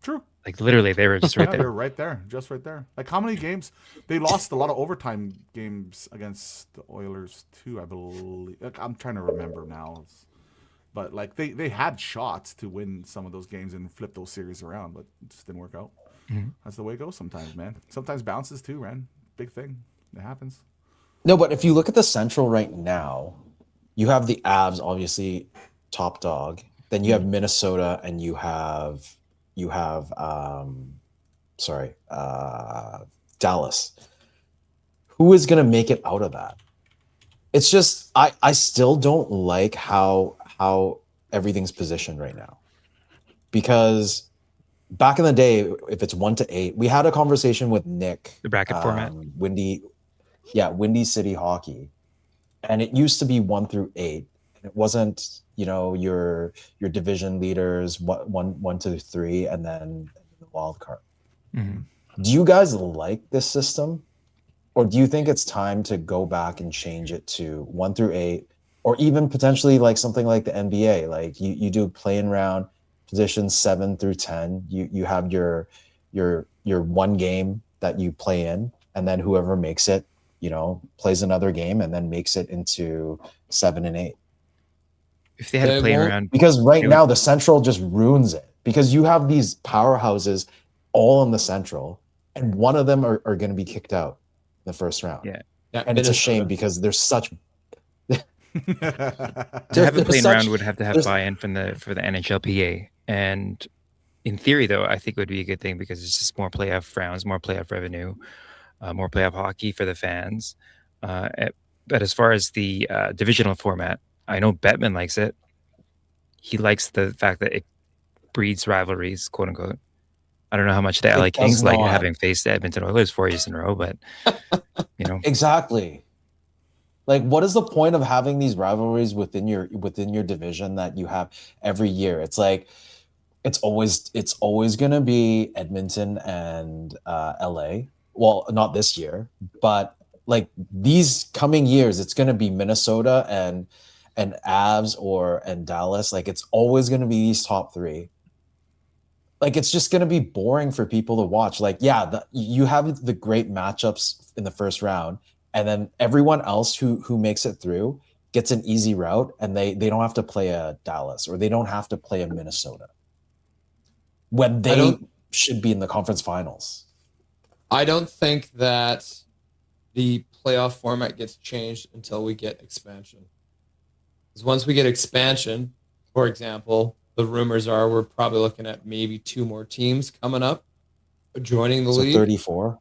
True. Like, literally, they were just right there. They're right there, just right there. Like, how many games? They lost a lot of overtime games against the Oilers too, I believe. Like, I'm trying to remember now. But like they had shots to win some of those games and flip those series around, but it just didn't work out. Mhm. That's the way it goes sometimes, man. Sometimes bounces too, man. Big thing. It happens. No, but if you look at the Central right now, you have the Avs obviously top dog. Then you have Minnesota, and you have Dallas. Who is going to make it out of that? It's just I still don't like how everything's positioned right now, because back in the day, if it's 1-8, we had a conversation with Nick, The bracket format. Windy City Hockey, and it used to be 1-8. It wasn't, your division leaders 1-3, and then the wild card. Mhm. Do you guys like this system, or do you think it's time to go back and change it to 1-8, or even potentially like something like the NBA? Like you do playing round positions 7-10. You have your one game that you play in, and then whoever makes it, plays another game and then makes it into 7 and 8. If they had They a playing won't- around, Because right It now the Central just ruins it, because you have these powerhouses all in the Central, and one of them are going to be kicked out in the first round. Yeah. Yeah, And it's a Minnesota. shame because there's such to have a there's playing such- round would have to have there's- buy-in for the NHLPA. And in theory, though, I think it would be a good thing because it's just more playoff rounds, more playoff revenue, more playoff hockey for the fans. But as far as the divisional format, I know Bettman likes it. He likes the fact that it breeds rivalries, quote unquote. I don't know how much the LA It does Kings like not. having faced the Edmonton Oilers 4 years in a row, but Exactly. Like, what is the point of having these rivalries within your division that you have every year? It's like it's always gonna be Edmonton and LA. Well, not this year, but like these coming years, it's gonna be Minnesota and Avs and Dallas. Like, it's always gonna be these top three. Like, it's just going to be boring for people to watch. Like, yeah, you have the great matchups in the first round, and then everyone else who makes it through gets an easy route, and they don't have to play a Dallas, or they don't have to play a Minnesota when they should be in the conference finals. I don't think that the playoff format gets changed until we get expansion. Because once we get expansion, for example, the rumors are we're probably looking at maybe 2 more teams coming up joining the So league. 34.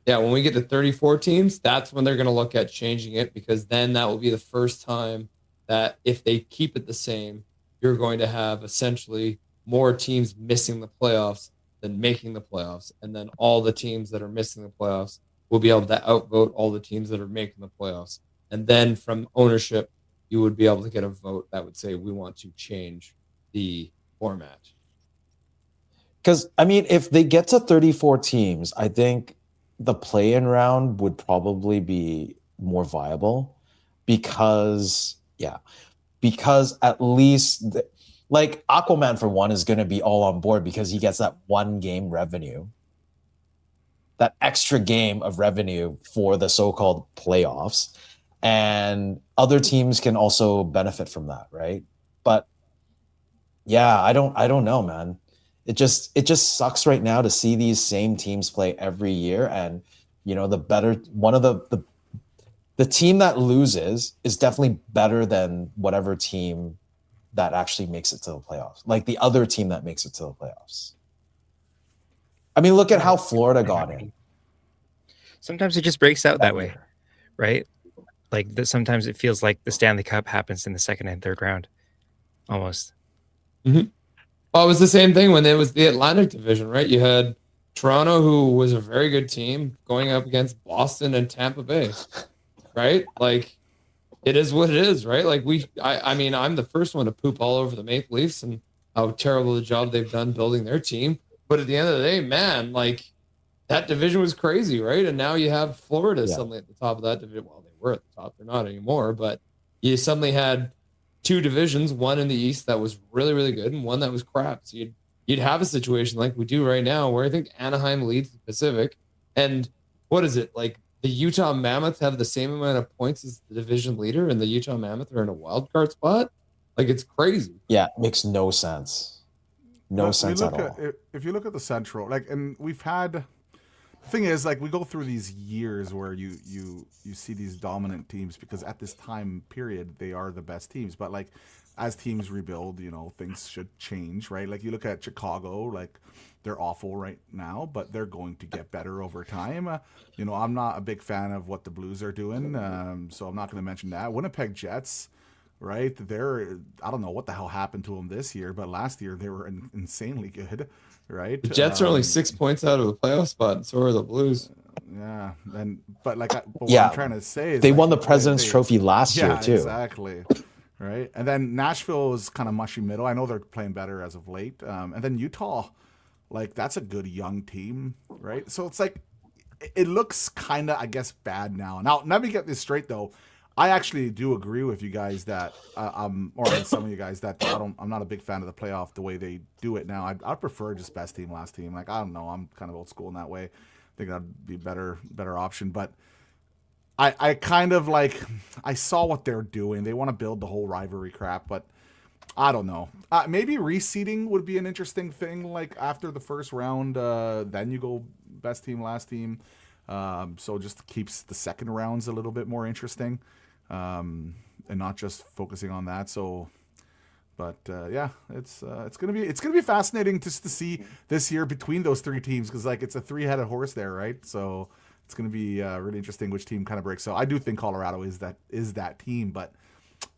Yeah, when we get to 34 teams, that's when they're going to look at changing it, because then that will be the first time that if they keep it the same, you're going to have essentially more teams missing the playoffs than making the playoffs. And then all the teams that are missing the playoffs will be able to outvote all the teams that are making the playoffs. And then from ownership, you would be able to get a vote that would say, we want to change the format. Because, I mean, if they get to 34 teams, I think the play-in round would probably be more viable, because at least like Aquaman, for one, is going to be all on board because he gets that one game revenue, that extra game of revenue for the so-called playoffs, and other teams can also benefit from that, right? But yeah, I don't know, man. It just sucks right now to see these same teams play every year, and the team that loses is definitely better than whatever team that actually makes it to the playoffs. Like the other team that makes it to the playoffs. I mean, look at how Florida got in. sometimes it just breaks out that way, year. right? Like sometimes it feels like the Stanley Cup happens in the second and third round, almost. Well, it was the same thing when it was the Atlantic Division, right? You had Toronto, who was a very good team, going up against Boston and Tampa Bay, right? Like, it is what it is, right? Like, I mean, I'm the first one to poop all over the Maple Leafs and how terrible the job they've done building their team. But at the end of the day, man, like, that division was crazy, right? And now you have Florida suddenly at the top of that division. Well, they were at the top. They're not anymore. But you suddenly had 2 divisions, one in the East that was really, really good and one that was crap. So you'd have a situation like we do right now where I think Anaheim leads the Pacific. And what is it? Like, the Utah Mammoth have the same amount of points as the division leader, and the Utah Mammoth are in a wild card spot. Like it's crazy. Yeah, makes no sense. No But sense at all. If you look at the Central, like, and we've had, the thing is, like, we go through these years where you see these dominant teams because at this time period they are the best teams. But like, as teams rebuild, you know, things should change, right? Like you look at Chicago, like they're awful right now, but they're going to get better over time. You know, I'm not a big fan of what the Blues are doing, so I'm not going to mention that. Winnipeg Jets. Right, I don't know what the hell happened to them this year, but last year they were insanely good. Right, The Jets are only 6 points out of the playoff spot, and so are the Blues. Yeah, but what Yeah, I'm trying to say is They like, won the President's Trophy last year too. Exactly. Right, and then Nashville is kind of mushy middle. I know they're playing better as of late, and then Utah, like that's a good young team, right? So it's like it looks kind of, I guess, bad now. Now let me get this straight though. I actually do agree with you guys that, or some of you guys that I'm not a big fan of the playoff the way they do it now. I prefer just best team, last team. Like I don't know, I'm kind of old school in that way. I think that'd be better option. But I kind of like, I saw what they're doing. They want to build the whole rivalry crap, but I don't know. Maybe reseeding would be an interesting thing. Like after the first round, then you go best team, last team. So just keeps the second rounds a little bit more interesting. And not just focusing on that. So, but yeah, it's gonna be fascinating just to see this year between those three teams because like it's a three-headed horse there, right? So it's gonna be really interesting which team kind of breaks. So I do think Colorado is that team, but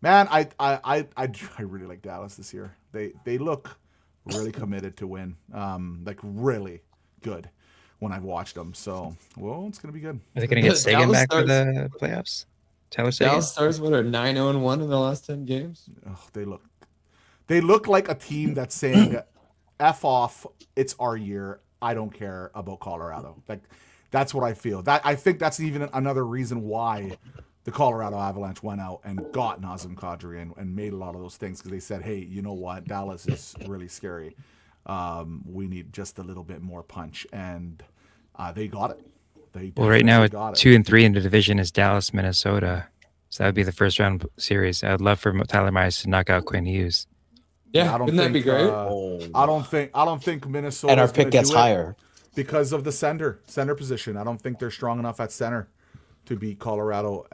man, I really like Dallas this year. They look really committed to win, like really good when I've watched them. So well, it's gonna be good. Are they going to get Sagan Dallas back for Stars- the playoffs? Tyler Sagan? Dallas Stars, what are 9-0-1 in the last 10 games? Oh, they look like a team that's saying, "F off, it's our year. I don't care about Colorado." Like that's what I feel. I think that's even another reason why the Colorado Avalanche went out and got Nazem Kadri and made a lot of those things because they said, "Hey, you know what? Dallas is really scary. We need just a little bit more punch," and they got it. Well, right now, definitely got it. 2 and 3 in the division is Dallas, Minnesota. So that would be the first round series. I would love for Tyler Myers to knock out Quinn Hughes. Yeah, wouldn't that be great? I don't think Minnesota And our pick gets higher because of the center position. I don't think they're strong enough at center to beat Colorado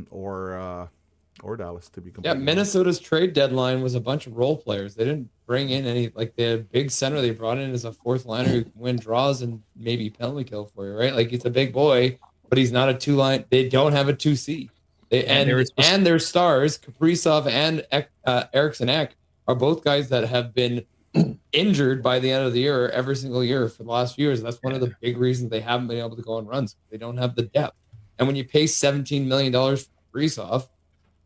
or Dallas to be completely honest. Minnesota's trade deadline was a bunch of role players. They didn't bring in any, like the big center they brought in as a fourth liner who can win draws and maybe penalty kill for you, right? Like it's a big boy, but he's not a 2-line. They don't have a 2C. And their stars, Kaprizov and Eriksson Ek, are both guys that have been injured by the end of the year every single year for the last few years. That's one of the big reasons they haven't been able to go on runs. They don't have the depth. And when you pay $17 million for Kaprizov,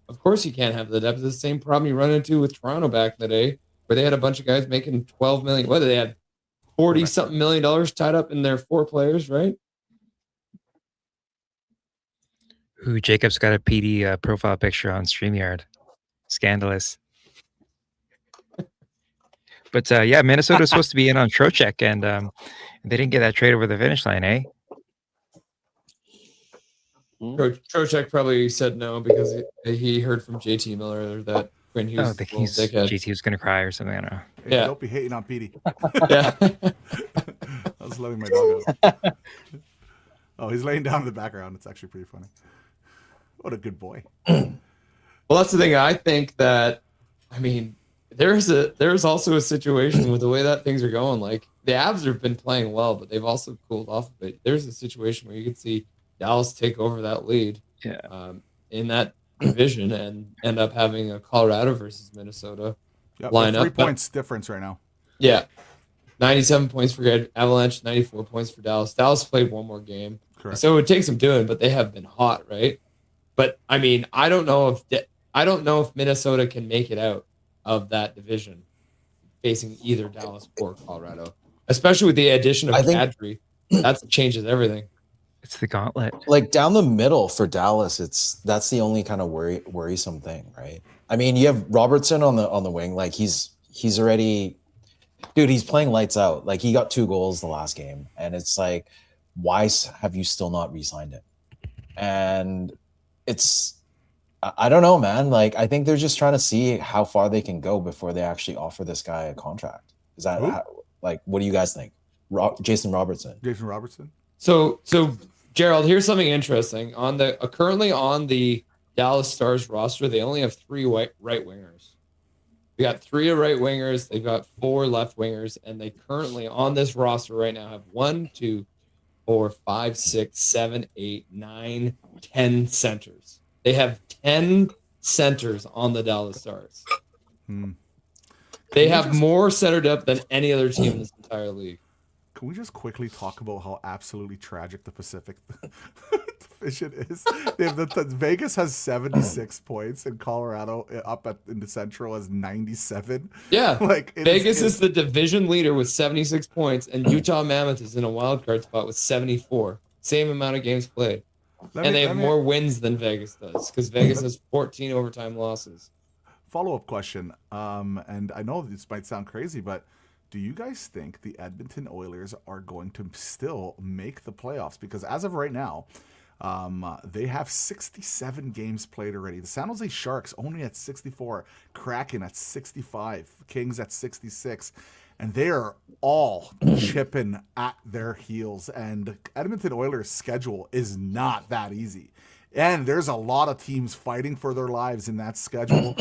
of course you can't have the depth. It's the same problem you run into with Toronto back in the day, where they had a bunch of guys making $12 million. Whether they had $40-something million tied up in their 4 players, right? Ooh, Jacob's got a PD profile picture on StreamYard. Scandalous. But yeah, Minnesota's supposed to be in on Trocheck, and they didn't get that trade over the finish line, eh? Trocheck probably said no because he heard from JT Miller that Quinn Hughes. Oh, I think JT was going to cry or something. I don't know. Hey, Yeah. Don't be hating on Petey. Yeah. I was letting my dog out. Oh, he's laying down in the background. It's actually pretty funny. What a good boy. Well, that's the thing. I think that, I mean, there's also a situation with the way that things are going. Like the Avs have been playing well, but they've also cooled off a bit. There's a situation where you could see Dallas take over that lead in that division and end up having a Colorado versus Minnesota lineup. 3 points difference right now. Yeah. 97 points for Avalanche, 94 points for Dallas. Dallas played one more game. Correct. So it would take some doing, but they have been hot, right? But I mean, I don't know if Minnesota can make it out of that division facing either Dallas or Colorado, especially with the addition of Kadri. That changes everything. It's the gauntlet. Like down the middle for Dallas, that's the only kind of worrisome thing, right? I mean, you have Robertson on the wing, like he's already, dude, he's playing lights out. Like he got 2 goals the last game, and it's like, why have you still not re-signed him? And it's I don't know, man. Like, I think they're just trying to see how far they can go before they actually offer this guy a contract. Is that Who? like, what do you guys think? Jason Robertson. Jason Robertson. So Gerald, here's something interesting. On the currently on the Dallas Stars roster, they only have 3 right wingers. We got 3 right wingers. They've got 4 left wingers, and they currently on this roster right now have 1, 2, 4, 5, 6, 7, 8, 9, 10 centers. They have 10 centers on the Dallas Stars. They have more center depth than any other team in this entire league. Can we just quickly talk about how absolutely tragic the Pacific division is? They have Vegas has 76 points, and Colorado in the Central has 97. Yeah, like Vegas is the division leader with 76 points, and Utah Mammoth is in a wild card spot with 74. Same amount of games played, and they have more wins than Vegas does because Vegas has 14 overtime losses. Follow-up question, and I know this might sound crazy, but do you guys think the Edmonton Oilers are going to still make the playoffs? Because as of right now, they have 67 games played already. The San Jose Sharks only at 64, Kraken at 65, Kings at 66, and they are all chipping at their heels. And Edmonton Oilers' schedule is not that easy. And there's a lot of teams fighting for their lives in that schedule.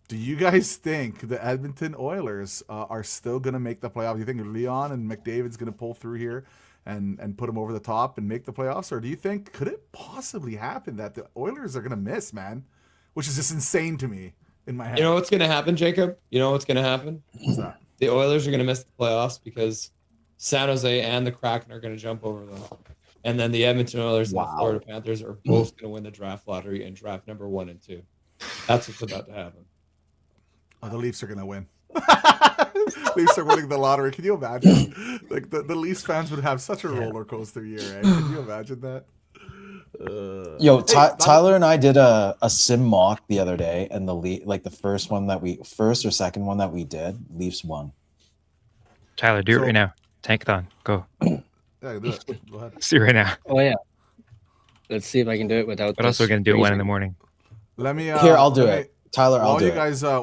Do you guys think the Edmonton Oilers are still going to make the playoffs? Do you think Leon and McDavid's going to pull through here and put them over the top and make the playoffs? Or do you think, could it possibly happen that the Oilers are going to miss, man? Which is just insane to me in my head. You know what's going to happen, Jacob? You know what's going to happen? What's that? The Oilers are going to miss the playoffs because San Jose and the Kraken are going to jump over them. And then the Edmonton Oilers and the Florida Panthers are both going to win the draft lottery and draft number 1 and 2. That's what's about to happen. Oh, the Leafs are going to win. Leafs are winning the lottery. Can you imagine? Like the Leafs fans would have such a roller coaster year, eh? Can you imagine that? Yo, Tyler and I did a sim mock the other day, and the first or second one that we did, Leafs won. Tyler, do it right now. Tankathon, go. Yeah, do it. Go ahead. See right now. Oh yeah. Let's see if I can do it without. But also, we're gonna do it 1 in the morning. Let me. Here, I'll do it. Tyler, I'll do it.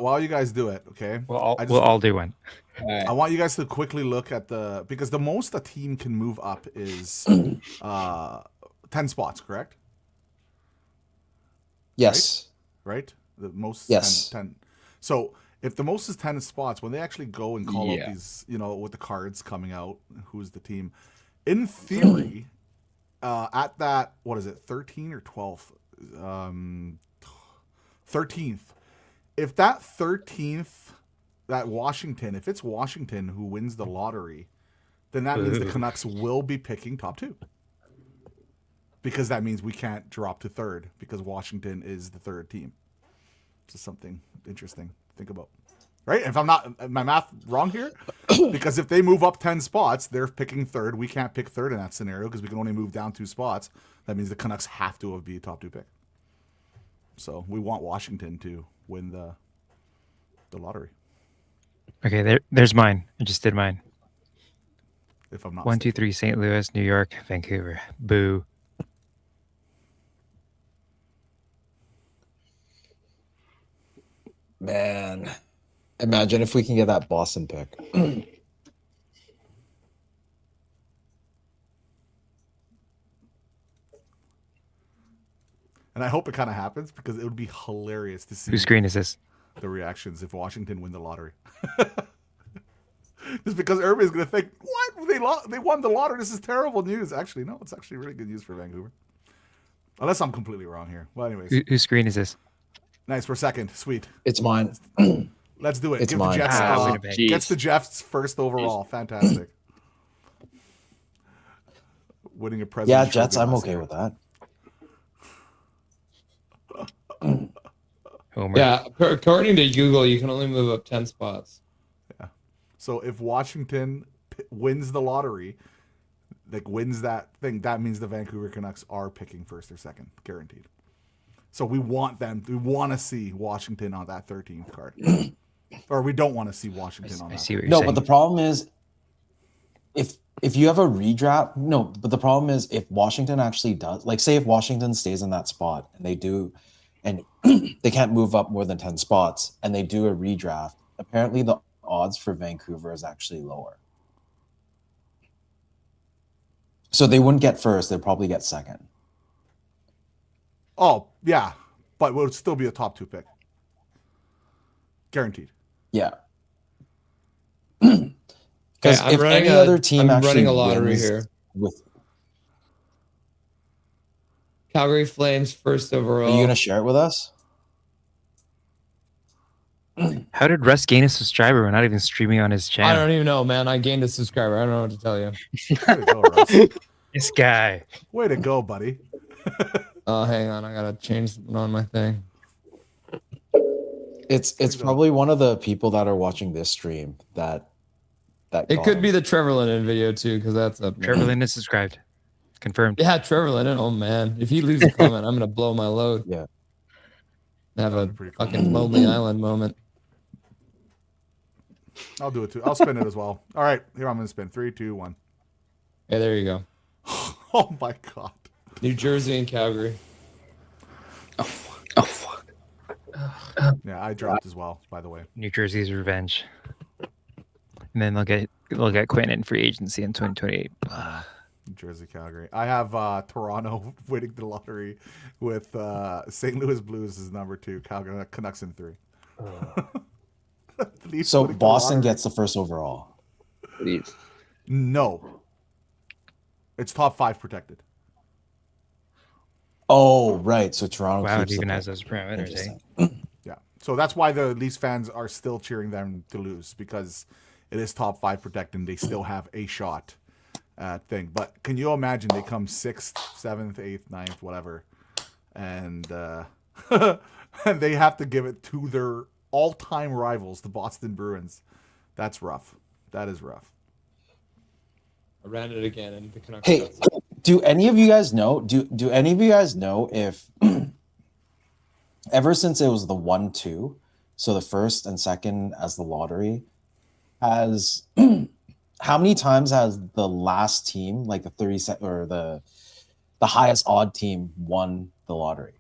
While you guys do it, okay? We'll all do one. Right. I want you guys to quickly look at because the most a team can move up is 10 spots, correct? Yes. Right? The most yes. 10. So if the most is 10 spots, when they actually go and call out these, with the cards coming out, who's the team, in theory, at that, what is it, 13 or 12th? 13th. If that 13th, if it's Washington who wins the lottery, then that means the Canucks will be picking top 2. Because that means we can't drop to 3rd because Washington is the 3rd team. Just something interesting to think about. Right? If I'm not, my math wrong here? Because if they move up 10 spots, they're picking 3rd. We can't pick 3rd in that scenario because we can only move down 2 spots. That means the Canucks have to be a top 2 pick. So we want Washington to win the lottery. Okay, there's mine. I just did mine. If I'm not 1, 2, 3, St. Louis, New York, Vancouver. Boo. Man, imagine if we can get that Boston pick. And I hope it kind of happens because it would be hilarious to see Whose screen is this? the reactions if Washington win the lottery. Just because Yrvin going to think, what? They won the lottery. This is terrible news. Actually, no, it's actually really good news for Vancouver. Unless I'm completely wrong here. Well, anyways. Whose screen is this? Nice. We're second. Sweet. It's mine. Let's do it. It's Give mine. the Jets, gets the Jets first overall. Fantastic. Winning a present. Yeah, Jets, I'm okay with that. Homer. Yeah, according to Google, you can only move up 10 spots. Yeah. So if Washington wins the lottery, wins that thing, that means the Vancouver Canucks are picking first or second, guaranteed. So we want to see Washington on that 13th card. Or we don't want to see Washington on that. I see what you're No, saying. but the problem is if you have a redraft, but the problem is if Washington actually does, say if Washington stays in that spot and they do and they can't move up more than 10 spots, and they do a redraft, apparently the odds for Vancouver is actually lower. So they wouldn't get first, they'd probably get second. Oh, yeah. But it would still be a top 2 pick. Guaranteed. Yeah. Because Okay, if any other team I'm actually running a lottery wins here. with, Calgary Flames first are overall. you gonna share it with us? How did Russ gain a subscriber? We're not even streaming on his I channel. don't even know, man. I gained a subscriber. I don't know what to tell you. Way to go, Russ. This guy. Way to go, buddy. Oh, hang on. I gotta change something on my thing. It's probably one of the people that are watching this stream that It got could him. be the Trevor Linden video too, because that's up. Trevor Linden is subscribed. Confirmed. Yeah, Trevor Linden. Oh man, if he leaves a comment, I'm gonna blow my load. Yeah. Have a That'd be pretty cool. fucking Lonely Island moment. I'll do it too. I'll spin it as well. All right, here I'm gonna spin. 3, 2, 1. Hey, there you go. Oh my god. New Jersey and Calgary. Oh fuck. Yeah, I dropped as well, by the way. New Jersey's revenge. And then they'll get Quinn in free agency in 2028. New Jersey, Calgary. I have Toronto winning the lottery with St. Louis Blues is number 2, Calgary Canucks in 3. Leafs So winning the Boston lottery. gets the first overall. Please. No. It's top 5 protected. Oh, right. So Toronto Wow, it keeps the even pick. has those parameters, eh? Interesting. Yeah. So that's why the Leafs fans are still cheering them to lose, because it is top 5 protected and they still have a shot at thing. But can you imagine they come 6th, 7th, 8th, 9th, whatever, and and they have to give it to their all-time rivals, the Boston Bruins. That's rough. That is rough. I ran it again, and the Canucks. Hey, do any of you guys know? Do any of you guys know if ever since it was the 1-2, so the first and second as the lottery, has how many times has the last team, like the 30 or the highest odd team, won the lottery?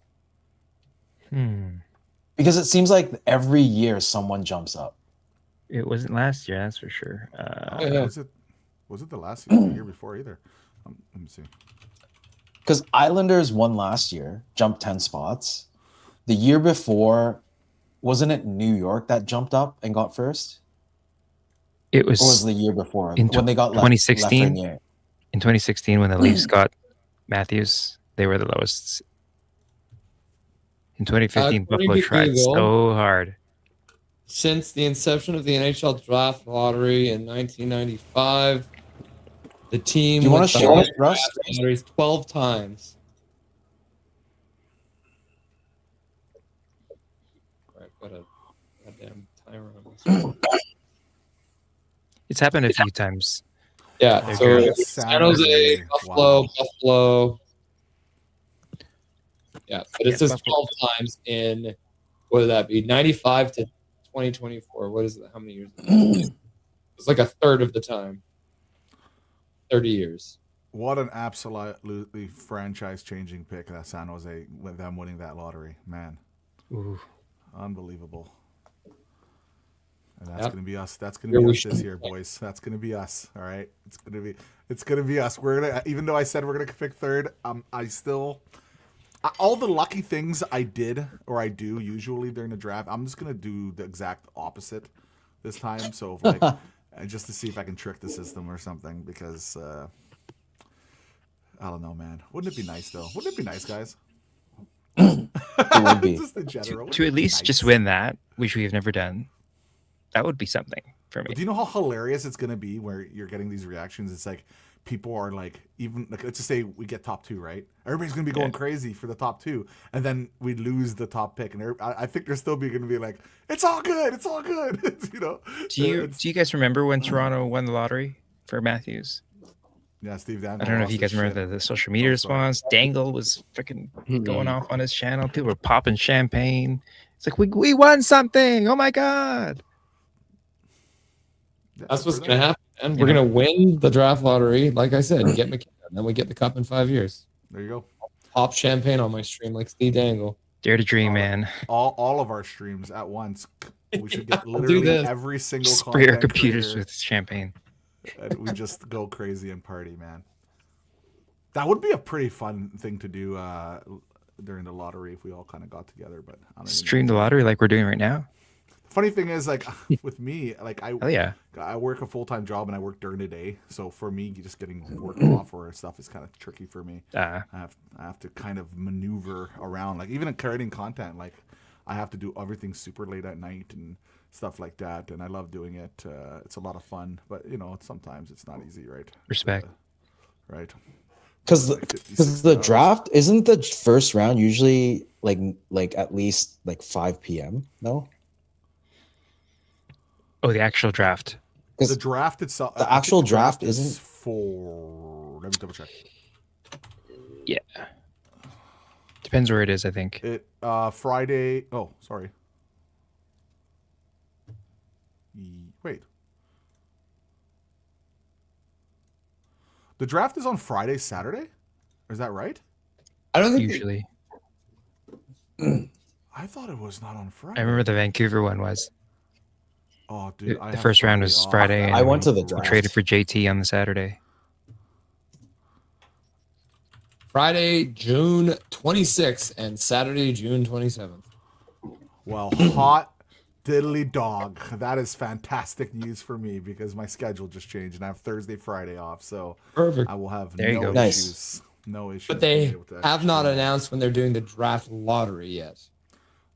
Because it seems like every year someone jumps up. It wasn't last year, that's for sure. Yeah. Was it the last year, or the year before either? Let me see. Because Islanders won last year, jumped 10 spots. The year before, wasn't it New York that jumped up and got first? It Or was was it the year before in when they got 2016? Lafreniere? In 2016 when the Leafs got Matthews, they were the lowest. In 2015, Buffalo according to tried Google, so hard. Since the inception of the NHL draft lottery in 1995, the team Do you wanna with the share it, highest Russ? draft lotteries 12 times. All right, got a goddamn timer on my screen. It's happened a few times. Yeah, Oh, so God, it's San San Jose, Jose. Buffalo, Wow. Buffalo. Yeah, but it Yeah, says Buffalo. 12 times in, what would that be? 95 to 2024. What is it? How many years? It's like a third of the time. 30 years. What an absolutely franchise-changing pick that San Jose, with them winning that lottery, man, Ooh. unbelievable. And that's Yep. gonna be us. That's Here gonna be we us this should- year, boys. That's gonna be us. All right, it's gonna be us. We're gonna, even though I said we're gonna pick third, all the lucky things I did or I do usually during the draft, I'm just gonna do the exact opposite this time. So like, just to see if I can trick the system or something, because I don't know, man. Wouldn't it be nice though? Wouldn't it be nice, guys? It would be. Just in general. To at least just win that, which we have never done, that would be something for me. But do you know how hilarious it's gonna be where you're getting these reactions? It's like people are like, even like, let's just say we get top 2, right? Everybody's gonna be going crazy for the top 2, and then we lose the top pick, and I think they're still gonna be like, it's all good, it's all good, you know. Do you It's- guys remember when Toronto won the lottery for Matthews? Yeah, Steve Dan. I don't know if you guys remember the social media Oh, sorry. response. Dangle was freaking going off on his channel. People were popping champagne. It's like we won something. Oh my god! Yeah, That's what's for going to them. happen. And we're going to win the draft lottery. Like I said, get McKinnon. Then we get the cup in 5 years. There you go. Pop champagne on my stream like Steve Dangle. Dare to dream, man. All of our streams at once. We should get Do literally this. every single Spray our content computers creator, with champagne. and we just go crazy and party, man. That would be a pretty fun thing to do during the lottery if we all kind of got together. But I don't even Stream know. the lottery like we're doing right now. Funny thing is, like with me, like Oh yeah. I work a full-time job and I work during the day. So for me, just getting work off or stuff is kind of tricky for me. I have to kind of maneuver around. Like even in creating content, like I have to do everything super late at night and stuff like that. And I love doing it. It's a lot of fun, but you know, sometimes it's not easy, right? Respect. Right. Because Like 50, the 60 hours. draft isn't the first round usually like at least like 5 p.m. No, Oh, the actual draft. The because draft itself. the I think actual the draft is isn't- for. Let me double check. Yeah. Depends where it is, I think. It Friday. Oh, sorry. Wait. The draft is on Friday, Saturday? Is that right? I don't think Usually. I thought it was not on Friday. I remember the Vancouver one was. Oh, dude. The first round was Friday. I went to the We draft. traded for JT on the Saturday. Friday, June 26th and Saturday, June 27th. Well, hot diddly dog. That is fantastic news for me because my schedule just changed and I have Thursday, Friday off. So Perfect. I will have There you no go. Nice. issues. No issues. But they being able to have not stream. announced when they're doing the draft lottery yet.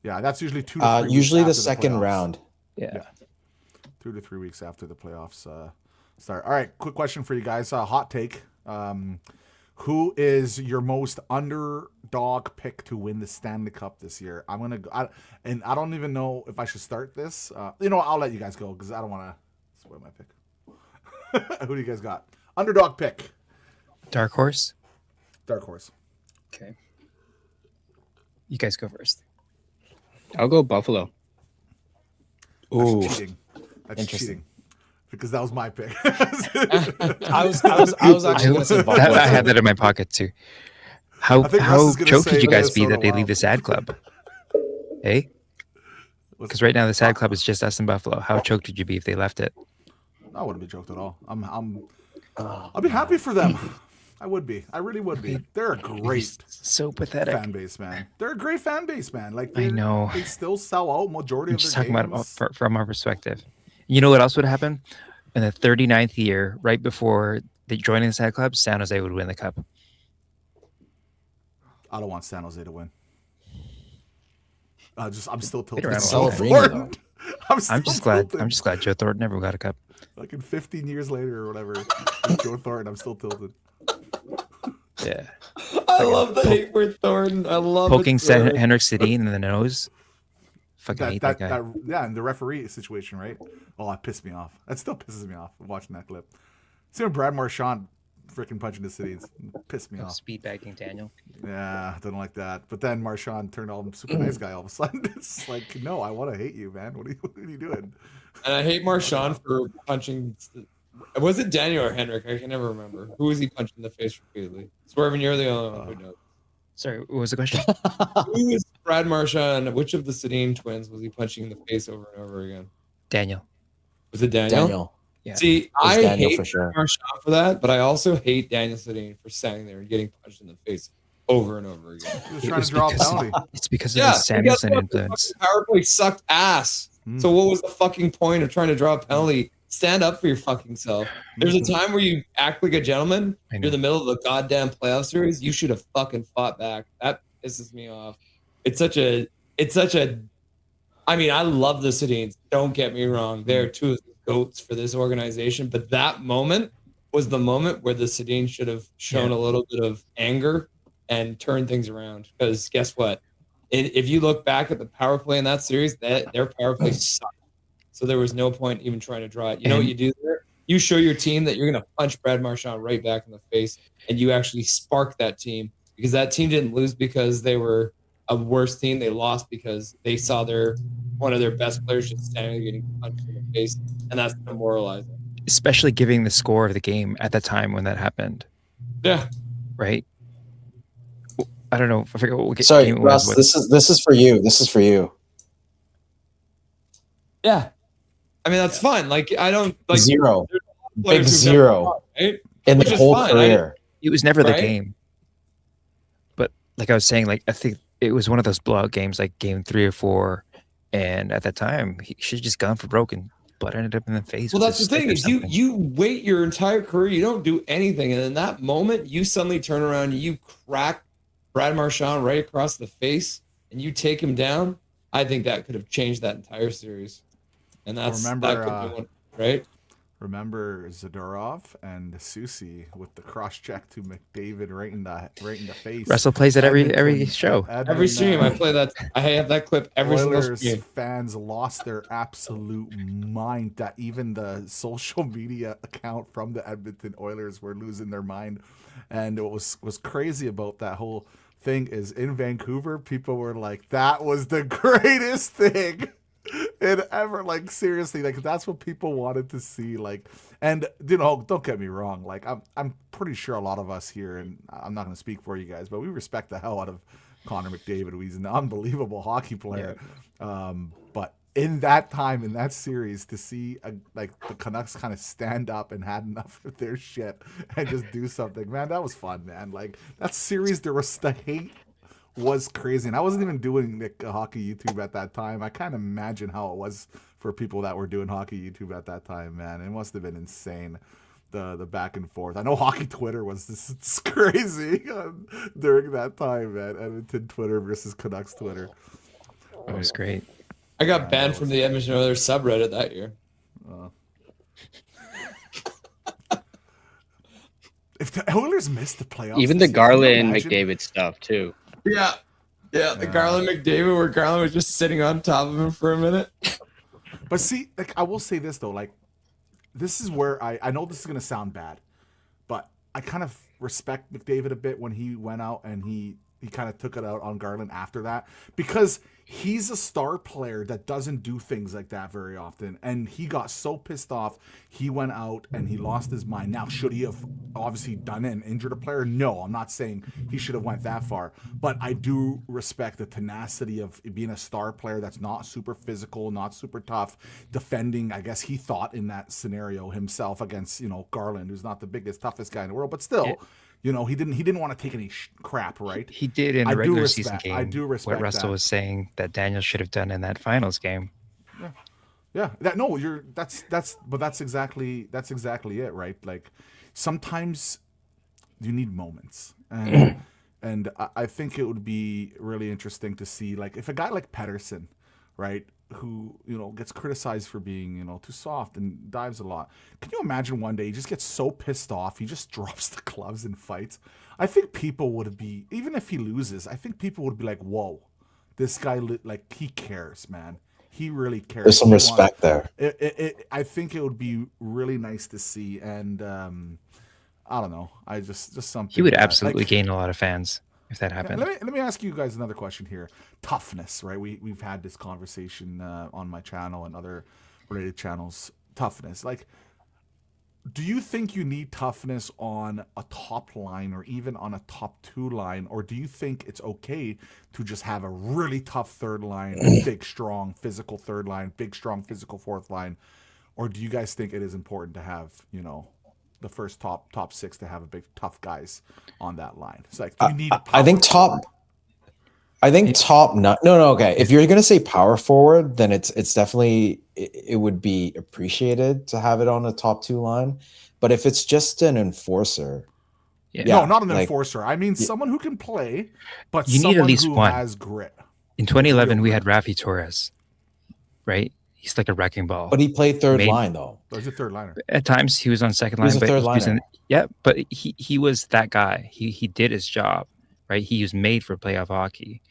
Yeah, that's usually 2 to 3 weeks usually the after second playoffs. round. Yeah. 2 to 3 weeks after the playoffs start. All right, quick question for you guys. Hot take. Who is your most underdog pick to win the Stanley Cup this year? I'm gonna go, and I don't even know if I should start this. I'll let you guys go because I don't want to spoil my pick. Who do you guys got? Underdog pick. Dark horse. Dark horse. Okay. You guys go first. I'll go Buffalo. That's Ooh, cheating. That's Interesting. cheating. Because that was my pick. I was actually gonna say Buffalo. I had that in my pocket too. How I think Russ how is gonna choked say would you guys be Minnesota that they Wild. leave the sad club? Hey, because right now the sad club is just us in Buffalo. How choked would you be if they left it? I wouldn't be joked at all. I'll be happy for them. I would be. I really would be. They're a great So pathetic. fan base, man. They're a great fan base, man. Like I know. they still sell out majority I'm of just their talking games. about from our perspective. You know what else would happen? In the 39th year, right before they joining the sad club, San Jose would win the cup. I don't want San Jose to win. I'm still tilted. around a So lot. important. I'm just glad Joe Thornton never got a cup. Like in 15 years later or whatever, with Joe Thornton, I'm still tilted. Yeah. I love the hate for Thornton. I love Poking it. Henrik Sedin in the nose. Fucking hate that guy. Yeah, and the referee situation, right? Oh, that pissed me off. That still pisses me off watching that clip. Seeing Brad Marchand freaking punching the city pissed me off. Speed bagging Daniel. Yeah, don't like that. But then Marchand turned all super nice guy all of a sudden. It's like, no, I want to hate you, man. What are you doing? And I hate Marchand for punching. Was it Daniel or Henrik? I can never remember. Who was he punching in the face repeatedly? Swerving, you're the only one who knows. Sorry, what was the question? Who is Brad Marchand? Which of the Sedin twins was he punching in the face over and over again? Daniel. Was it Daniel? Daniel. Yeah. See, It was I Daniel hate for sure. Marchand for that, but I also hate Daniel Sedin for standing there and getting punched in the face over and over again. He was It trying was to draw a because- penalty. It's because of Yeah, the Samuelson and guess what? The influence. fucking power play sucked ass. So what was the fucking point of trying to draw a penalty? Stand up for your fucking self. There's a time where you act like a gentleman. I know. You're in the middle of a goddamn playoff series. You should have fucking fought back. That pisses me off. It's such a. I mean, I love the Sedins. Don't get me wrong. They're two of the goats for this organization. But that moment was the moment where the Sedins should have shown a little bit of anger and turned things around. Because guess what? If you look back at the power play in that series, their power play sucked. So there was no point even trying to draw it. You know what you do there? You show your team that you're going to punch Brad Marchand right back in the face, and you actually spark that team, because that team didn't lose because they were a worse team. They lost because they saw one of their best players just standing there getting punched in the face, and that's demoralizing. Especially giving the score of the game at the time when that happened, Yeah. right? I don't know. I forget what Sorry, game it was. Russ. This is for you. This is for you. Yeah. I mean, that's fine. Like, I don't like Zero. Big players who've never zero won, right? in Which the is whole fine. career. It was never the Right? game. But like I was saying, like I think it was one of those blowout games, like game 3 or 4. And at that time, he should have just gone for broke and blood ended up in the face. Well, with that's the his stick thing or is you something. wait your entire career, you don't do anything, and in that moment, you suddenly turn around, and you crack Brad Marchand right across the face, and you take him down. I think that could have changed that entire series, and that could have been one, right? Remember Zadorov and Susie with the cross check to McDavid right in the face. Russell plays at every Edmonton- show. Every stream I play that, I have that clip every single Oilers stream. fans lost their absolute mind that even the social media account from the Edmonton Oilers were losing their mind. And what was crazy about that whole thing is in Vancouver, people were like, that was the greatest thing and ever, like, seriously, like that's what people wanted to see. Like, and you know, don't get me wrong, like I'm pretty sure a lot of us here, and I'm not going to speak for you guys, but we respect the hell out of Connor McDavid. He's an unbelievable hockey player. But in that time, in that series, to see like the Canucks kind of stand up and had enough of their shit and just do something, man, that was fun, man. Like that series, there was the hate was crazy, and I wasn't even doing like hockey YouTube at that time. I can't imagine how it was for people that were doing hockey YouTube at that time, man. It must have been insane, the back and forth. I know hockey Twitter was it's crazy during that time, man. Edmonton Twitter versus Canucks Twitter. That was great. I got banned from the Edmonton Oilers subreddit that year. If the Oilers missed the playoffs, Even the can you Garland imagine? McDavid stuff too. Yeah. The Garland McDavid, where Garland was just sitting on top of him for a minute. But see, like I will say this though, like this is where I know this is gonna sound bad, but I kind of respect McDavid a bit when he went out and he kind of took it out on Garland after that, because he's a star player that doesn't do things like that very often, and he got so pissed off he went out and he lost his mind. Now, should he have obviously done it and injured a player? No, I'm not saying he should have went that far, but I do respect the tenacity of being a star player that's not super physical, not super tough, defending, I guess he thought in that scenario himself against, you know, Garland, who's not the biggest, toughest guy in the world, but still, you know, he didn't want to take any crap, right? He did in I the do regular respect- season game. I do respect what Russell that. was saying that Daniel should have done in that finals game. Yeah, that's exactly it, right? Like sometimes you need moments, and and I think it would be really interesting to see, like, if a guy like Pettersson, right, who, you know, gets criticized for being, you know, too soft and dives a lot. Can you imagine one day he just gets so pissed off he just drops the gloves and fights? I think people would be, even if he loses, I think people would be like, whoa, this guy, like, he cares, man. He really cares. There's some respect there. I think it would be really nice to see, and I don't know. I just something. He would that, absolutely like, gain a lot of fans if that happened. let me ask you guys another question here. Toughness, right? We've had this conversation on my channel and other related channels. Toughness, like, do you think you need toughness on a top line or even on a top 2 line, or do you think it's okay to just have a really tough third line, big, strong, physical third line, big, strong, physical fourth line, or do you guys think it is important to have, you know, the first top 6 to have a big, tough guys on that line? It's like, do you need? I think top. No. Okay, if you're gonna say power forward, then it's definitely it would be appreciated to have it on a top 2 line. But if it's just an enforcer, No, not an like, enforcer. I mean, someone who can play, but You need someone at least who one. has grit. In 2011, we had Rafi Torres, right? He's like a wrecking ball. But he played third Made- line though. There's a third liner. At times, he was on second He line. was a but third he was liner. but he was that guy. He did his job, right? He was made for playoff hockey.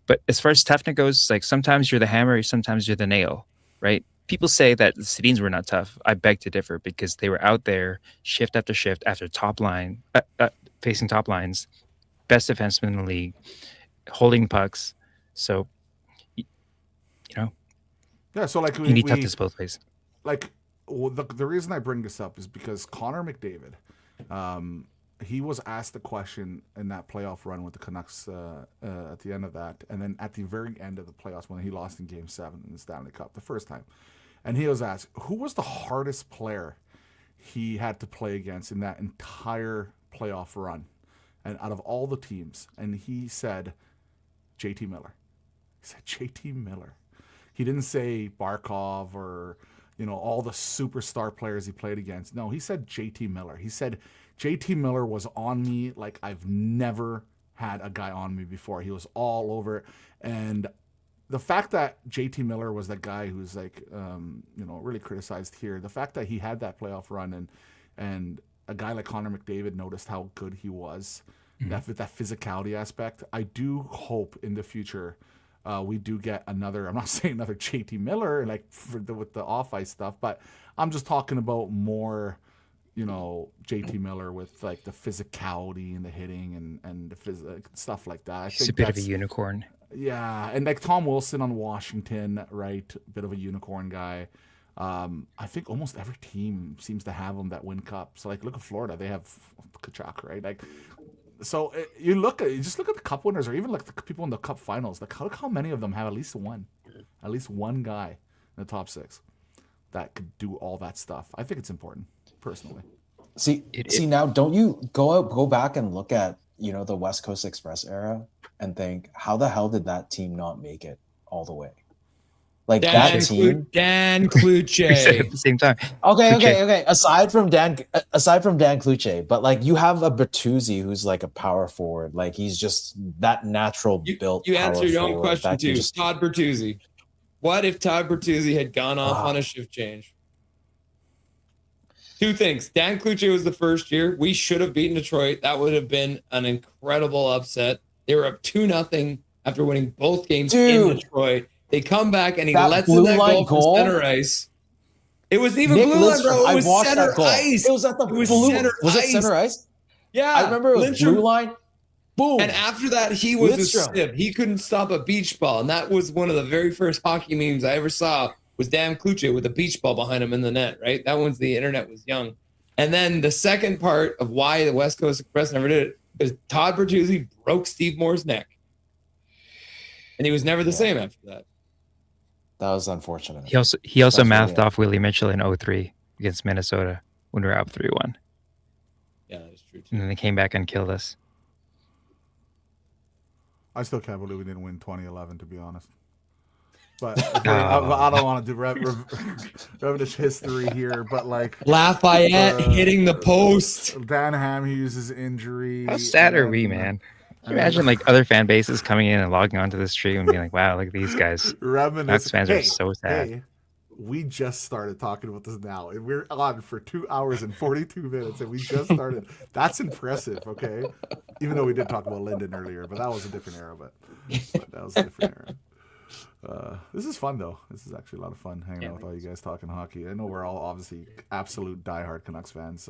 But as far as toughness goes, like sometimes you're the hammer, sometimes you're the nail, right? People say that the Sedins were not tough. I beg to differ, because they were out there shift after shift after top line, facing top lines, best defenseman in the league, holding pucks. So, you know, Yeah, so like you need toughness both ways. Like, well, the reason I bring this up is because Connor McDavid, he was asked the question in that playoff run with the Canucks at the end of that, and then at the very end of the playoffs when he lost in Game 7 in the Stanley Cup the first time. And he was asked, who was the hardest player he had to play against in that entire playoff run and out of all the teams? And he said, JT Miller. He said, JT Miller. He didn't say Barkov or, all the superstar players he played against. No, he said JT Miller. He said, JT Miller was on me like I've never had a guy on me before. He was all over it. And the fact that JT Miller was that guy who's like, really criticized here, the fact that he had that playoff run and a guy like Connor McDavid noticed how good he was, that physicality aspect, I do hope in the future we do get another, I'm not saying another JT Miller like with the off-ice stuff, but I'm just talking about more, JT Miller with like the physicality and the hitting and the stuff like that. He's a bit of a unicorn. Yeah, and like Tom Wilson on Washington, right? Bit of a unicorn guy. I think almost every team seems to have him that win cup. So like, look at Florida; they have Kachuk, right? Like, so you just look at the cup winners, or even like the people in the cup finals. Like, look how many of them have at least one guy in the top 6 that could do all that stuff. I think it's important, personally. See now, don't you go back and look at the West Coast Express era and think, how the hell did that team not make it all the way? Like that team, Dan Kluche. We said it at the same time. Okay. Aside from Dan Kluche, but like you have a Bertuzzi who's like a power forward. Like he's just that natural built. You answered your own forward question too. just... Todd Bertuzzi. What if Todd Bertuzzi had gone off on a shift change? 2 things. Dan Kluche was the first year. We should have beaten Detroit. That would have been an incredible upset. They were up 2-0 after winning both games in Detroit. They come back and he lets in that goal from center ice. It was even Nick blue line, bro. It was center ice. It was at the blue. Was it center ice? Yeah. I remember it was blue line. Boom. And after that, he was a sieve. He couldn't stop a beach ball. And that was one of the very first hockey memes I ever saw was Dan Kluche with a beach ball behind him in the net, right? That one's the internet was young. And then the second part of why the West Coast Express never did it is Todd Bertuzzi broke Steve Moore's neck. And he was never the same after that. That was unfortunate. He also mathed off Willie Mitchell in 03 against Minnesota when we were up 3-1. Yeah, that's true too. And then they came back and killed us. I still can't believe we didn't win 2011, to be honest. But I don't want to do revisionist history here. But like Lafayette hitting the post. Dan Hamhugh's injury. How sad are we, man? Imagine like other fan bases coming in and logging onto the stream and being like, "Wow, look at these guys." Canucks fans are so sad. Hey, we just started talking about this now, and we're on for 2 hours and 42 minutes, and we just started. That's impressive, okay? Even though we did talk about Linden earlier, but that was a different era. But that was a different era. This is fun though. This is actually a lot of fun hanging out with all you guys talking hockey. I know we're all obviously absolute diehard Canucks fans.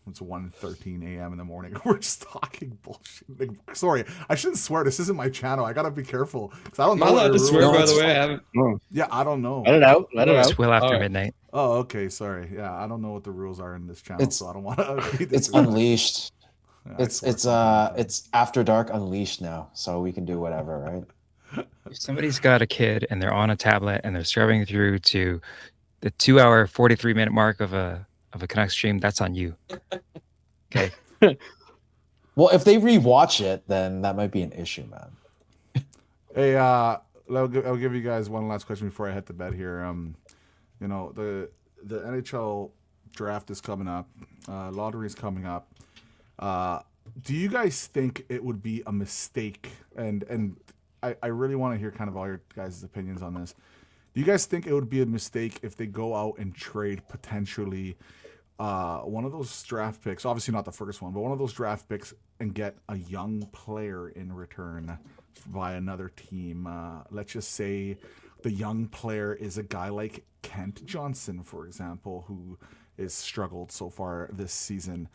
It's 1:13 a.m. in the morning. We're just talking bullshit. Like, sorry, I shouldn't swear. This isn't my channel. I gotta be careful because I don't know. I'm allowed to swear, by the way. I haven't. Yeah, I don't know. Let it out. It's well after midnight. Oh, okay. Sorry. Yeah, I don't know what the rules are in this channel, so I don't want to. It's unleashed. Yeah, it's after dark unleashed now, so we can do whatever, right? If somebody's got a kid and they're on a tablet and they're scrubbing through to the 2-hour 43-minute mark of a Canucks stream, that's on you. Okay. Well, if they rewatch it, then that might be an issue, man. Hey, I'll give you guys one last question before I head to bed here. The NHL draft is coming up. Lottery is coming up. Do you guys think it would be a mistake? And I really want to hear kind of all your guys' opinions on this. Do you guys think it would be a mistake if they go out and trade potentially one of those draft picks, obviously not the first one, but one of those draft picks and get a young player in return by another team? Let's just say the young player is a guy like Kent Johnson, for example, who is struggled so far this season,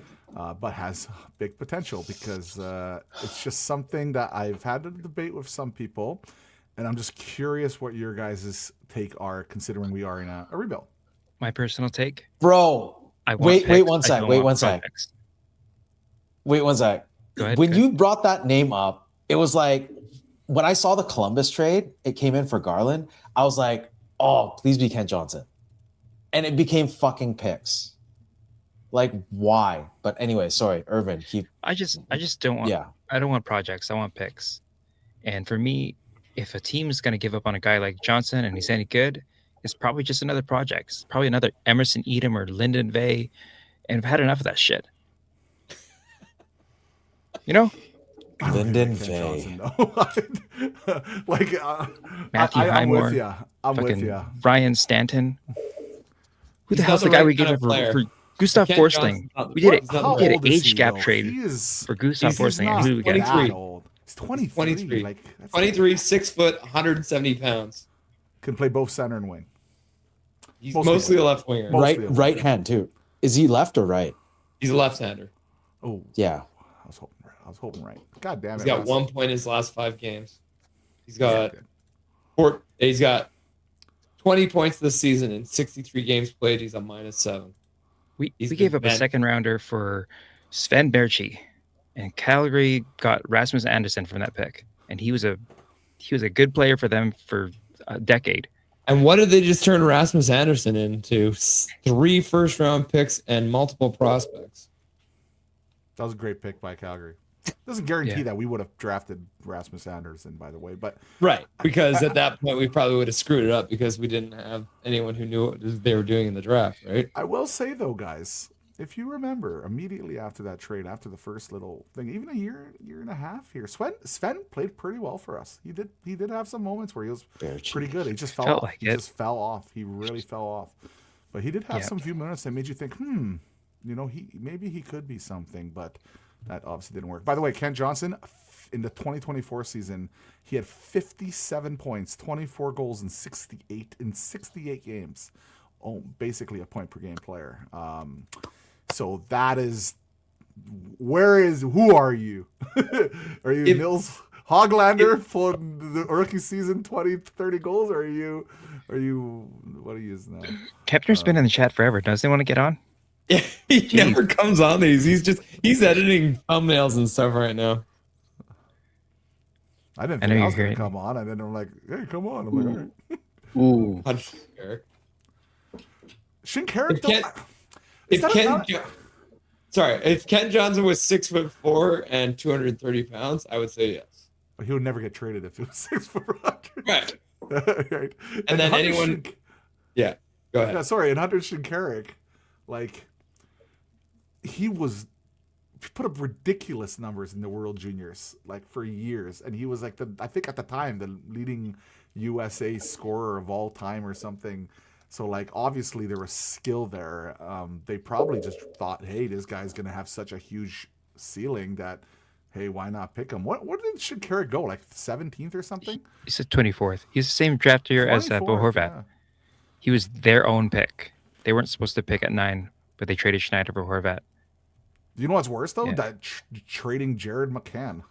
but has big potential because it's just something that I've had a debate with some people, and I'm just curious what your guys' take are, considering we are in a rebuild. My personal take, bro. wait one sec. Wait one sec. Go ahead, When go ahead. you brought that name up, it was like when I saw the Columbus trade, it came in for Garland. I was like, oh, please be Kent Johnson. And it became fucking picks. Like, why? But anyway, sorry, Yrvin, keep. I just don't want. Yeah. I don't want projects. I want picks. And for me, if a team is going to give up on a guy like Johnson and he's any good, it's probably just another project. It's probably another Emerson Edom or Lyndon Vey, and I've had enough of that shit. You know, Lyndon Kent Vey. Johnson, though. Like, Matthew I'm with Highmore, you. I'm with fucking you. Ryan Stanton. Who the He's hell's not the the guy right we gave kind up of player. for Gustav Kent Forsling? Johnson's not- We did it. he's not How We did an old is age he, gap though? trade He is. for Gustav he's Forsling. not Who we get? 23. that old. He's 23. 23. Like, that's 23, 6 foot, 170 pounds. Can play both center and wing. He's Mostly mostly a left winger. Mostly a Right hand too. Is he left or right? He's a left-hander. Oh, Yeah. I was hoping right. God damn it. He's got Russ. 1 point in his last 5 games. He's Yeah, got he's got 20 points this season in 63 games played. He's a -7. We He's gave been up a banned. second rounder for Sven Berchi, and Calgary got Rasmus Anderson from that pick, and he was a good player for them for a decade. And what did they just turn Rasmus Anderson into? 3 first-round picks and multiple prospects. That was a great pick by Calgary. Doesn't guarantee Yeah. that we would have drafted Rasmus Anderson, by the way, but Right. Because at that point, we probably would have screwed it up because we didn't have anyone who knew what they were doing in the draft, right? I will say though, guys, if you remember, immediately after that trade, after the first little thing, even a year and a half here, Sven played pretty well for us. He did have some moments where he was Berchi. pretty good. He just fell Felt off. like He it. just fell off. He really fell off. But he did have Yeah. some few minutes that made you think, maybe he could be something, but that obviously didn't work. By the way, Kent Johnson, in the 2024 season, he had 57 points, 24 goals in 68 games. Oh, basically a point per game player. So that is, who are you? Are you Nils Hoglander for the rookie season 20, 30 goals? Or are you, what are you now? Kepner's been in the chat forever. Doesn't he want to get on? Yeah, he never comes on these. He's editing thumbnails and stuff right now. I didn't I think know I was you're going to great. come on. And then I'm like, hey, come on. I'm like, all right. Ooh. Punch Eric. Shinkarik, If Kent- though, If that Ken, not- if Ken Johnson was 6'4" and 230 pounds, I would say yes. he would never get traded if he was 6 foot under. Right. Right. And then Hunter anyone- Yeah. Go ahead. Yeah, sorry, and Hunter Shinkarik, like, he put up ridiculous numbers in the World Juniors, like, for years. And he was, like, I think at the time, the leading USA scorer of all time or something. So, like, obviously there was skill there. They probably just thought, hey, this guy's going to have such a huge ceiling that, hey, why not pick him? What did Shinkarik go, like 17th or something? He's the 24th. He's the same draft year as Bo 24th, Horvat. yeah. He was their own pick. They weren't supposed to pick at 9, but they traded Schneider for Horvat. You know what's worse, though? Yeah. That trading Jared McCann.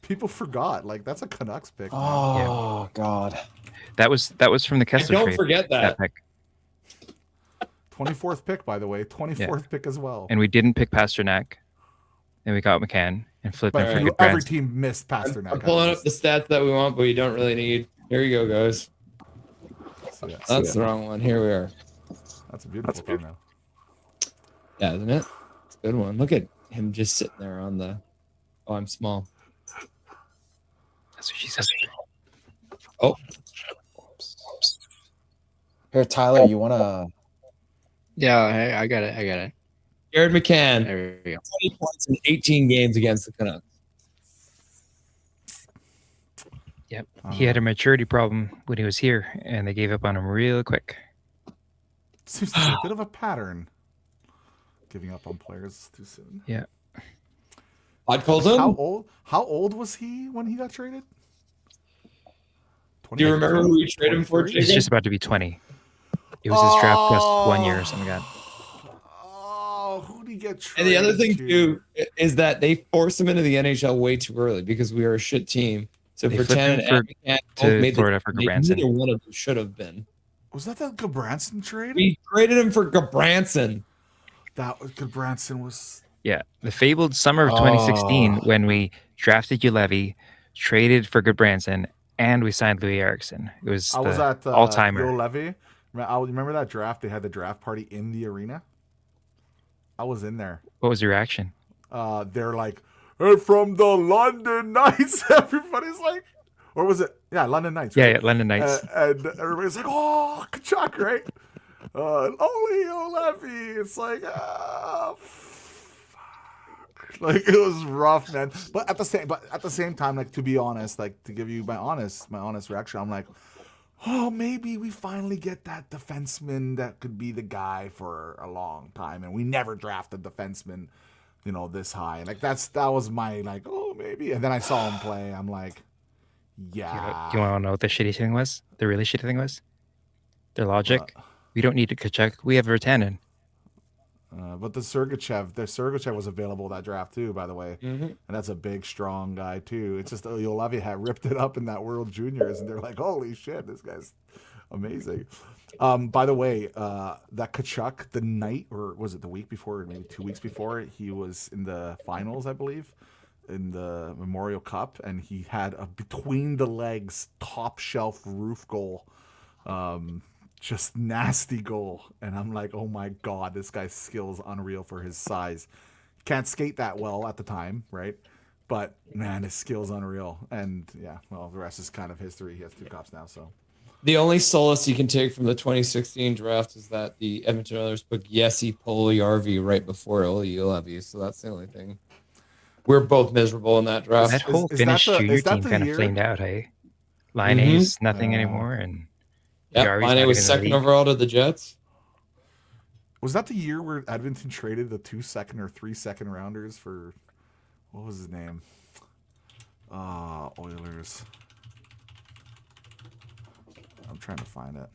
People forgot. Like, that's a Canucks pick. man. Oh God. That was from the Kessler Don't trade. forget that. pick. 24th pick, by the way. 24th pick as well. And we didn't pick Pasternak. And we got McCann and flipped him Right, for right. good Every brands. team missed Pasternak. I'm pulling up the stats that we want, but we don't really need. Here you go, guys. So, yeah, That's the wrong one. Here we are. that's a beautiful thumbnail. Yeah, isn't it? It's a good one. Look at him just sitting there on the. Oh, I'm small. That's what she said. Oh, Here, Tyler, you wanna? Yeah, I got it. Jared McCann, There we go. 20 points in 18 games against the Canucks. Yep. He had a maturity problem when he was here, and they gave up on him real quick. Seems to be a bit of a pattern. Giving up on players too soon. Yeah. Odd calls him. How old was he when he got traded? Do you remember who we traded him for, 23? He's just about to be 20. It was his draft plus 1 year or something like that. Oh, who did he get traded And the other thing to? too is that they forced him into the NHL way too early because we were a shit team. So They for flipped 10 him and McCann to both made Florida for Gabranson. Neither one of them should have been. Was that the Gabranson trade? We traded him for Gabranson. That was Gabranson was Yeah, the fabled summer of 2016 Oh. when we drafted Ulevy, traded for Goodbranson, and we signed Louis Erickson. It was I was the at all-timer. Yo Levy. I remember that draft. They had the draft party in the arena. I was in there. What was your reaction? They're like, "Hey, from the London Knights." Everybody's like, or was it? Yeah, London Knights. Yeah, Right? yeah, London Knights. And everybody's like, "Oh, Kachuk, right?" Only Yo Levy. It's like, like it was rough, man. But at the same time, like to be honest, like to give you my honest reaction, I'm like, oh, maybe we finally get that defenseman that could be the guy for a long time, and we never drafted defenseman, this high. Like that was my like, oh, maybe. And then I saw him play. I'm like, yeah. Do you want to know what the shitty thing was? The really shitty thing was? Their logic. We don't need a Kachuk. We have Virtanen. But the Sergachev was available that draft too, by the way, Mm-hmm. and that's a big, strong guy too. It's just Yolevi had ripped it up in that World Juniors, and they're like, "Holy shit, this guy's amazing." By the way, that Kachuk, the night, or was it the week before, or maybe 2 weeks before, he was in the finals, I believe, in the Memorial Cup, and he had a between the legs top shelf roof goal. Just nasty goal, and I'm like, oh my god, this guy's skill is unreal for his size. Can't skate that well at the time, right? But man, his skill's unreal, and yeah, well, the rest is kind of history. He has 2 cups now, so. The only solace you can take from the 2016 draft is that the Edmonton Oilers put Gassy Yrvin right before Ulevy, so that's the only thing. We're both miserable in that draft. That whole is Finnish that the- junior is that team the kind of year? flamed out, hey? Line Mhm. A's nothing anymore, and Yeah, Jarry's Line not was even in the second league. overall to the Jets. Was that the year where Edmonton traded the 2 second or 3 second rounders for, what was his name? Oilers. I'm trying to find it.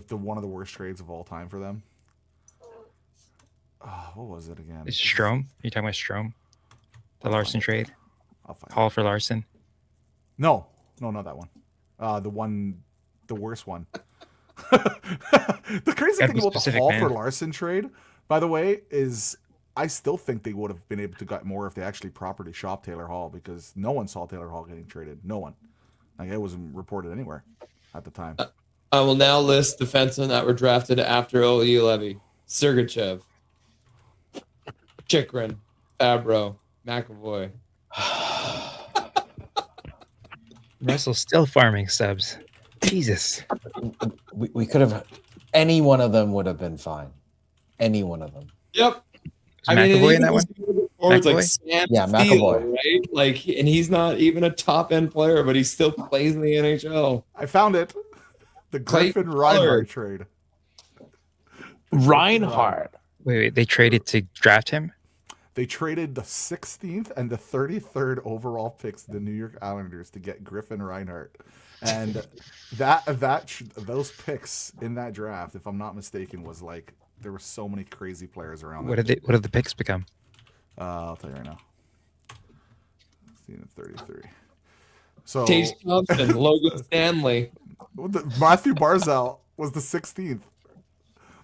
The one of the worst trades of all time for them. What was it again? Is Strome? You're talking about Strome? The Larson trade? I'll find it. Hall for Larson? No, not that one. The worst one. The crazy Gotta thing be about the specific, Hall man. for Larson trade, by the way, is I still think they would have been able to get more if they actually properly shopped Taylor Hall, because no one saw Taylor Hall getting traded. No one. Like, it wasn't reported anywhere at the time. I will now list defensemen that were drafted after Ulevy: Sergachev, Chikrin, Fabro, McAvoy. Russell's still farming subs. Jesus. We could have, any one of them would have been fine. Any one of them. Yep. Was McAvoy in that one? Forwards like McAvoy? Sam Yeah, Steele, McAvoy. right? Like, and he's not even a top end player, but he still plays in the NHL. I found it. The Clayton Griffin Reinhardt Pollard. trade. Reinhardt. Wait, they traded to draft him? They traded the 16th and the 33rd overall picks to the New York Islanders to get Griffin Reinhardt. And those picks in that draft, if I'm not mistaken, was like, there were so many crazy players around. What did the picks become? I'll tell you right now. 33. So Tage Thompson, Logan Stanley. Matthew Barzal was the 16th.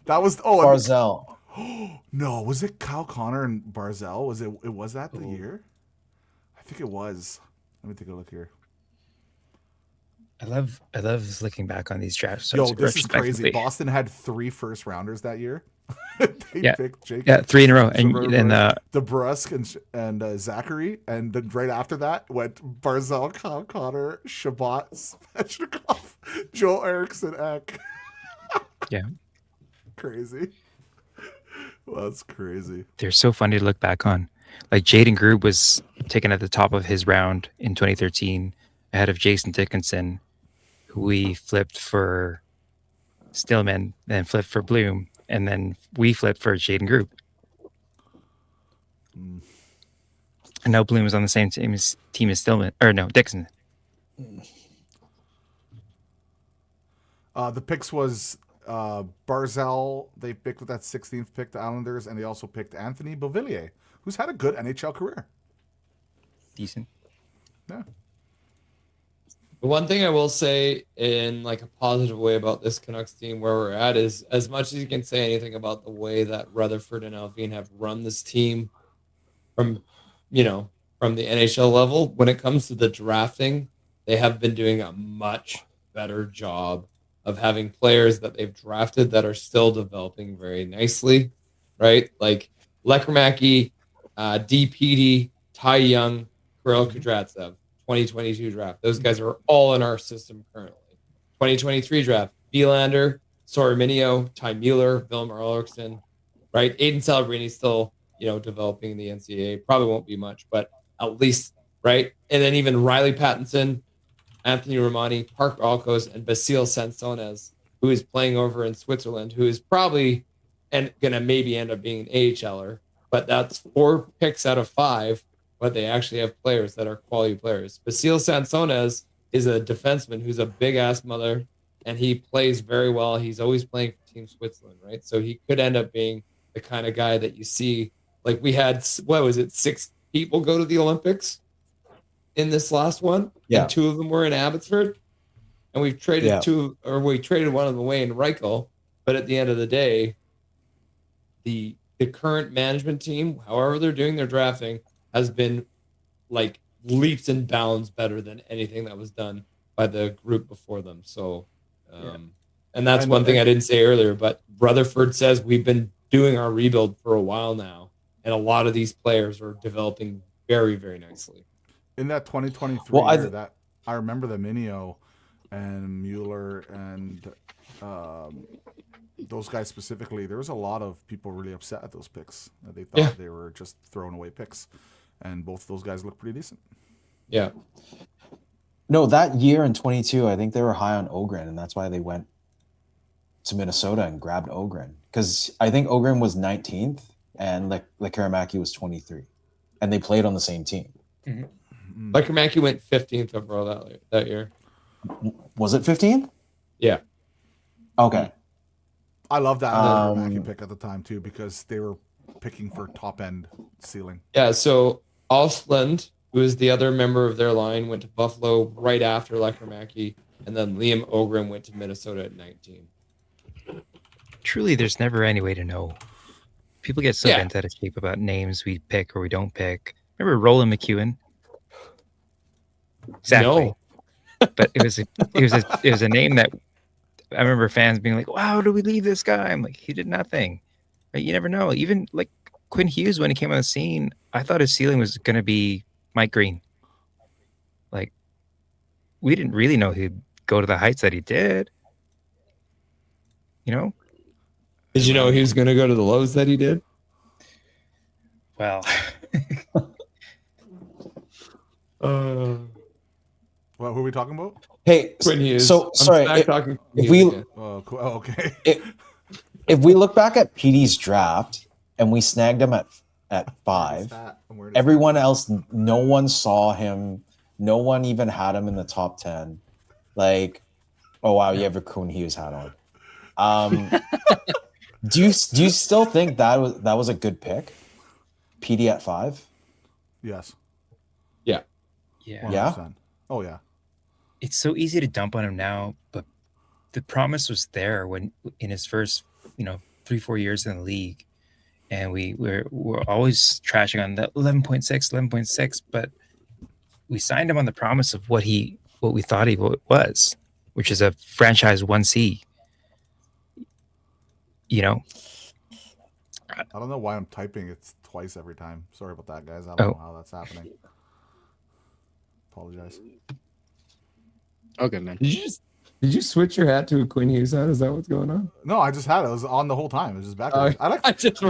That was Barzell. No, was it Kyle Connor and Barzell? Was that the year? I think it was. Let me take a look here. I love looking back on these drafts. Yo, this is crazy. retrospectively. Boston had 3 first rounders that year. They Yeah. picked Jacob. Yeah, 3 in a row. And Shabbat, DeBrusque and Zachary, and then right after that went Barzell, Kyle Connor, Shabbat, Svechnikov, Joel Eriksson Ek. yeah, Crazy. Well, that's crazy. they're so funny to look back on. Like Jaden Grube was taken at the top of his round in 2013 ahead of Jason Dickinson, who we flipped for Stillman, then flipped for Bloom, and then we flipped for Jaden Grube. And now Bloom is on the same team as Stillman, or no, Dixon. The picks was Barzell. They picked with that 16th pick, the Islanders, and they also picked Anthony Beauvillier, who's had a good NHL career. Decent. Yeah. The one thing I will say in like a positive way about this Canucks team where we're at is, as much as you can say anything about the way that Rutherford and Yrvin have run this team, from, from the NHL level, when it comes to the drafting, they have been doing a much better job of having players that they've drafted that are still developing very nicely, right? Like Lekramacky, DPD, Ty Young, Kirill Kudratsev, 2022 draft. Those guys are all in our system currently. 2023 draft, Vilander, Sorminio, Ty Mueller, Vilmar Ulrichsen, right? Aiden Celebrini still, developing in the NCAA. Probably won't be much, but at least, right? And then even Riley Pattinson, Anthony Romani, Park Alcos, and Basil Sansones, who is playing over in Switzerland, who is probably and gonna maybe end up being an AHLer, but that's 4 picks out of 5. But they actually have players that are quality players. Basil Sansones is a defenseman who's a big ass mother, and he plays very well. He's always playing for Team Switzerland, right? So he could end up being the kind of guy that you see. Like we had, 6 people go to the Olympics in this last one, Yeah. and 2 of them were in Abbotsford, and we've traded we traded one of them away in Reichel. But at the end of the day, the current management team, however they're doing their drafting, has been like leaps and bounds better than anything that was done by the group before them. So, and that's one thing I didn't say earlier, but Rutherford says we've been doing our rebuild for a while now, and a lot of these players are developing very, very nicely. In that 2023 Well, year, that I remember the Minio and Mueller and those guys specifically, there was a lot of people really upset at those picks. They thought they were just throwing away picks, and both of those guys look pretty decent. Yeah. No, that year in 22, I think they were high on Ogren, and that's why they went to Minnesota and grabbed Ogren. Because I think Ogren was 19th and Lekkerimäki was 23. And they played on the same team. Mm-hmm. Lekkerimäki went 15th overall that year. Was it 15th? Yeah. Okay. I love that Lekkerimäki pick at the time, too, because they were picking for top-end ceiling. Yeah, so Ostland, who is the other member of their line, went to Buffalo right after Lekkerimäki, and then Liam Ogren went to Minnesota at 19. Truly, there's never any way to know. People get so bent out of shape about names we pick or we don't pick. Remember Roland McEwen? Exactly. No. But it was a name that I remember fans being like, "Wow, do we leave this guy?" I'm like, he did nothing. Right? You never know. Even like Quinn Hughes, when he came on the scene, I thought his ceiling was going to be Mike Green. Like, we didn't really know he'd go to the heights that he did. You know? Did you know he was going to go to the lows that he did? Well, Well, who are we talking about? Hey, Quinn Hughes. so sorry. If we okay. if we look back at PD's draft and we snagged him at 5, everyone else, no one saw him. No one even had him in the top 10. Like, oh wow, you have a Quinn Hughes hat on. Do you still think that was a good pick? PD at 5? Yes. Yeah. yeah. 100%. Oh yeah. It's so easy to dump on him now, but the promise was there when in his first, 3-4 years in the league, and we're always trashing on the 11.6, but we signed him on the promise of what we thought he was, which is a franchise 1C. I don't know why I'm typing it twice every time. Sorry about that, guys. I don't know how that's happening. Apologize. Okay, man. Did you switch your hat to a Quinn Hughes hat? Is that what's going on? No, I just had it. It was on the whole time. It was just backwards. I just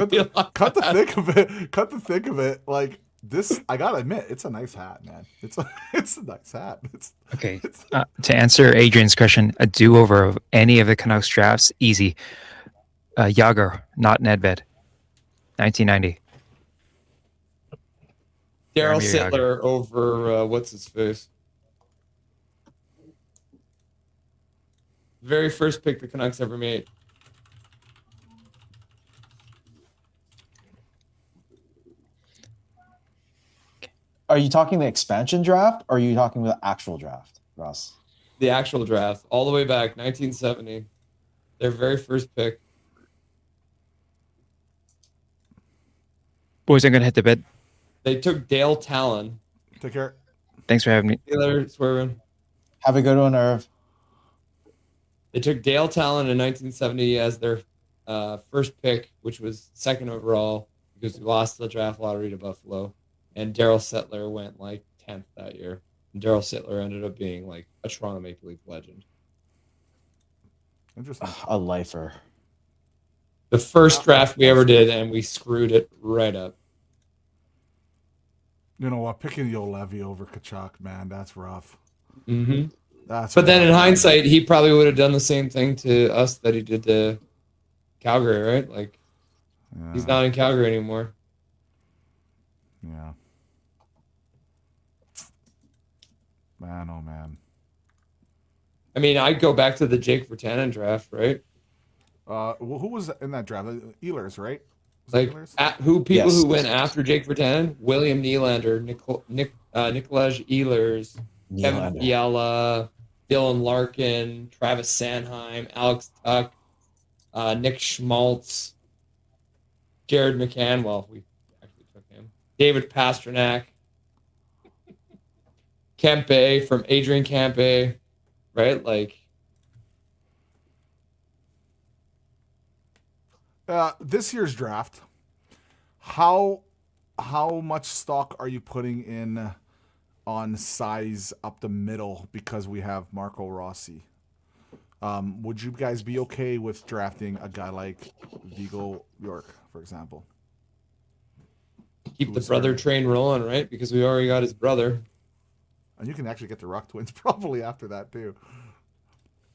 cut the thick of it. Cut the thick of it. Like this, I gotta admit, it's a nice hat, man. It's a nice hat. Okay. To answer Adrian's question, a do-over of any of the Canucks drafts, easy. Yager, not Nedved. 1990. Daryl Jaromir Sittler over what's his face? Very first pick the Canucks ever made. Are you talking the expansion draft or are you talking the actual draft, Russ? The actual draft, all the way back, 1970. Their very first pick. Boys, I'm going to hit the bed. They took Dale Talon. Take care. Thanks for having me. See you later, Swervin. Have a good one, Irv. They took Dale Talon in 1970 as their first pick, which was second overall because we lost the draft lottery to Buffalo. And Daryl Sittler went like 10th that year. And Daryl Sittler ended up being like a Toronto Maple Leaf legend. Interesting. A lifer. The first draft we ever did, and we screwed it right up. You know what? Picking Yo Levy over Kachuk, man, that's rough. Mm-hmm. That's. But then in rough. hindsight, he probably would have done the same thing to us that he did to Calgary, right? Like, Yeah. he's not in Calgary anymore. Yeah. Man, oh man. I mean, I'd go back to the Jake Virtanen draft, right? Well, who was in that draft? Oilers, right? Was it Like, Oilers? people Yes. who went after Jake Virtanen: William Nylander, Nikolaj Ehlers, Kevin Nylander. Fiala, Dylan Larkin, Travis Sanheim, Alex Tuck, Nick Schmaltz, Jared McCann. Well, we actually took him. David Pasternak, Kempe from Adrian Kempe, right? Like, This year's draft, how much stock are you putting in on size up the middle because we have Marco Rossi? Would you guys be okay with drafting a guy like Vigo York, for example? keep the brother train rolling, right? Because we already got his brother. And you can actually get the Ruck twins probably after that too.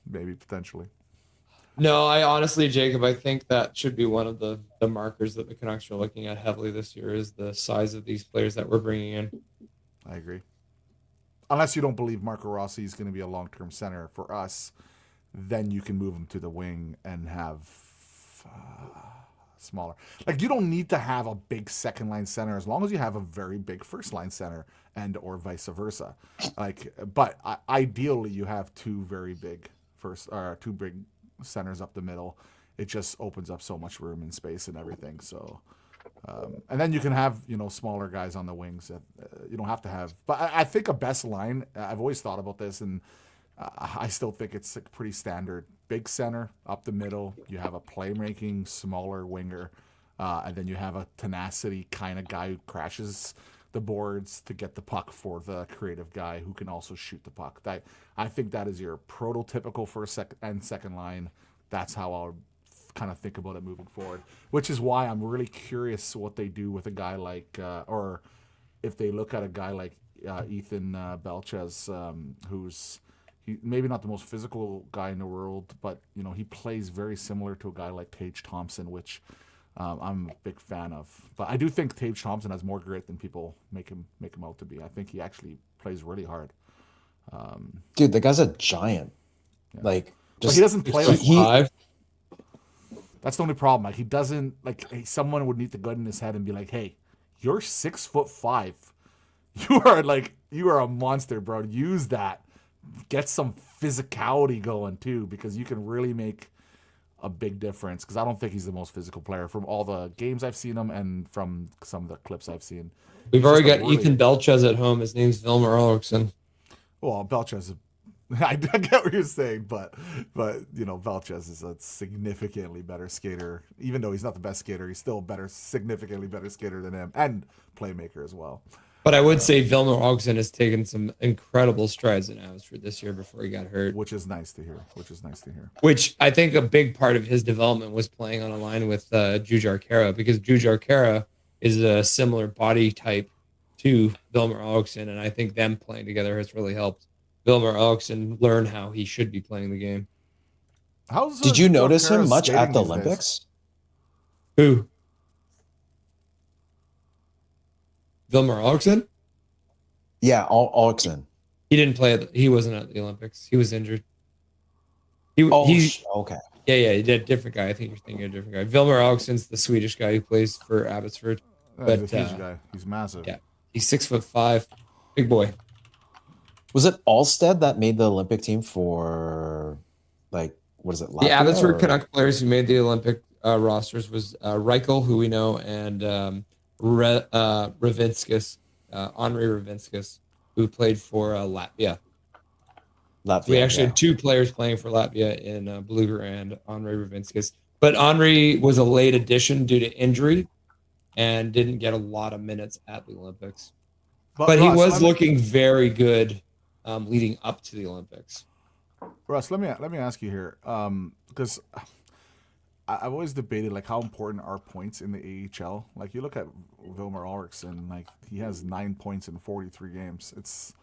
Maybe potentially. No, I honestly, Jacob, I think that should be one of the markers that the Canucks are looking at heavily this year is the size of these players that we're bringing in. I agree. Unless you don't believe Marco Rossi is going to be a long-term center for us, then you can move him to the wing and have smaller. Like, you don't need to have a big second-line center as long as you have a very big first-line center and or vice versa. Like, but ideally you have two very big two big centers up the middle. It just opens up so much room and space and everything. So, and then you can have, smaller guys on the wings that you don't have to have. But I think a best line, I've always thought about this, and I still think it's pretty standard. Big center up the middle. You have a playmaking smaller winger, and then you have a tenacity kind of guy who crashes the boards to get the puck for the creative guy who can also shoot the puck. I think that is your prototypical first and second line. That's how I'll kind of think about it moving forward, which is why I'm really curious what they do with a guy like, or if they look at a guy like Ethan Belchez, who's maybe not the most physical guy in the world, but he plays very similar to a guy like Tage Thompson, which I'm a big fan of. But I do think Tage Thompson has more grit than people make him out to be. I think he actually plays really hard. Dude, the guy's a giant. Yeah. Like, But he doesn't play like five. That's the only problem. Like, he doesn't someone would need to get in his head and be like, "Hey, you're 6'5". You are a monster, bro. Use that. Get some physicality going too, because you can really make a big difference. Because I don't think he's the most physical player from all the games I've seen him and from some of the clips I've seen. We've already got Ethan Belchez at home. His name's Vilmer Ulrichsen. Well, Belchez, I get what you're saying, but Belchez is a significantly better skater. Even though he's not the best skater, he's still significantly better skater than him, and playmaker as well. But I would say Vilmer Ulrichsen has taken some incredible strides in Abbotsford this year before he got hurt. Which is nice to hear. Which I think a big part of his development was playing on a line with Jujhar Khaira, because Jujhar Khaira is a similar body type to Vilmer Ulrichsen, and I think them playing together has really helped Vilmer Ulrichsen learn how he should be playing the game. Did you notice him much skating at the these days? Olympics? Who? Vilmer Ulrichsen? Yeah, Ulrichsen. He didn't play. He wasn't at the Olympics. He was injured. Okay. Yeah, he did a different guy. I think you're thinking of a different guy. Vilmer Ulrichsen's the Swedish guy who plays for Abbotsford. But He's a huge guy. He's massive. Yeah, he's 6'5", big boy. Was it Alstead that made the Olympic team for, what is it? The Abbotsford Canuck players who made the Olympic rosters was Reichel, who we know, and Ravinskas, Henri Ravinskas, who played for Latvia. Latvia, We actually yeah. had two players playing for Latvia in Bluger and Henri Ravinskas. But Henri was a late addition due to injury and didn't get a lot of minutes at the Olympics. But he Russ, was looking very good leading up to the Olympics. Russ, let me ask you here, because I've always debated like how important are points in the AHL. Like you look at Wilmer Ulrichsen, like he has 9 points in 43 games. It's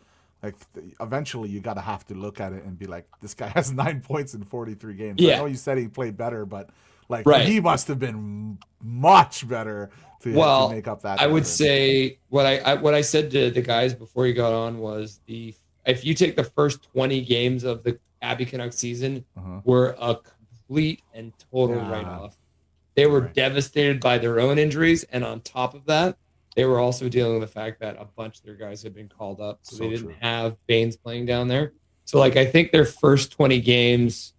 like eventually you gotta have to look at it and be like, this guy has 9 points in 43 games. Yeah. I know you said he played better, but like Right. he must have been much better to make up that. I would difference. say what I said to the guys before you got on was if you take the first 20 games of the Abbey Canucks season, were a complete and total write-off. They were devastated by their own injuries, and on top of that, they were also dealing with the fact that a bunch of their guys had been called up, so they didn't have Baines playing down there. So, like, I think their first 20 games,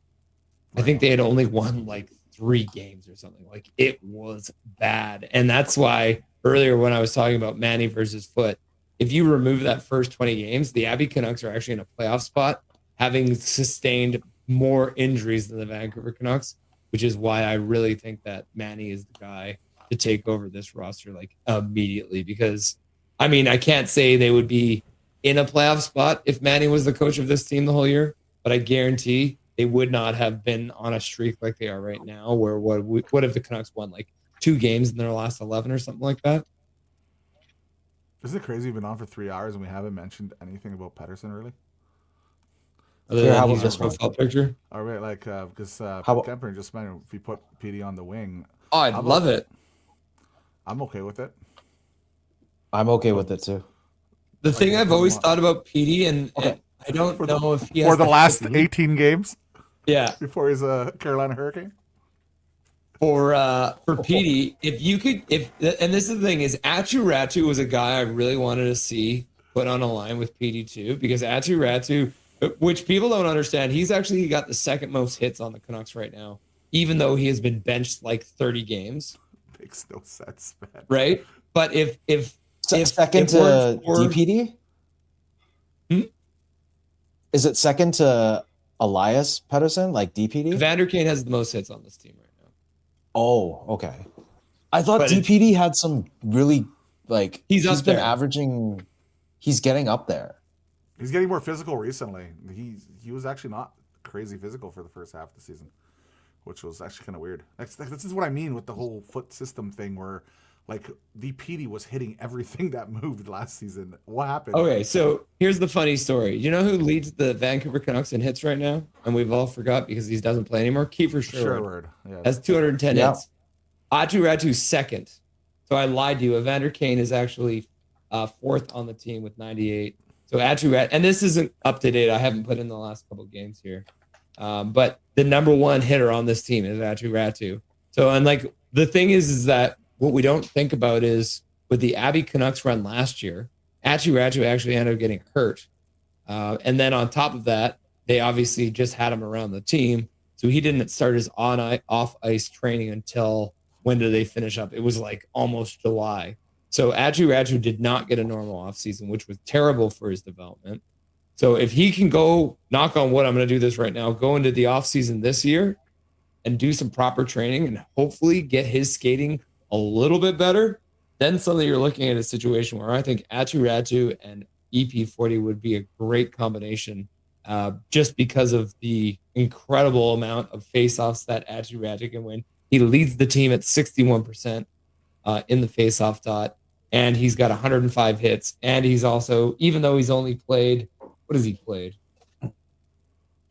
I think they had only won like 3 games or something. Like, it was bad, and that's why earlier when I was talking about Manny versus Foote, if you remove that first 20 games, the Abbey Canucks are actually in a playoff spot, having sustained more injuries than the Vancouver Canucks, which is why I really think that Manny is the guy to take over this roster like immediately. Because, I mean, I can't say they would be in a playoff spot if Manny was the coach of this team the whole year, but I guarantee they would not have been on a streak like they are right now, where what if the Canucks won like 2 games in their last 11 or something like that? Isn't it crazy we've been on for 3 hours and we haven't mentioned anything about Pettersson really? Other than he's just profile picture. All right, like because Kemper just mentioned if you put PD on the wing. Oh, I'd love it. I'm okay with it. I'm okay with it too. The thing I've always thought about PD, and I don't know if he has for the last 18 games. Yeah, before he's a Carolina Hurricane. For PD, if you could, and this is the thing is, Ratu was a guy I really wanted to see put on a line with PD too, because Ratu, which people don't understand, he's actually got the second most hits on the Canucks right now, even though he has been benched like 30 games. Makes no sense, man. Right? But if second to DPD? Is it second to Elias Pettersson, like DPD? Vander Kane has the most hits on this team right now. Oh, okay. I thought DPD had some really like he's been averaging. He's getting up there. He's getting more physical recently. He was actually not crazy physical for the first half of the season, which was actually kind of weird. This is what I mean with the whole foot system thing, where like DPD was hitting everything that moved last season. What happened? Okay, so here's the funny story. You know who leads the Vancouver Canucks in hits right now? And we've all forgot because he doesn't play anymore. Kiefer Sherwood. Has 210 hits. Ratu's second. So I lied to you. Evander Kane is actually fourth on the team with 98. So and this isn't up to date. I haven't put in the last couple of games here. But the number one hitter on this team is Ratu. So, and like the thing is that what we don't think about is with the Abbey Canucks run last year, Ratu actually ended up getting hurt. And then on top of that, they obviously just had him around the team. So he didn't start his off ice training until when did they finish up? It was like almost July. So Ratu did not get a normal offseason, which was terrible for his development. So if he can go, knock on wood, I'm going to do this right now, go into the offseason this year and do some proper training and hopefully get his skating a little bit better, then suddenly you're looking at a situation where I think Ratu and EP40 would be a great combination just because of the incredible amount of faceoffs that Ratu can win. He leads the team at 61% in the faceoff dot, and he's got 105 hits. And he's also, even though he's only played, what has he played?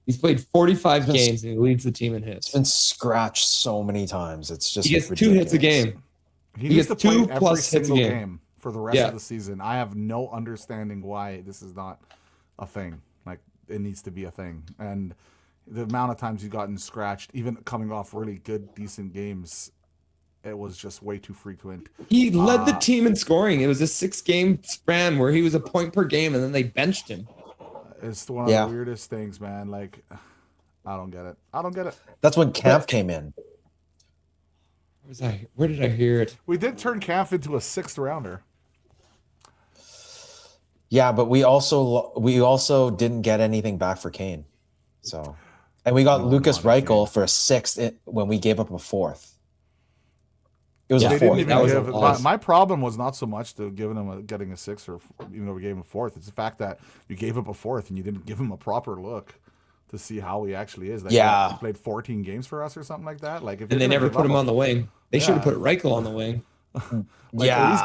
He's played 45 games and he leads the team in hits. It's been scratched so many times. It's just he gets ridiculous. 2 hits a game. He needs to play 2+ every hits a single game. game for the rest of the season. I have no understanding why this is not a thing. Like, it needs to be a thing. And the amount of times he's gotten scratched, even coming off really good, decent games, it was just way too frequent. He led the team in scoring. It was a 6-game span where he was a point per game, and then they benched him. It's one of the weirdest things, man. Like, I don't get it. That's when Camp came in. Where did I hear it? We did turn Camp into a 6th rounder. Yeah, but we also didn't get anything back for Kane. So, and we got No, Lucas not Kane. Reichel for a 6th when we gave up a 4th. It was Yeah, a They didn't 4th. even That was give. a loss. My problem was not so much to giving him getting a 6th, or even though we gave him a 4th. It's the fact that you gave up a 4th and you didn't give him a proper look to see how he actually is. Like, Yeah. he played 14 games for us or something like that. Like, if And they never put him on the wing. They should have Yeah. put Reichel on the wing. Like, at least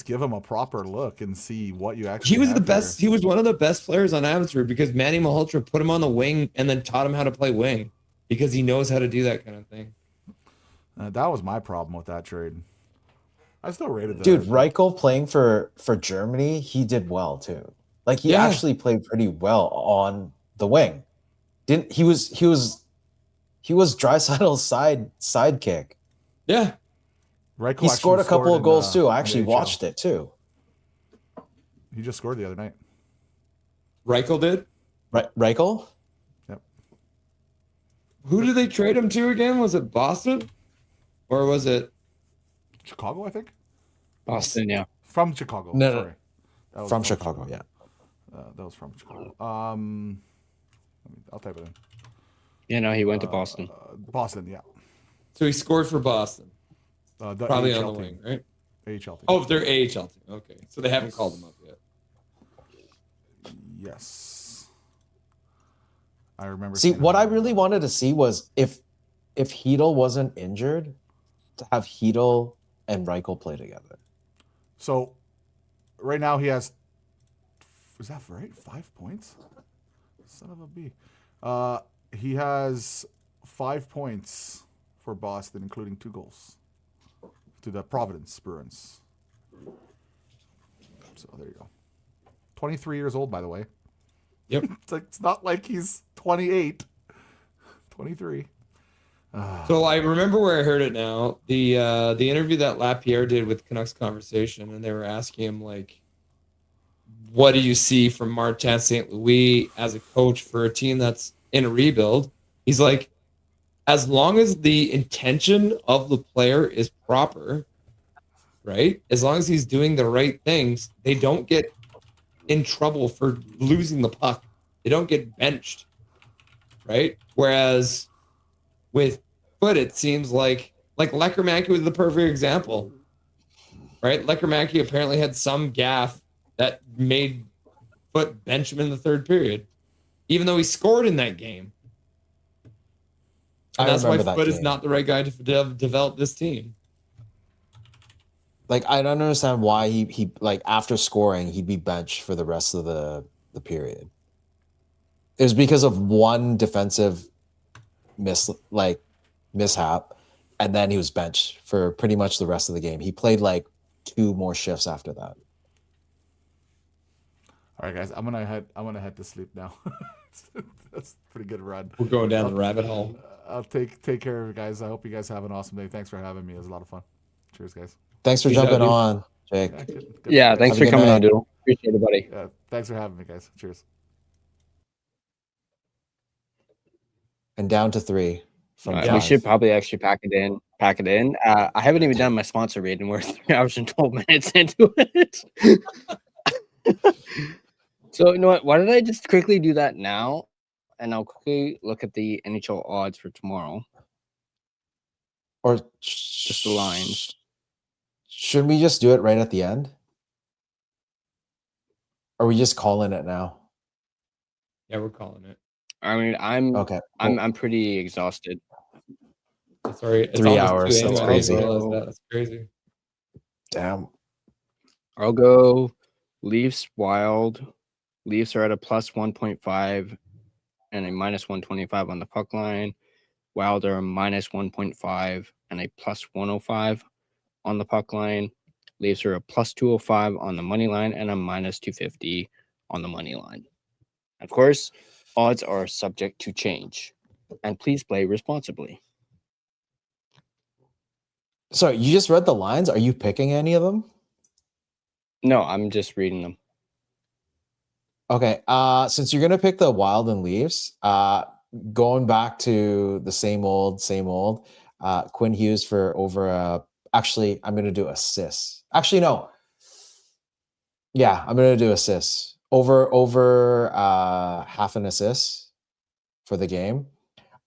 give him a proper look and see what you actually. He was the have best. here. He was one of the best players on Abbotsford because Manny Malhotra put him on the wing and then taught him how to play wing because he knows how to do that kind of thing. That was my problem with that trade. I still rated that. Dude, Reichel playing for Germany, he did well too. Like he Yeah. actually played pretty well on the wing. He was Draisaitl's sidekick. Yeah. Reichel He scored a actually couple of in, goals too. I in actually the watched it too. He just scored the other night. Reichel did. Reichel? Who did they trade him to again? Was it Boston? Or was it Chicago, I think. Boston, yeah. From Chicago. No, sorry. That was From Chicago, yeah. That was from Chicago. I'll type it in. You know, he went to Boston. Boston, yeah. so he scored for Boston? The Probably AHL on the team. wing, right? AHL team. Oh, they're AHL team. Okay. So they haven't called him up yet. Yes. I remember. See, seeing what him. I really wanted to see was if Hedel wasn't injured, to have Hedel and Reichel play together. So, right now he has. Is that right? 5 points. Son of a b. He has 5 points for Boston, including 2 goals to the Providence Bruins. So there you go. 23 years old, by the way. Yep. It's not like he's 28. 23. So I remember where I heard it now. The interview that Lapierre did with Canucks Conversation, and they were asking him like, what do you see from Martin St. Louis as a coach for a team that's in a rebuild? He's like, as long as the intention of the player is proper, right? As long as he's doing the right things, they don't get in trouble for losing the puck. They don't get benched, right? Whereas with Foot, it seems like Leckermanky was the perfect example, right? Leckermanky apparently had some gaffe that made Foot bench him in the third period, even though he scored in that game. And I that's why remember that Foot is game. not the right guy to develop this team. Like I don't understand why he like after scoring he'd be benched for the rest of the period. It was because of one defensive mishap, and then he was benched for pretty much the rest of the game. He played like 2 more shifts after that. All right, guys, I'm gonna head to sleep now. That's a pretty good run. We're going down the rabbit hole. I'll take care of you guys. I hope you guys have an awesome day. Thanks for having me. It was a lot of fun. Cheers, guys. Thanks for Peace out, jumping dude. on, Jake. Yeah, good Yeah, thanks Have a for good coming on, night. Doodle. Appreciate it, buddy. Yeah, thanks for having me, guys. Cheers. And down to 3 from All right, 5. we should probably actually pack it in. I haven't even done my sponsor read, and we're 3 hours and 12 minutes into it. So you know what? Why don't I just quickly do that now, and I'll quickly look at the NHL odds for tomorrow. Or Just the lines. Should we just do it right at the end? Or are we just calling it now? Yeah, we're calling it. I mean, I'm Okay. I'm pretty exhausted. Sorry, it's 3 almost hours, 2 a.m. that's I didn't crazy. realize that. That's crazy. Damn. I'll go Leafs Wild. Leafs are at a plus 1.5 and a minus 125 on the puck line. Wild are a minus 1.5 and a plus 105 on the puck line. Leafs are a plus 205 on the money line and a minus 250 on the money line. Of course, odds are subject to change. And please play responsibly. So you just read the lines? Are you picking any of them? No, I'm just reading them. Okay. Since you're gonna pick the Wild and Leafs, going back to the same old, Quinn Hughes for over actually, I'm gonna do assists. Actually, no. Yeah, I'm gonna do assists. Over half an assist for the game.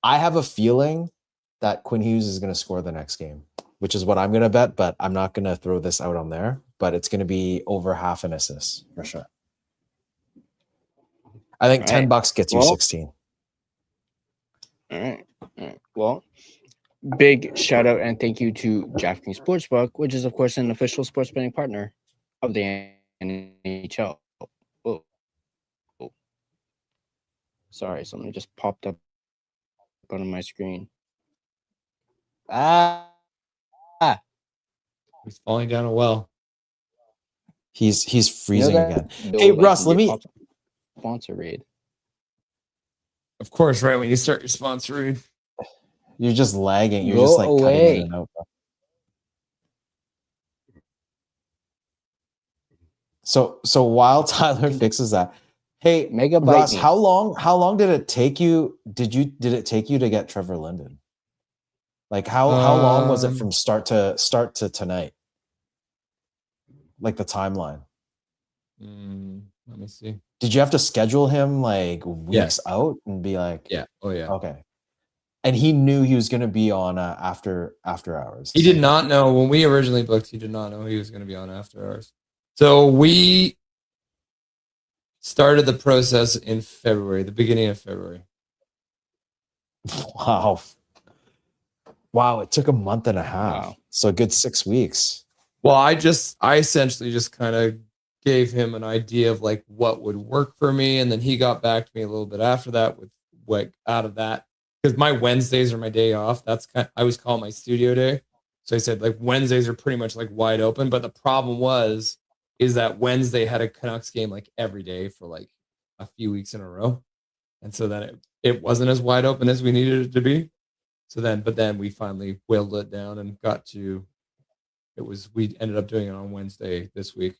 I have a feeling that Quinn Hughes is gonna score the next game, which is what I'm gonna bet, but I'm not gonna throw this out on there. But it's gonna be over half an assist for sure. I think All right. $10 gets you Well- 16. All right. Well, big shout out and thank you to DraftKings Sportsbook, which is of course an official sports betting partner of the NHL. Oh. Sorry, something just popped up on my screen. He's falling down a well. He's You know freezing that again. Bill Hey that Russ, can let get me popped up sponsor read. Of course, right when you start your sponsor read. you're just lagging. You're Go just like cutting away. in and out. So while Tyler fixes that, hey Megabyte Russ, me. how long did it take you? Did it take you to get Trevor Linden? Like how long was it from start to tonight? Like the timeline. Let me see. Did you have to schedule him like weeks out and be like, Yeah. Oh yeah. okay? And he knew he was going to be on after hours. He did not know when we originally booked. He did not know he was going to be on after hours. So we started the process in February, the beginning of February. Wow, it took a month and a half. Wow. So a good 6 weeks. Well, I essentially just kind of gave him an idea of like what would work for me, and then he got back to me a little bit after that with what out of that, because my Wednesdays are my day off. That's I always call it my studio day. So I said like Wednesdays are pretty much like wide open, but the problem is that Wednesday had a Canucks game like every day for like a few weeks in a row, and so then it wasn't as wide open as we needed it to be. So then we finally whittled it down and got to. We ended up doing it on Wednesday this week.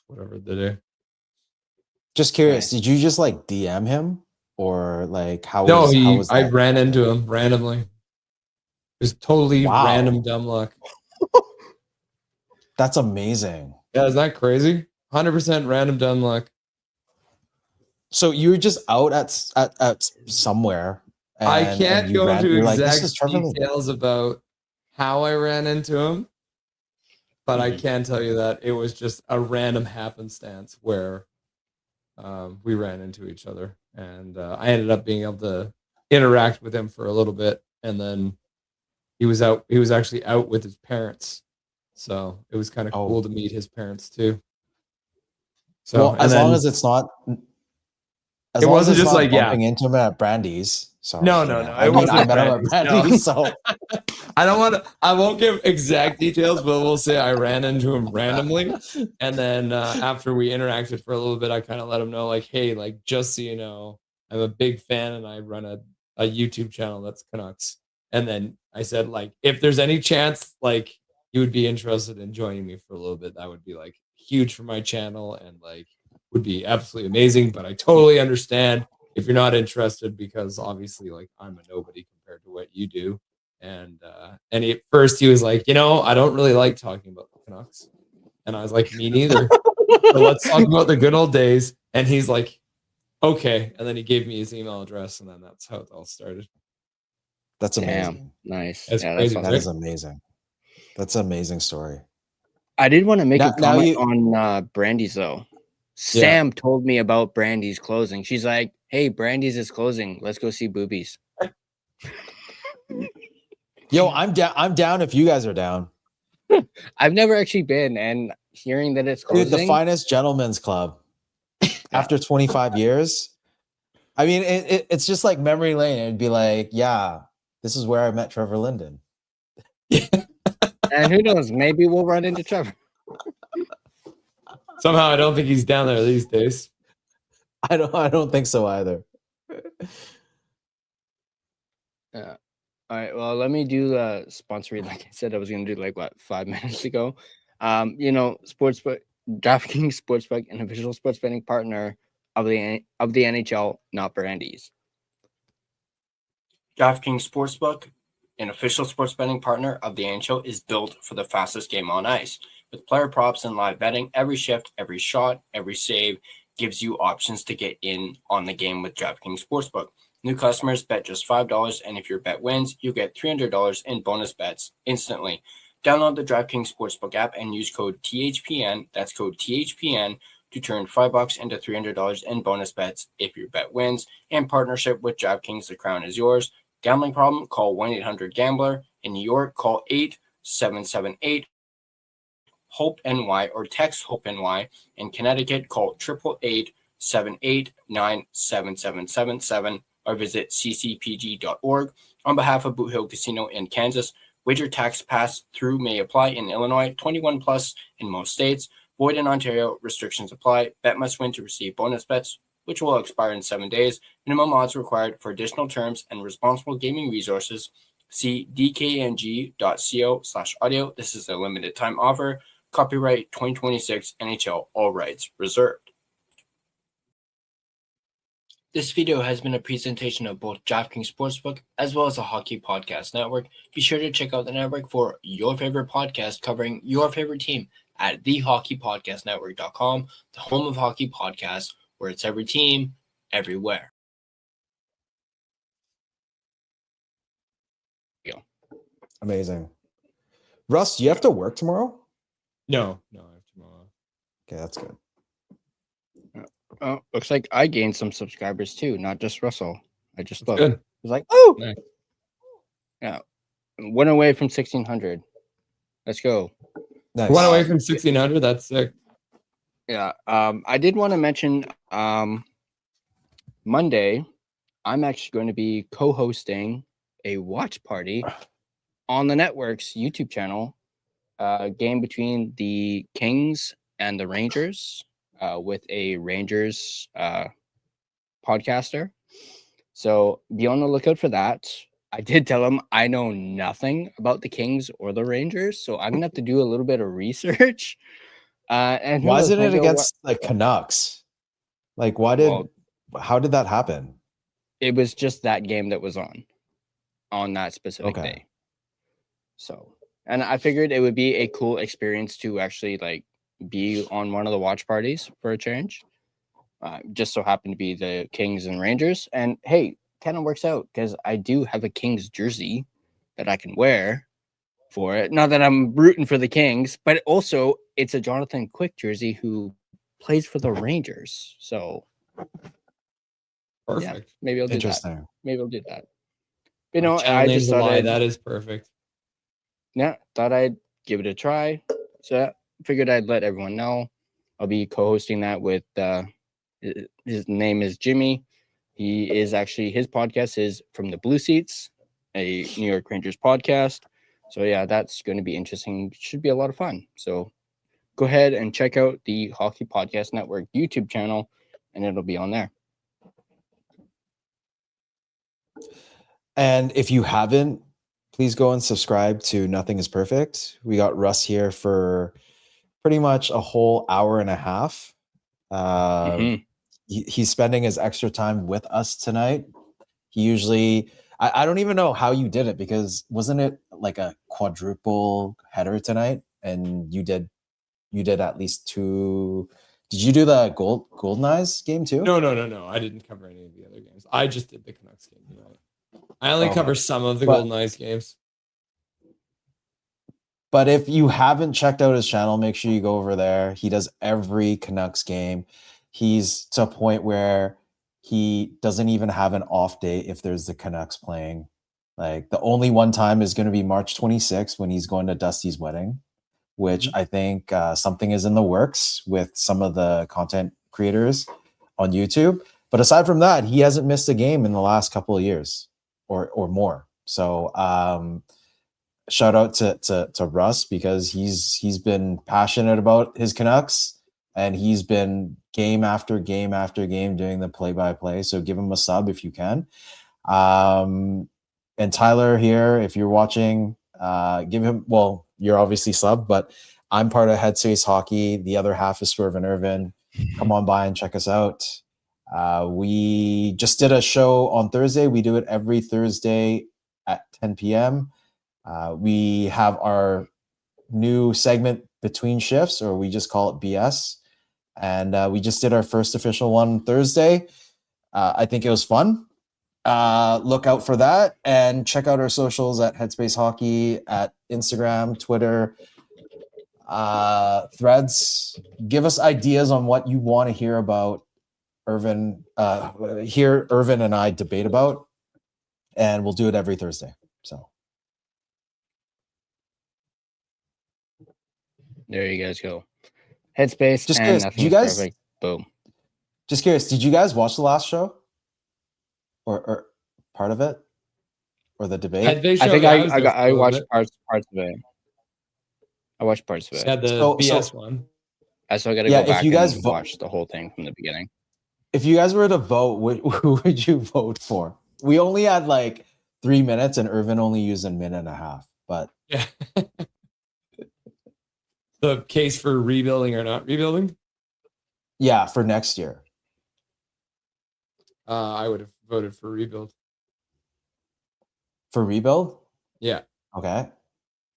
Whatever the day. Just curious, did you just like DM him or like how No, was I that? ran into him randomly. It was totally random dumb luck. That's amazing. Yeah, is that crazy? 100% random dumb luck. So you were just out at somewhere. I can't go into exact Linden. details about how I ran into him, but I can tell you that it was just a random happenstance where we ran into each other, and I ended up being able to interact with him for a little bit, and then he was actually out with his parents, so it was kind of cool to meet his parents too. So well, as long as it's not, it wasn't just like bumping into him at Brandy's. So no. I met him at Brandy's, so I won't give exact details, but we'll say I ran into him randomly, and then after we interacted for a little bit, I kind of let him know, like, hey, like, just so you know, I'm a big fan and I run a YouTube channel that's Canucks. And then I said, like, if there's any chance like you would be interested in joining me for a little bit, that would be like huge for my channel and like would be absolutely amazing. But I totally understand if you're not interested, because obviously like I'm a nobody compared to what you do. And at first he was like, I don't really like talking about the Canucks. And I was like, me neither. So let's talk about the good old days. And he's like, okay. And then he gave me his email address, and then that's how it all started. That's amazing. Nice. That's crazy. That is amazing. That's an amazing story. I did want to make a comment on Brandy's though. Sam told me about Brandy's closing. She's like, hey, Brandy's is closing. Let's go see boobies. Yo, I'm down if you guys are down. I've never actually been, and hearing that it's closing. Dude, the finest gentlemen's club after 25 years. I mean, it's just like memory lane. It'd be like, yeah, this is where I met Trevor Linden. And who knows? Maybe we'll run into Trevor. Somehow I don't think he's down there these days. I don't think so either. Yeah. All right. Well, let me do the sponsor read. Like I said, I was going to do 5 minutes ago. Sportsbook, DraftKings Sportsbook, an official sports betting partner of the NHL, not Brandy's. DraftKings Sportsbook, an official sports betting partner of the NHL, is built for the fastest game on ice. With player props and live betting, every shift, every shot, every save gives you options to get in on the game with DraftKings Sportsbook. New customers bet just $5, and if your bet wins, you get $300 in bonus bets instantly. Download the DraftKings Sportsbook app and use code THPN, that's code THPN, to turn $5 into $300 in bonus bets if your bet wins. In partnership with DraftKings, the crown is yours. Gambling problem? Call 1-800-GAMBLER. In New York, call 877-8-HOPE-NY or text HOPE-NY. In Connecticut, call 888-789-7777 or visit ccpg.org. On behalf of Boot Hill Casino in Kansas, wager tax pass through may apply in Illinois, 21 plus in most states, void in Ontario, restrictions apply. Bet must win to receive bonus bets, which will expire in 7 days. Minimum odds required. For additional terms and responsible gaming resources, see dkng.co/audio. This is a limited time offer. Copyright 2026 NHL, all rights reserved. This video has been a presentation of both DraftKings Sportsbook as well as the Hockey Podcast Network. Be sure to check out the network for your favorite podcast covering your favorite team at thehockeypodcastnetwork.com, the home of hockey podcasts, where it's every team, everywhere. Amazing. Russ, do you have to work tomorrow? No, I have tomorrow. Okay, that's good. Oh, looks like I gained some subscribers too, not just Russell. I just looked. Good. It was like, oh, Nice. yeah, one away from 1,600. Let's go. Nice. One away from 1,600. That's sick. Yeah. I did want to mention Monday, I'm actually going to be co-hosting a watch party on the network's YouTube channel, game between the Kings and the Rangers, with a Rangers podcaster. So be on the lookout for that. I did tell him I know nothing about the Kings or the Rangers, so I'm gonna have to do a little bit of research. And Why isn't it against the Canucks? Like, how did that happen? It was just that game that was on that specific Okay. day. So, and I figured it would be a cool experience to actually like be on one of the watch parties for a change. Just so happened to be the Kings and Rangers, and hey, kind of works out because I do have a Kings jersey that I can wear for it. Not that I'm rooting for the Kings, but also it's a Jonathan Quick jersey who plays for the Rangers. So Perfect. yeah, maybe I'll do that. Interesting. Maybe I'll do that. You know, Channel I name's just a thought lie. I'd, That is perfect. yeah, thought I'd give it a try. So I figured I'd let everyone know. I'll be co-hosting that with his name is Jimmy. He is actually, his podcast is From the Blue Seats, a New York Rangers podcast. So yeah, that's going to be interesting. Should be a lot of fun. So go ahead and check out the Hockey Podcast Network YouTube channel, and it'll be on there. And if you haven't, please go and subscribe to Nothing is Perfect. We got Russ here for pretty much a whole hour and a half. He's spending his extra time with us tonight. He usually, I don't even know how you did it, because wasn't it like a quadruple header tonight? And you did at least two. Did you do the Golden Eyes game too? No. I didn't cover any of the other games. I just did the Canucks game tonight. I only cover some of the Golden Eyes games. But if you haven't checked out his channel, make sure you go over there. He does every Canucks game. He's to a point where he doesn't even have an off day if there's the Canucks playing. Like, the only one time is going to be March 26th when he's going to Dusty's wedding, which I think something is in the works with some of the content creators on YouTube. But aside from that, he hasn't missed a game in the last couple of years or more. So shout out to Russ, because he's been passionate about his Canucks, and he's been game after game after game doing the play-by-play. So give him a sub if you can. And Tyler here, if you're watching, give him, well, you're obviously sub, but I'm part of Headspace Hockey. The other half is Swerve and Yrvin. Come on by and check us out. We just did a show on Thursday. We do it every Thursday at 10 p.m. We have our new segment between shifts, or we just call it BS. And we just did our first official one Thursday. I think it was fun. Look out for that, and check out our socials at Headspace Hockey at Instagram, Twitter, Threads. Give us ideas on what you want to hear about Yrvin, hear Yrvin and I debate about, and we'll do it every Thursday. So There you guys go. Headspace. Just and curious, nothing do you is guys- perfect. Boom. just curious, did you guys watch the last show, or part of it, or the debate? Headbase I show, think yeah, was there for a I little watched bit. parts of it. I watched parts of it. Yeah, the So- BS one. I still got to Yeah, go if back you guys and vo- watch the whole thing from the beginning. If you guys were to vote, who would you vote for? We only had like 3 minutes, and Yrvin only used a minute and a half. But Yeah. The case for rebuilding or not rebuilding? yeah, for next year. I would have voted for rebuild. For rebuild? Yeah. Okay.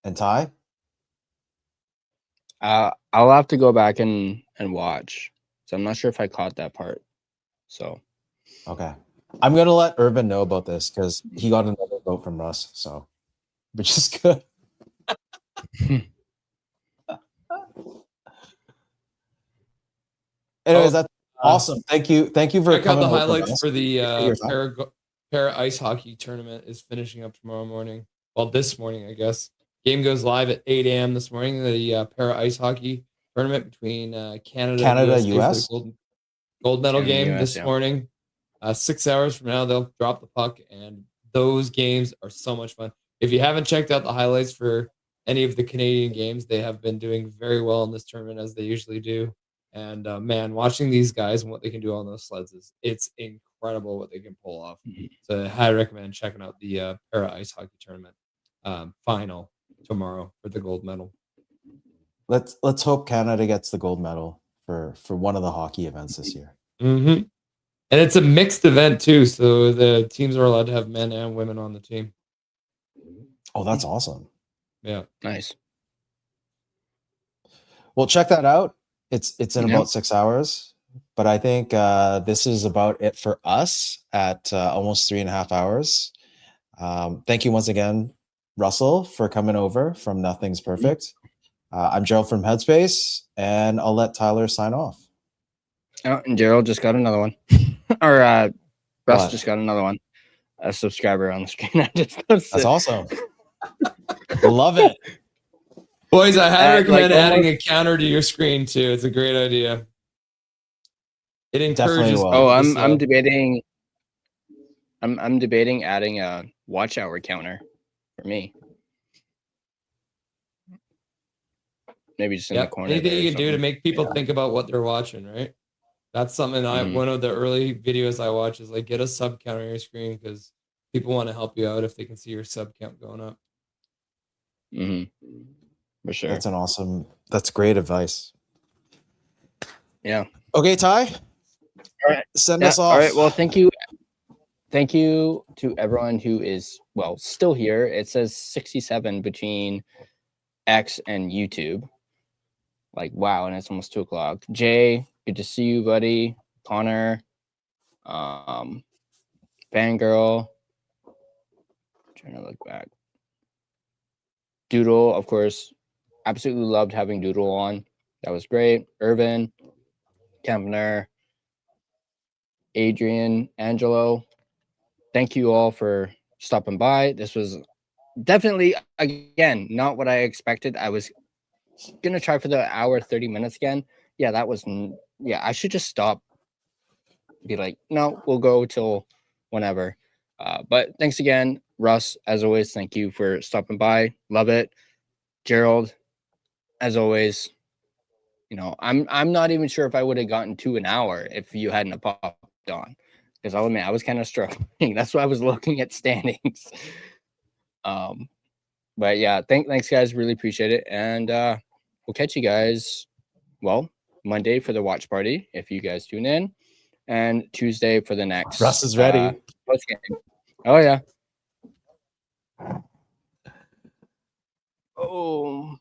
And Ty? I'll have to go back and watch. So I'm not sure if I caught that part. So Okay. I'm going to let Yrvin know about this because he got another vote from Russ. So, which is good. Anyways, that's awesome. Thank you. Thank you for Check out coming. the over, highlights Russ. for the Your time. para ice hockey tournament is finishing up tomorrow morning. Well, this morning, I guess. Game goes live at 8 a.m. this morning. The para ice hockey tournament between Canada and USA for US? the gold medal Canada, game US, this yeah. morning. 6 hours from now, they'll drop the puck, and those games are so much fun. If you haven't checked out the highlights for any of the Canadian games, they have been doing very well in this tournament, as they usually do. And man, watching these guys and what they can do on those sleds it's incredible what they can pull off. So I highly recommend checking out the para ice hockey tournament final tomorrow for the gold medal. Let's hope Canada gets the gold medal for one of the hockey events this year. Mm-hmm. And it's a mixed event too, so the teams are allowed to have men and women on the team. Oh, that's awesome. Yeah. nice. Well, check that out. It's in Yeah. about 6 hours, but I think this is about it for us at almost 3.5 hours. Thank you once again, Russell, for coming over from Nothing's Perfect. I'm Gerald from Headspace, and I'll let Tyler sign off. Oh, and Gerald just got another one. Or Russ What? just got another one. A subscriber on the screen. I just noticed That's it. awesome. Love it. Boys, I highly recommend like, adding a counter to your screen too. It's a great idea. It Definitely encourages. will. Oh, people to I'm sub. debating. I'm debating adding a watch hour counter for me. Maybe just in the Yep. corner. Anything there or you can do to something. make people think about what they're watching, right? That's something Mhm. one of the early videos I watch is like get a sub count on your screen because people want to help you out if they can see your sub count going up. For sure. That's great advice. Yeah. Okay, Ty. All right. Send Yeah, us off. all right. Well, thank you. Thank you to everyone who is, well, still here. It says 67 between X and YouTube. Like, wow. And it's almost 2:00. Jay, good to see you, buddy. Connor, Fangirl. Trying to look back. Doodle, of course. Absolutely loved having Doodle on. That was great. Yrvin, Kempner, Adrian, Angelo. Thank you all for stopping by. This was definitely, again, not what I expected. I was going to try for the hour, 30 minutes again. Yeah, that was, I should just stop. Be like, no, we'll go till whenever. But thanks again, Russ. As always, thank you for stopping by. Love it. Gerald, as always, I'm not even sure if I would have gotten to an hour if you hadn't popped on. Because I'll admit, I was kind of struggling. That's why I was looking at standings. But yeah, thanks guys. Really appreciate it. And we'll catch you guys, Monday for the watch party, if you guys tune in. And Tuesday for the next. Russ is ready. Post game. Oh, yeah. Oh,